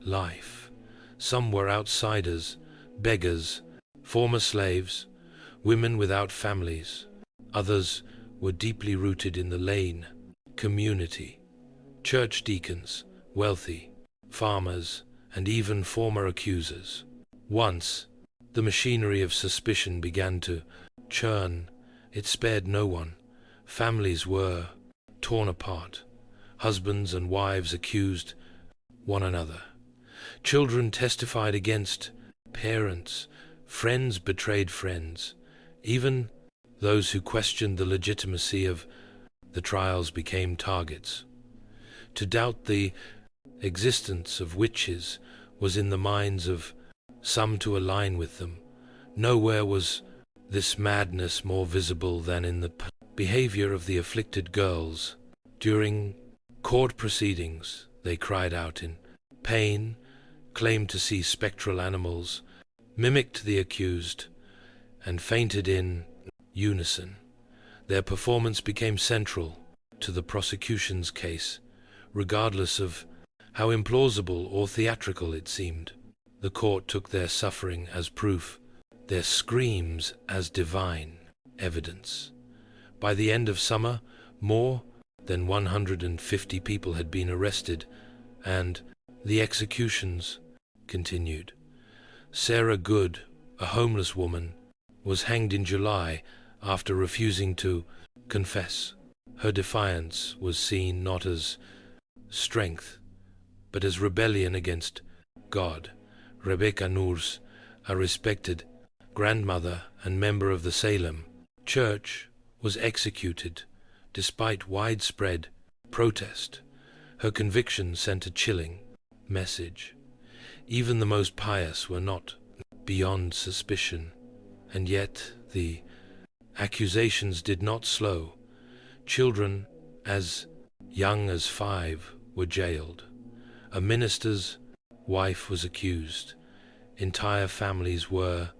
life. Some were outsiders, beggars, former slaves, women without families. Others were deeply rooted in the Lane community. Church deacons, wealthy, farmers, and even former accusers. Once, the machinery of suspicion began to churn. It spared no one. Families were torn apart. Husbands and wives accused one another. Children testified against parents. Friends betrayed friends. Even those who questioned the legitimacy of the trials became targets. To doubt the existence of witches was in the minds of some to align with them. Nowhere was this madness more visible than in the behavior of the afflicted girls. During court proceedings, they cried out in pain, claimed to see spectral animals, mimicked the accused, and fainted in unison. Their performance became central to the prosecution's case, regardless of how implausible or theatrical it seemed. The court took their suffering as proof, their screams as divine evidence. By the end of summer, more than 150 people had been arrested, and the executions continued. Sarah Good, a homeless woman, was hanged in July after refusing to confess. Her defiance was seen not as strength, but as rebellion against God. Rebecca Noors, a respected grandmother and member of the Salem Church, was executed despite widespread protest. Her conviction sent a chilling message. Even the most pious were not beyond suspicion, and yet the accusations did not slow. Children as young as 5 were jailed. A minister's wife was accused. Entire families were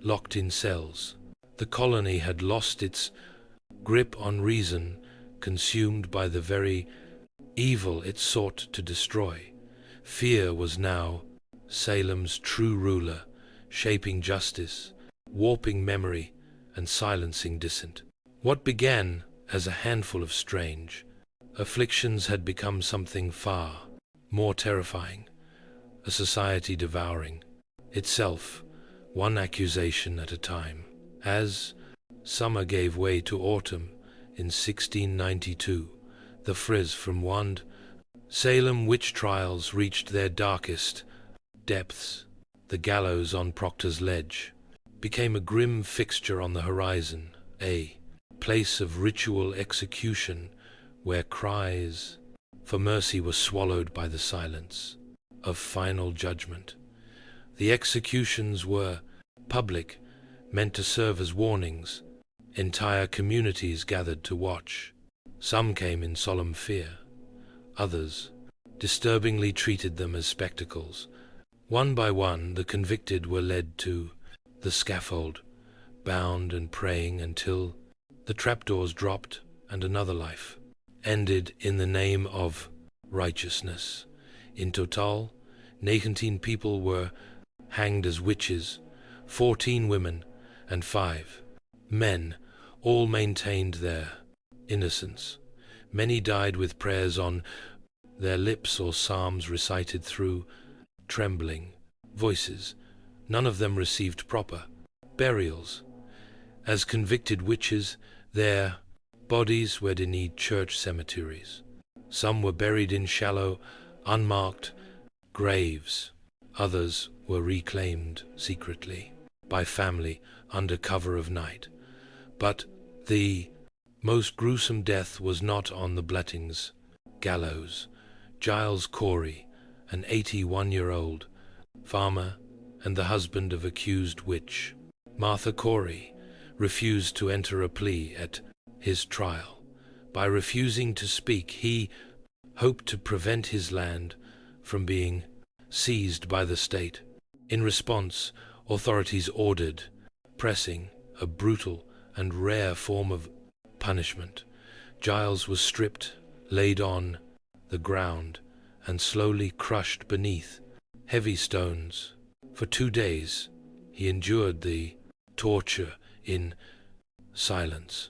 locked in cells. The colony had lost its grip on reason, consumed by the very evil it sought to destroy. Fear was now Salem's true ruler, shaping justice, warping memory, and silencing dissent. What began as a handful of strange afflictions had become something far more terrifying, a society devouring itself, one accusation at a time. As summer gave way to autumn in 1692, the frizz from Wand Salem witch trials reached their darkest depths. The gallows on Proctor's Ledge became a grim fixture on the horizon, a place of ritual execution where cries for mercy were swallowed by the silence of final judgment. The executions were public, meant to serve as warnings. Entire communities gathered to watch. Some came in solemn fear. Others disturbingly treated them as spectacles. One by one, the convicted were led to the scaffold, bound and praying until the trapdoors dropped and another life ended in the name of righteousness. In total, 19 people were hanged as witches, 14 women and 5 men. All maintained their innocence. Many died with prayers on their lips or psalms recited through trembling voices. None of them received proper burials. As convicted witches, their bodies were denuded church cemeteries. Some were buried in shallow, unmarked graves. Others were reclaimed secretly by family under cover of night. But the most gruesome death was not on the Bletting's gallows. Giles Corey, an 81-year-old farmer and the husband of accused witch Martha Corey, refused to enter a plea at his trial. By refusing to speak, he hoped to prevent his land from being seized by the state. In response, authorities ordered pressing, a brutal and rare form of punishment. Giles was stripped, laid on the ground, and slowly crushed beneath heavy stones. For 2 days, he endured the torture in silence.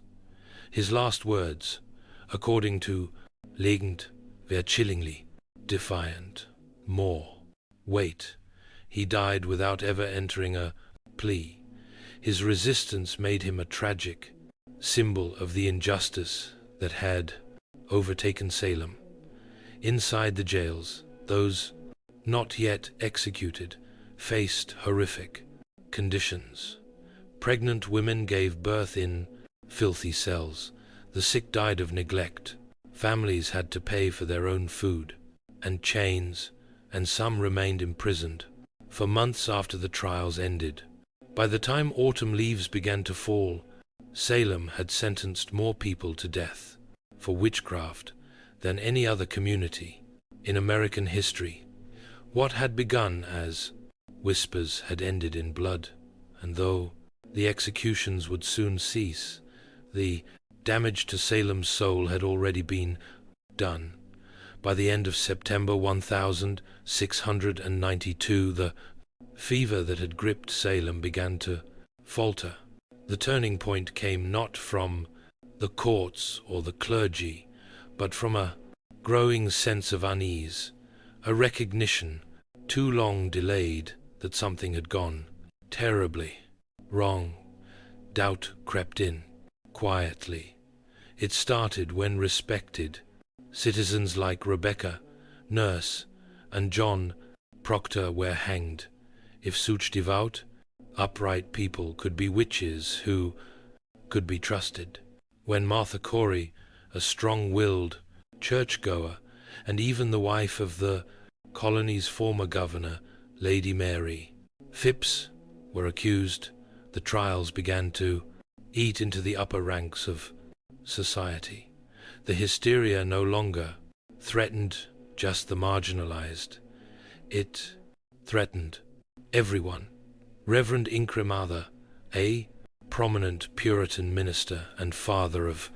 His last words, according to legend, were chillingly defiant. More. Wait. He died without ever entering a plea. His resistance made him a tragic symbol of the injustice that had overtaken Salem. Inside the jails, those not yet executed faced horrific conditions. Pregnant women gave birth in filthy cells. The sick died of neglect. Families had to pay for their own food and chains, and some remained imprisoned for months after the trials ended. By the time autumn leaves began to fall, Salem had sentenced more people to death for witchcraft than any other community in American history. What had begun as whispers had ended in blood, and though the executions would soon cease, the damage to Salem's soul had already been done. By the end of September 1692, the fever that had gripped Salem began to falter. The turning point came not from the courts or the clergy, but from a growing sense of unease, a recognition, too long delayed, that something had gone terribly wrong. Doubt crept in, quietly. It started when respected citizens like Rebecca, Nurse, and John Proctor were hanged. If such devout, upright people could be witches who could be trusted. When Martha Corey, a strong-willed churchgoer, and even the wife of the colony's former governor, Lady Mary Phipps, were accused, the trials began to eat into the upper ranks of society. The hysteria no longer threatened just the marginalized. It threatened everyone. Reverend Incremather, a prominent Puritan minister and father of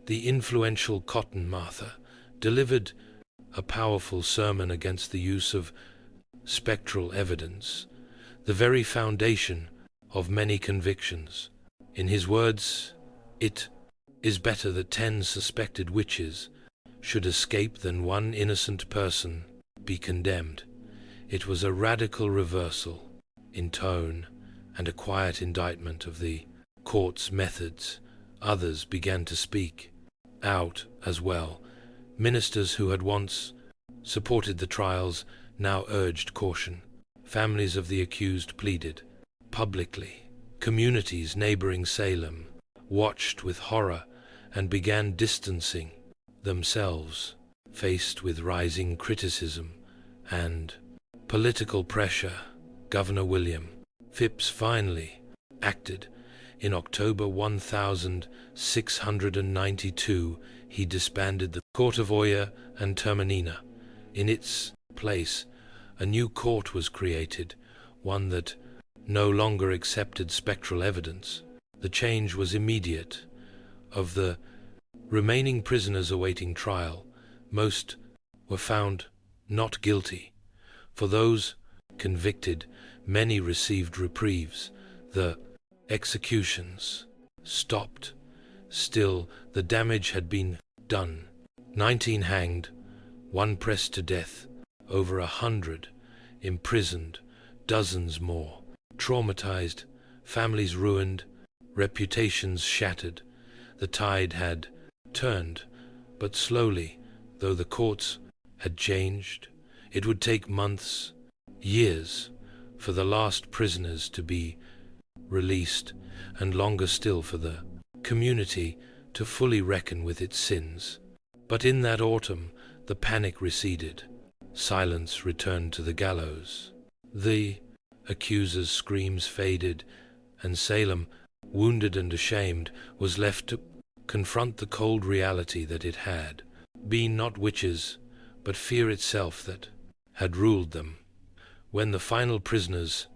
the influential Cotton Mather, delivered a powerful sermon against the use of spectral evidence, the very foundation of many convictions. In his words, "It is better that 10 suspected witches should escape than 1 innocent person be condemned." It was a radical reversal in tone and a quiet indictment of the court's methods. Others began to speak out as well. Ministers who had once supported the trials now urged caution. Families of the accused pleaded publicly. Communities neighboring Salem watched with horror and began distancing themselves, faced with rising criticism and political pressure. Governor William Phipps finally acted. In October 1692, he disbanded the Court of Oyer and Terminina. In its place, a new court was created, one that no longer accepted spectral evidence. The change was immediate. Of the remaining prisoners awaiting trial, most were found not guilty. For those convicted, many received reprieves. The executions stopped. Still, the damage had been done. 19 hanged, 1 pressed to death, over 100 imprisoned, dozens more traumatized, families ruined, reputations shattered. The tide had turned, but slowly, though the courts had changed. It would take months, years, for the last prisoners to be released, and longer still for the community to fully reckon with its sins. But in that autumn, the panic receded. Silence returned to the gallows. The accuser's screams faded, and Salem, wounded and ashamed, was left to confront the cold reality that it had been not witches, but fear itself that had ruled them. When the final prisoners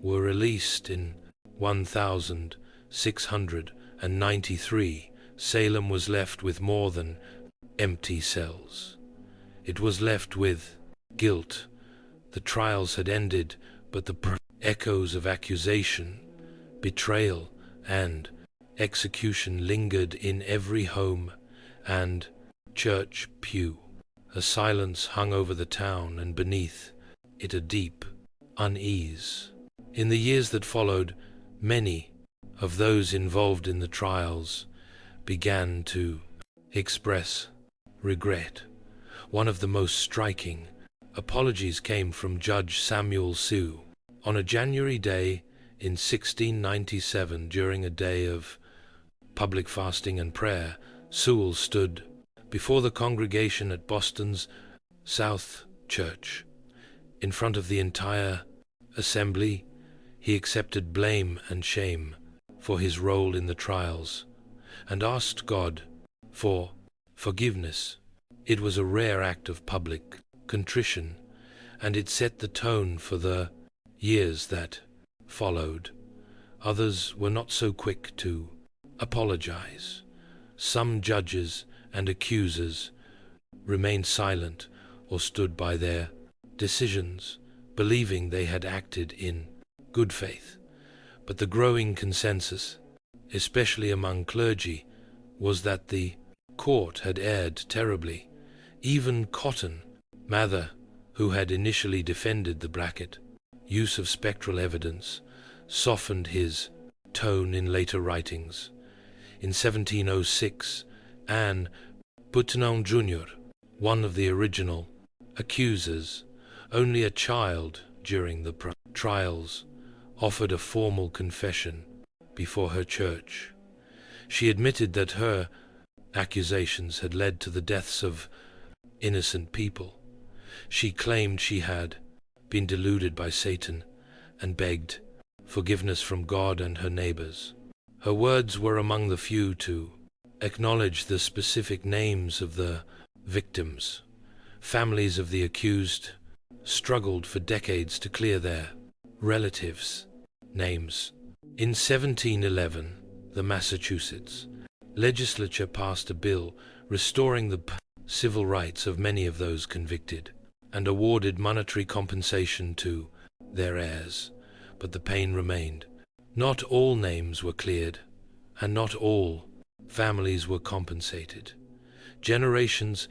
were released in 1693, Salem was left with more than empty cells. It was left with guilt. The trials had ended, but the echoes of accusation, betrayal, and execution lingered in every home and church pew. A silence hung over the town, and beneath it a deep unease. In the years that followed, many of those involved in the trials began to express regret. One of the most striking apologies came from Judge Samuel Sue. On a January day in 1697, during a day of public fasting and prayer, Sewell stood before the congregation at Boston's South Church. In front of the entire assembly, he accepted blame and shame for his role in the trials and asked God for forgiveness. It was a rare act of public contrition, and it set the tone for the years that followed. Others were not so quick to apologize. Some judges and accusers remained silent or stood by their decisions, believing they had acted in good faith. But the growing consensus, especially among clergy, was that the court had erred terribly. Even Cotton Mather, who had initially defended the bracket use of spectral evidence, softened his tone in later writings. In 1706, Anne Putnam Jr., one of the original accusers, only a child during the trials, offered a formal confession before her church. She admitted that her accusations had led to the deaths of innocent people. She claimed she had been deluded by Satan and begged forgiveness from God and her neighbors. Her words were among the few to acknowledge the specific names of the victims. Families of the accused struggled for decades to clear their relatives' names. In 1711, the Massachusetts legislature passed a bill restoring the civil rights of many of those convicted and awarded monetary compensation to their heirs, but the pain remained. Not all names were cleared, and not all families were compensated. Generations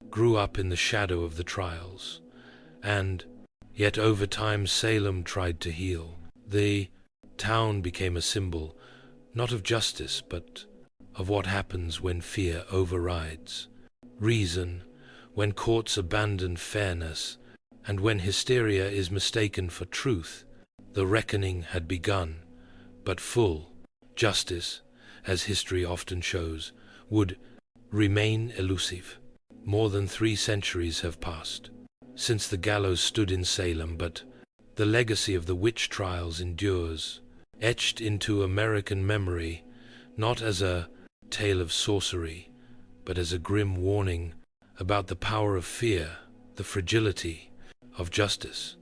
grew up in the shadow of the trials, and yet over time Salem tried to heal. The town became a symbol, not of justice, but of what happens when fear overrides reason, when courts abandon fairness, and when hysteria is mistaken for truth. The reckoning had begun, but full justice, as history often shows, would remain elusive. More than 3 centuries have passed since the gallows stood in Salem, but the legacy of the witch trials endures, etched into American memory, not as a tale of sorcery, but as a grim warning about the power of fear, the fragility of justice,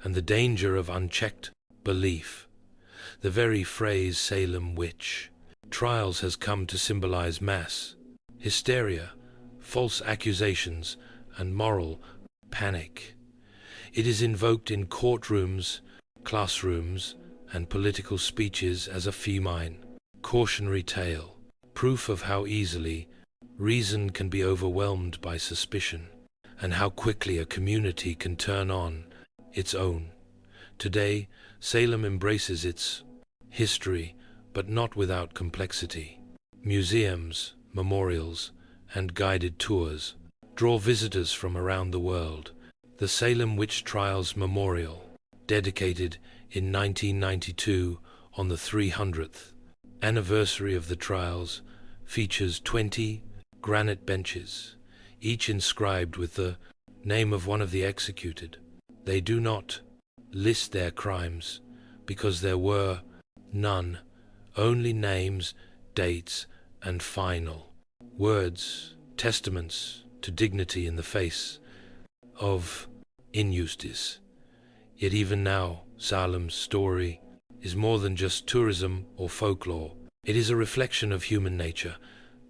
and the danger of unchecked belief. The very phrase Salem witch trials has come to symbolize mass hysteria, false accusations, and moral panic. It is invoked in courtrooms, classrooms, and political speeches as a feminine, cautionary tale, proof of how easily reason can be overwhelmed by suspicion, and how quickly a community can turn on its own. Today, Salem embraces its history, but not without complexity. Museums, memorials, and guided tours draw visitors from around the world, The Salem Witch Trials Memorial, dedicated in 1992 on the 300th anniversary of the trials, features 20 granite benches, each inscribed with the name of one of the executed. They do not list their crimes, because there were none, only names, dates, and final words, testaments to dignity in the face of injustice. Yet even now, Salem's story is more than just tourism or folklore. It is a reflection of human nature.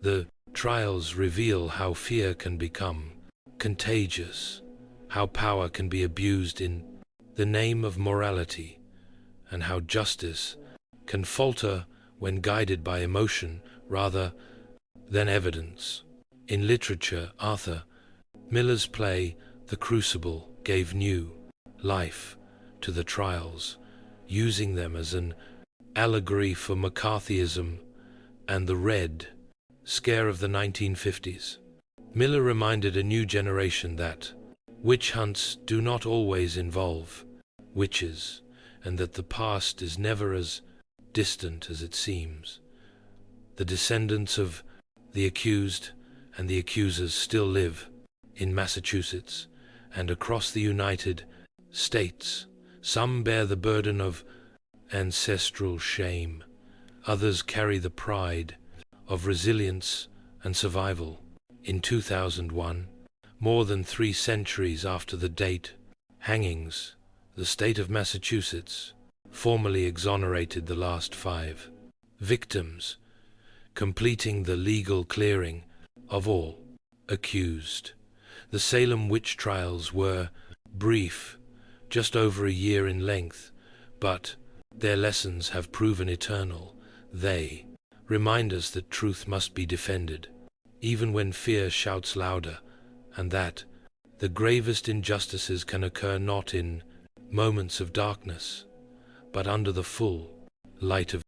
The trials reveal how fear can become contagious, how power can be abused in the name of morality, and how justice can falter when guided by emotion rather than evidence. In literature, Arthur Miller's play The Crucible gave new life to the trials, using them as an allegory for McCarthyism and the Red Scare of the 1950s. Miller reminded a new generation that witch hunts do not always involve witches, and that the past is never as distant as it seems. The descendants of the accused and the accusers still live in Massachusetts and across the United States. Some bear the burden of ancestral shame. Others carry the pride of resilience and survival. In 2001, more than 3 centuries after the date hangings, the state of Massachusetts formally exonerated the last 5 victims, completing the legal clearing of all accused. The Salem witch trials were brief, just over a year in length, but their lessons have proven eternal. They remind us that truth must be defended, even when fear shouts louder, and that the gravest injustices can occur not in moments of darkness, but under the full light of